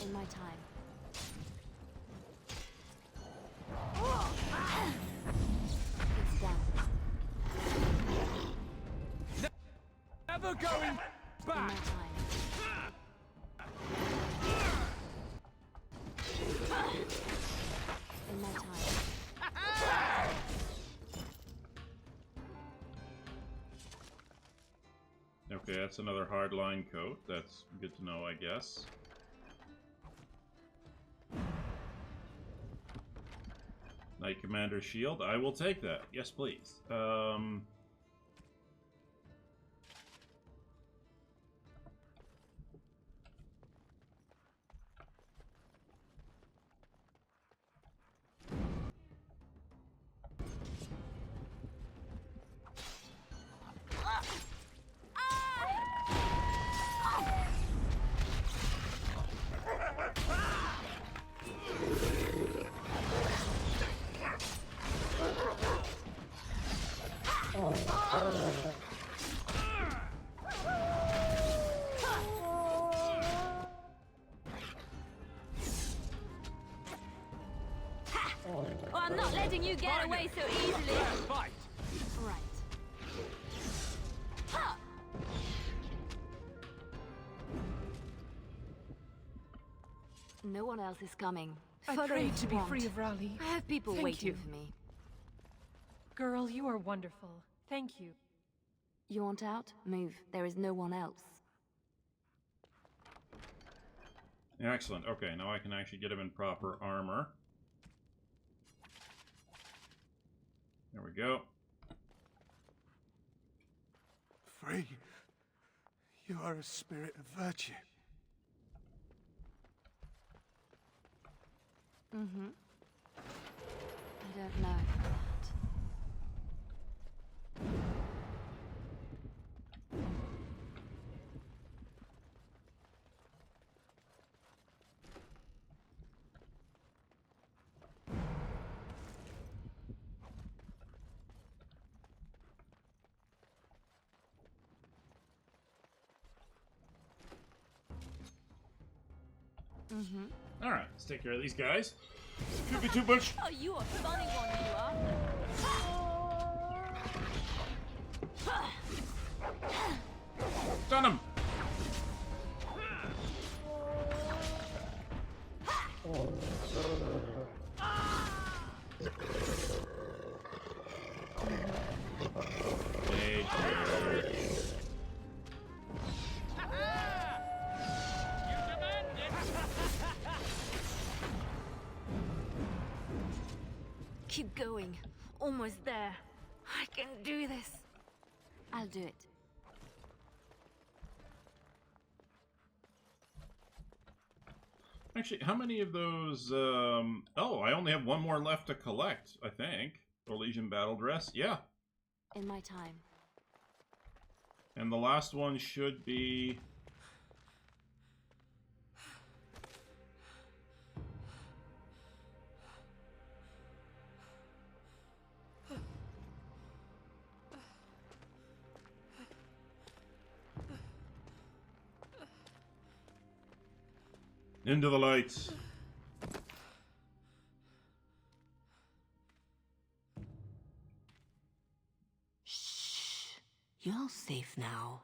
In my time. It's down. Never going back! In my time. In my time. Okay, that's another hardline coat. That's good to know, I guess. Knight Commander Shield. I will take that. Yes, please. Oh, I'm not letting you get away so easily. Fight. Right. No one else is coming. I Follow prayed if to you be want. free of Raleigh. I have people Thank waiting you. for me. Girl, you are wonderful. Thank you. You want out? Move. There is no one else. Excellent. Okay, now I can actually get him in proper armor. There we go. Free. You are a spirit of virtue. Mm-hmm. I don't know that. Mm-hmm. Alright, let's take care of these guys. Could be too much. Oh, you are funny one, you are. Done him! Keep going. Almost there. I can do this. I'll do it. Actually, how many of those, oh, I only have one more left to collect, I think. Elysian Battle Dress, yeah. In my time. And the last one should be... Into the lights. Shh. You're safe now.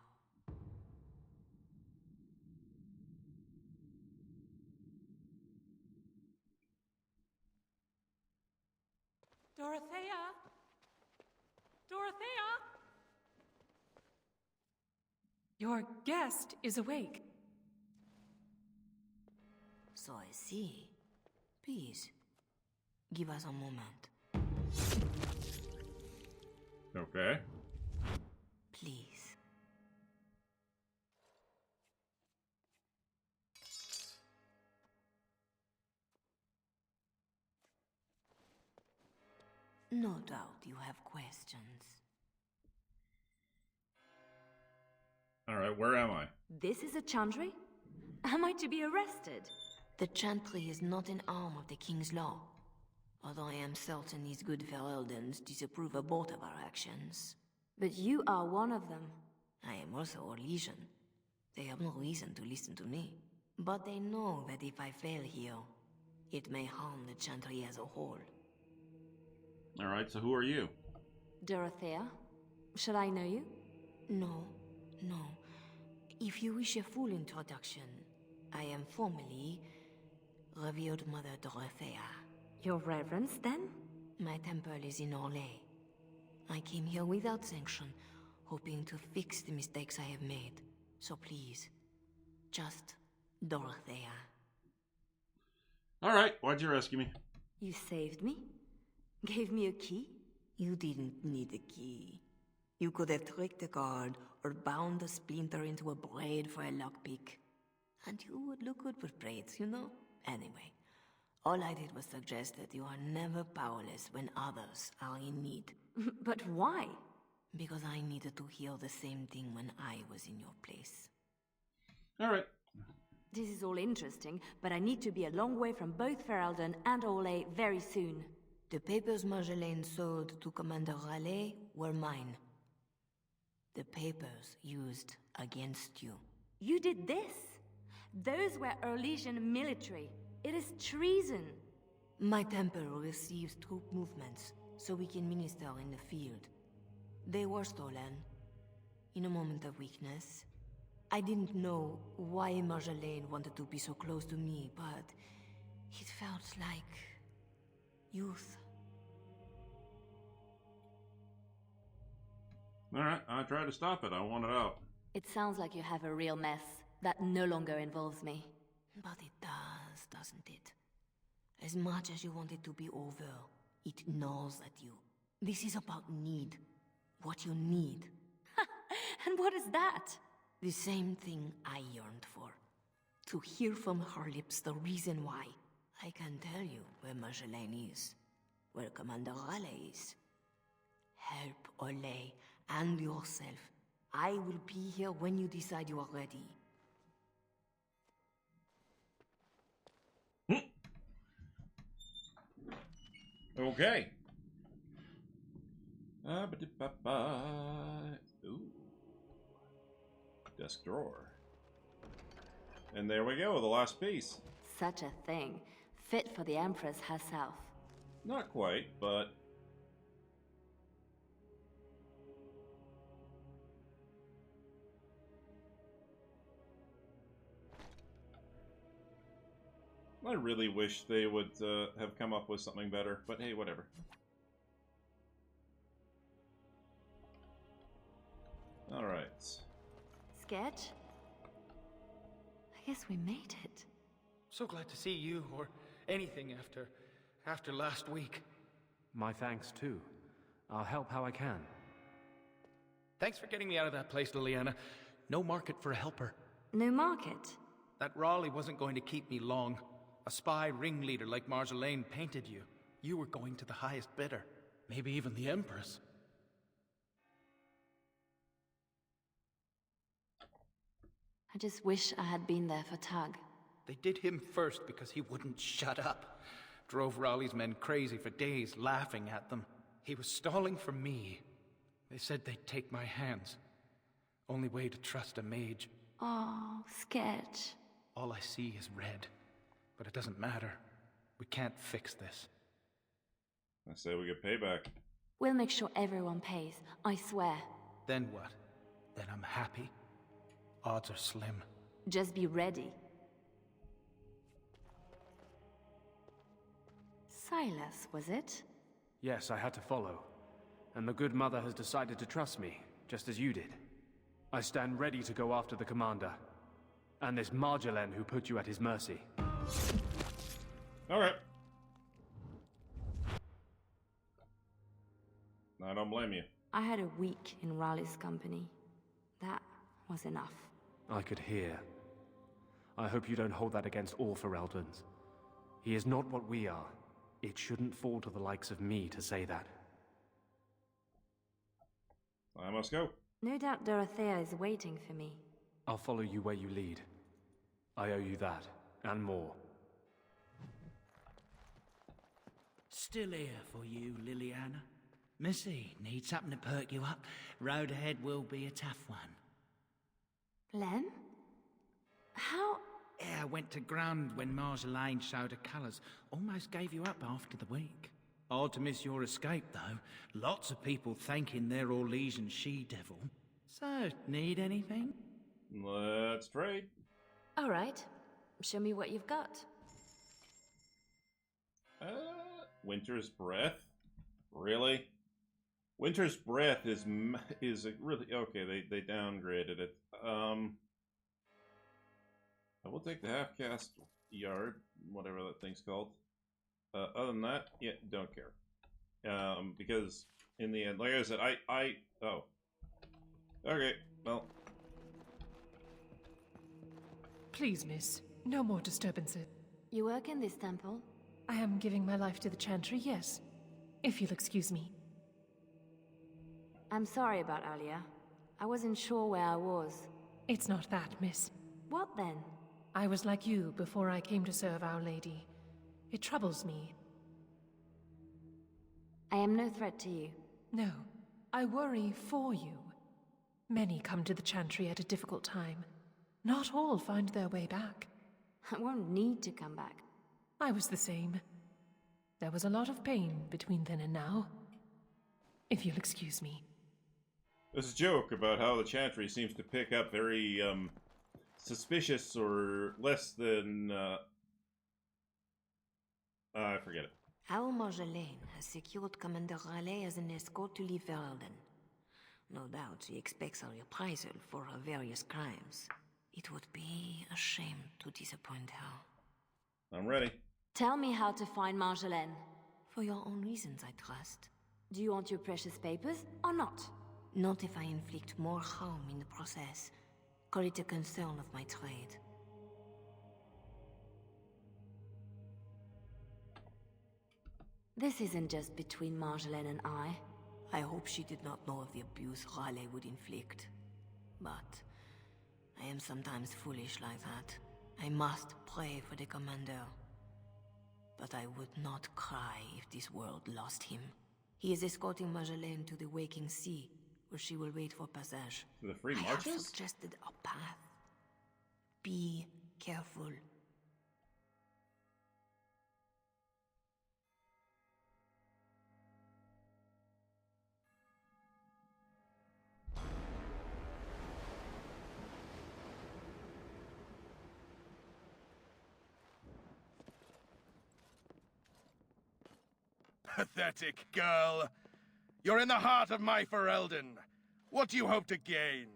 Dorothea? Dorothea? Your guest is awake. So I see. Please, give us a moment. Okay. Please. No doubt you have questions. Alright, where am I? This is a Chandri? Am I to be arrested? The Chantry is not an arm of the King's law, although I am certain these good Fereldans disapprove of both of our actions. But you are one of them. I am also Orlesian. They have no reason to listen to me. But they know that if I fail here, it may harm the Chantry as a whole. Alright, so who are you? Dorothea? Should I know you? No, no. If you wish a full introduction, I am formally Revered Mother Dorothea. Your Reverence, then? My temple is in Orlais. I came here without sanction, hoping to fix the mistakes I have made. So please, just Dorothea. Alright, why'd you rescue me? You saved me? Gave me a key? You didn't need a key. You could have tricked a guard or bound a splinter into a braid for a lockpick. And you would look good with braids, you know? Anyway, all I did was suggest that you are never powerless when others are in need. But why? Because I needed to hear the same thing when I was in your place. Alright. This is all interesting, but I need to be a long way from both Ferelden and Orlais very soon. The papers Marjolaine sold to Commander Raleigh were mine. The papers used against you. You did this? Those were Orlesian military. It is treason. My temple receives troop movements, so we can minister in the field. They were stolen. In a moment of weakness. I didn't know why Marjolaine wanted to be so close to me, but it felt like youth. Alright, I tried to stop it. I want it out. It sounds like you have a real mess that no longer involves me. But it does, doesn't it? As much as you want it to be over, it gnaws at you. This is about need. What you need. And what is that? The same thing I yearned for. To hear from her lips the reason why. I can tell you where Marjolaine is. Where Commander Raleigh is. Help Orlais and yourself. I will be here when you decide you are ready. Okay. Ooh. Desk drawer. And there we go, the last piece. Such a thing. Fit for the Empress herself. Not quite, but... I really wish they would have come up with something better, but hey, whatever. Alright. Sketch? I guess we made it. So glad to see you, or anything after last week. My thanks, too. I'll help how I can. Thanks for getting me out of that place, Liliana. No market for a helper. No market? That Raleigh wasn't going to keep me long. A spy ringleader like Marjolaine painted you. You were going to the highest bidder. Maybe even the Empress. I just wish I had been there for Tug. They did him first because he wouldn't shut up. Drove Raleigh's men crazy for days, laughing at them. He was stalling for me. They said they'd take my hands. Only way to trust a mage. Oh, Sketch. All I see is red. But it doesn't matter. We can't fix this. I say we get payback. We'll make sure everyone pays, I swear. Then what? Then I'm happy? Odds are slim. Just be ready. Silas, was it? Yes, I had to follow. And the good mother has decided to trust me, just as you did. I stand ready to go after the commander. And this Marjolaine who put you at his mercy. Alright. I don't blame you. I had a week in Raleigh's company. That was enough. I could hear. I hope you don't hold that against all Fereldans. He is not what we are. It shouldn't fall to the likes of me to say that. I must go. No doubt Dorothea is waiting for me. I'll follow you where you lead. I owe you that, and more. Still here for you, Liliana. Missy, need something to perk you up? Road ahead will be a tough one. Lem? How... air went to ground when Marjolaine showed her colours. Almost gave you up after the week. Hard to miss your escape, though. Lots of people thanking their Orlesian she-devil. So, need anything? Let's trade. All right. Show me what you've got. Winter's Breath? Really? Winter's Breath is really... Okay, they downgraded it. I will take the half-cast yard, whatever that thing's called. Other than that, yeah, don't care. Because in the end, like I said, oh. Okay, well. Please, miss. No more disturbances. You work in this temple? I am giving my life to the Chantry, yes. If you'll excuse me. I'm sorry about earlier. I wasn't sure where I was. It's not that, miss. What then? I was like you before I came to serve Our Lady. It troubles me. I am no threat to you. No, I worry for you. Many come to the Chantry at a difficult time. Not all find their way back. I won't need to come back. I was the same. There was a lot of pain between then and now. If you'll excuse me. There's a joke about how the Chantry seems to pick up very, suspicious or less than, I forget it. Our Marjolaine has secured Commander Raleigh as an escort to leave Ferelden. No doubt she expects a reprisal for her various crimes. It would be a shame to disappoint her. I'm ready. Tell me how to find Marjolaine. For your own reasons, I trust. Do you want your precious papers, or not? Not if I inflict more harm in the process. Call it a concern of my trade. This isn't just between Marjolaine and I. I hope she did not know of the abuse Raleigh would inflict. But I am sometimes foolish like that. I must pray for the commander. But I would not cry if this world lost him. He is escorting Marjolaine to the Waking Sea, where she will wait for passage. The free I marches? have suggested a path. Be careful. Pathetic girl. You're in the heart of my Ferelden. What do you hope to gain?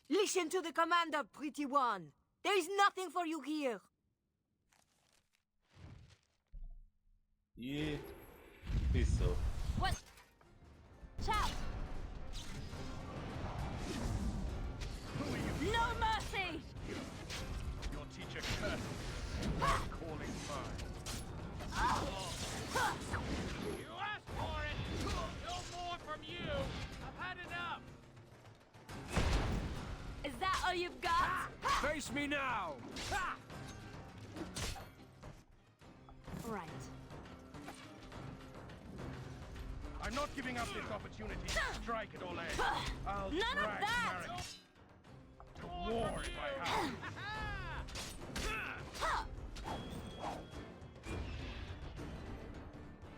Listen to the commander, pretty one. There is nothing for you here. Yeah. He's so. What? Chap! Who are you? No mercy! Your teacher cursed. Calling mine. You asked for it! No more from you! I've had enough! Is that all you've got? Face me now! Right. I'm not giving up this opportunity to strike at Orlais. I'll None of drag that! Merrick to war if I have to.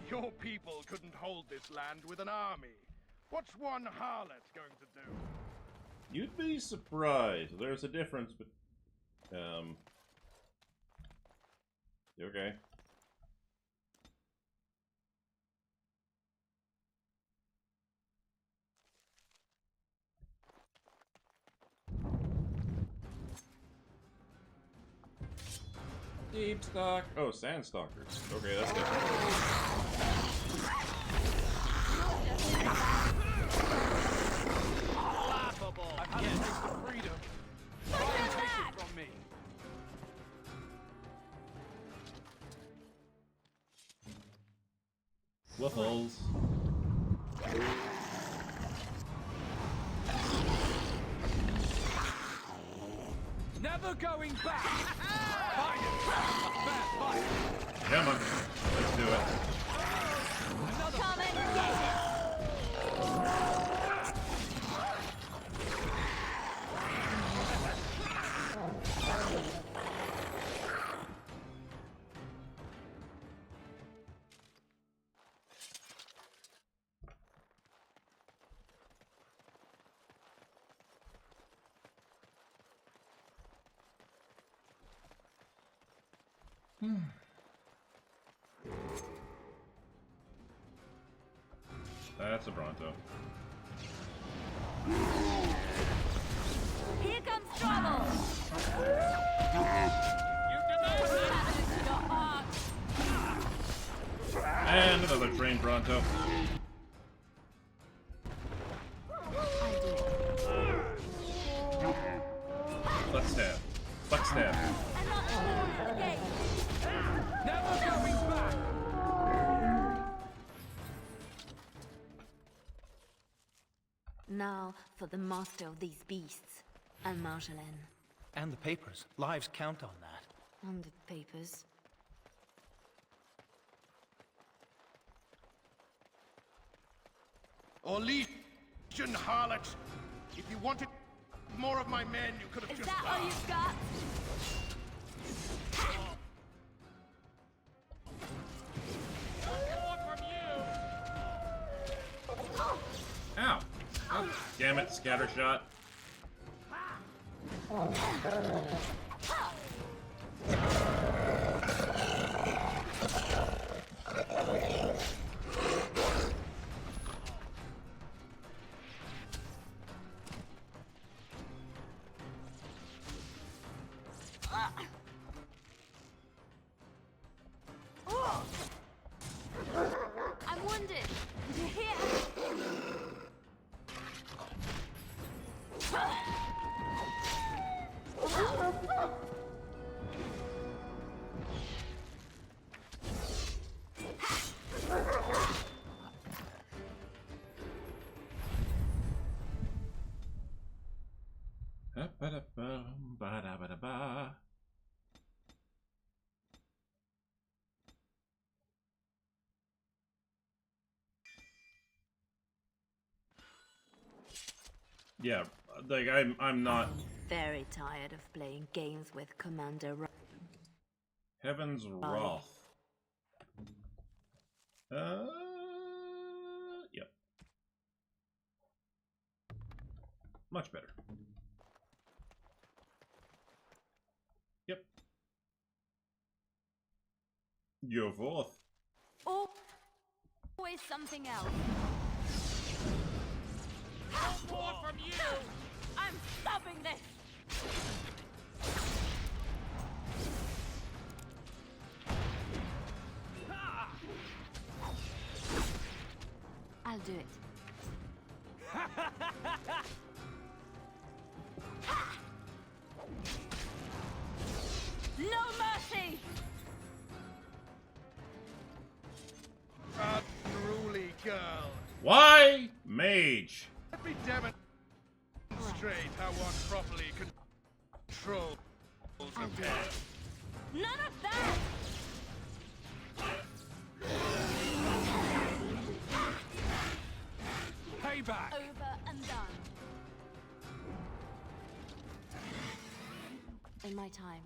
Your people couldn't hold this land with an army. What's one harlot going to do? You'd be surprised. There's a difference, but okay. Deep stock. Oh, Sandstalkers. Okay, that's different. Laughable! I've had a taste of freedom. Try and take it from me. Waffles. Never going back! Fight! Fair fight! Come on. Let's do it. Come and get it! That's a Bronto. Here comes trouble! And another trained Bronto. Butt stab. Butt stab. Never going back! Now for the master of these beasts, and Marjolaine. And the papers. Lives count on that. And the papers. Or Legion harlots! If you wanted more of my men, you could have Is just... that all you've got? Ow! Oh, damn it, scatter shot. I'm wounded. You here? Ba-da-ba-ba-da-ba-da-ba. Yeah, like I'm not. Very tired of playing games with Commander Heaven's Wrath. Yep. Much better. Yep. You're forth. Always something else. No more from you! I'm stopping this! I'll do it. No mercy! Unruly girl. Why, mage? Let me demonstrate how one properly controls a pair. None of that! Payback! Over and done. In my time.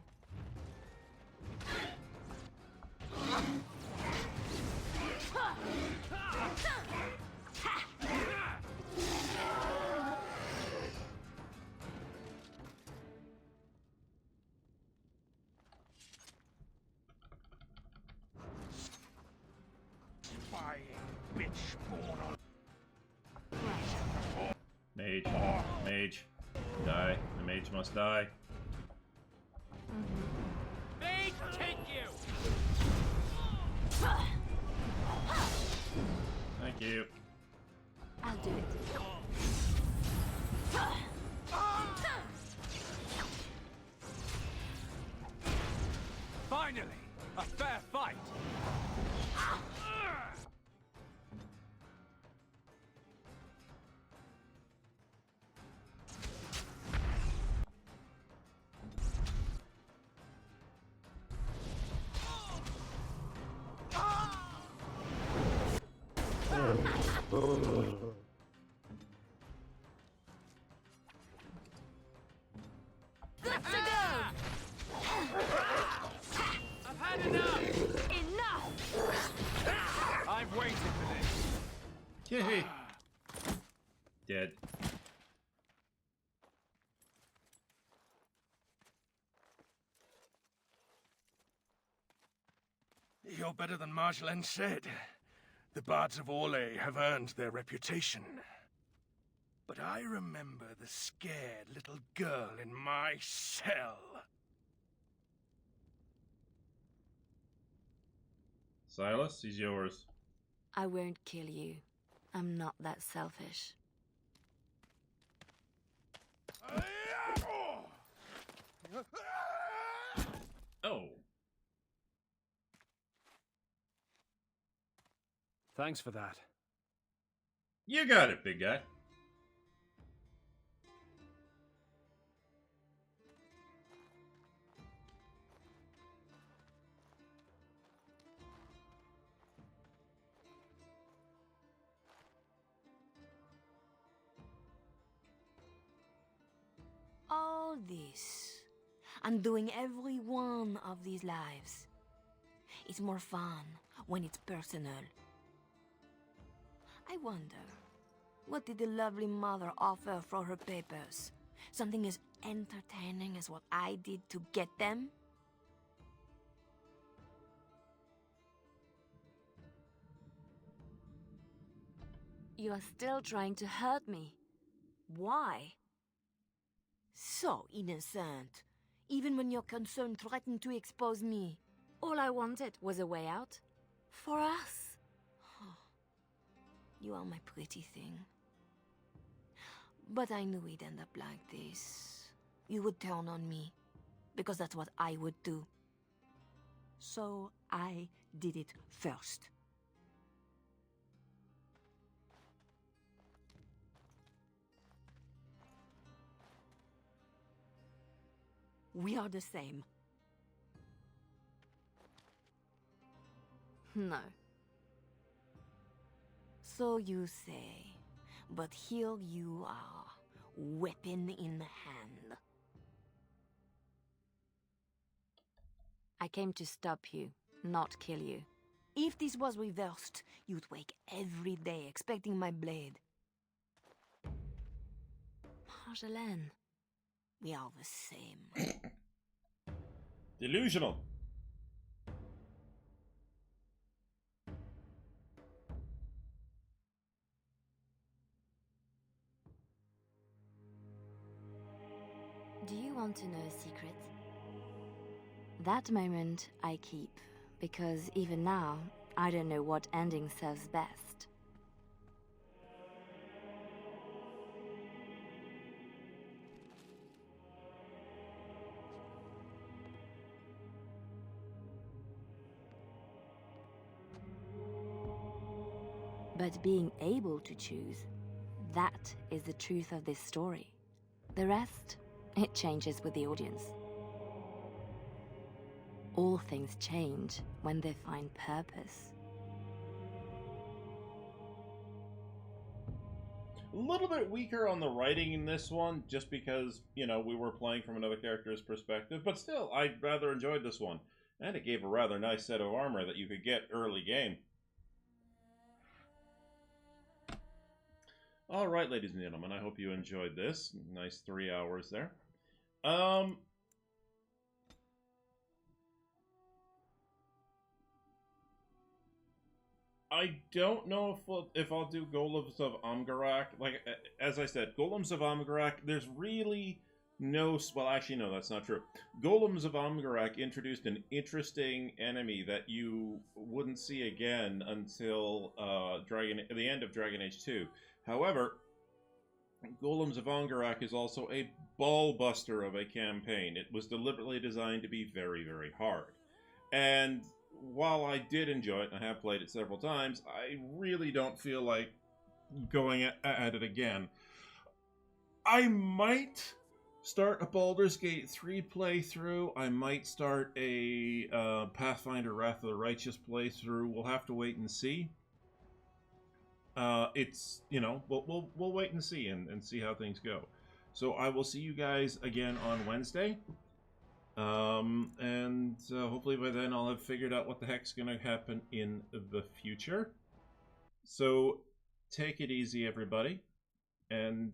Spying bitch born on... Mage. Mage. Die. The mage must die. Mage, take you! Thank you. I'll do it. Finally, a fair fight! Good to go! I've had enough! Enough! I've waited for this. Yay. Dead. You're better than Marjolaine said. The Bards of Orlais have earned their reputation. But I remember the scared little girl in my cell. Silas, he's yours. I won't kill you. I'm not that selfish. Oh. Thanks for that. You got it, big guy. All this. Undoing every one of these lives. It's more fun when it's personal. I wonder, what did the lovely mother offer for her papers? Something as entertaining as what I did to get them? You are still trying to hurt me. Why? So innocent. Even when your concern threatened to expose me. All I wanted was a way out. For us. You are my pretty thing. But I knew it'd end up like this. You would turn on me. Because that's what I would do. So I did it first. We are the same. No. So you say, but here you are, weapon in hand. I came to stop you, not kill you. If this was reversed, you'd wake every day expecting my blade. Marjolaine. We are the same. Delusional. Do you want to know a secret? That moment I keep, because even now, I don't know what ending serves best. But being able to choose, that is the truth of this story. The rest, it changes with the audience. All things change when they find purpose. A little bit weaker on the writing in this one, just because, you know, we were playing from another character's perspective, but still, I rather enjoyed this one. And it gave a rather nice set of armor that you could get early game. Alright, ladies and gentlemen, I hope you enjoyed this. Nice 3 hours there. I don't know if I'll do Golems of Amgarak. Like, as I said, Golems of Amgarak, there's really no... Well, actually, no, that's not true. Golems of Amgarak introduced an interesting enemy that you wouldn't see again until the end of Dragon Age 2. However, Golems of Amgarak is also a ball-buster of a campaign. It was deliberately designed to be very, very hard. And while I did enjoy it, and I have played it several times, I really don't feel like going at it again. I might start a Baldur's Gate 3 playthrough. I might start a Pathfinder Wrath of the Righteous playthrough. We'll have to wait and see. It's, you know, we'll wait and see and see how things go. So I will see you guys again on Wednesday. And hopefully by then I'll have figured out what the heck's going to happen in the future. So take it easy, everybody. And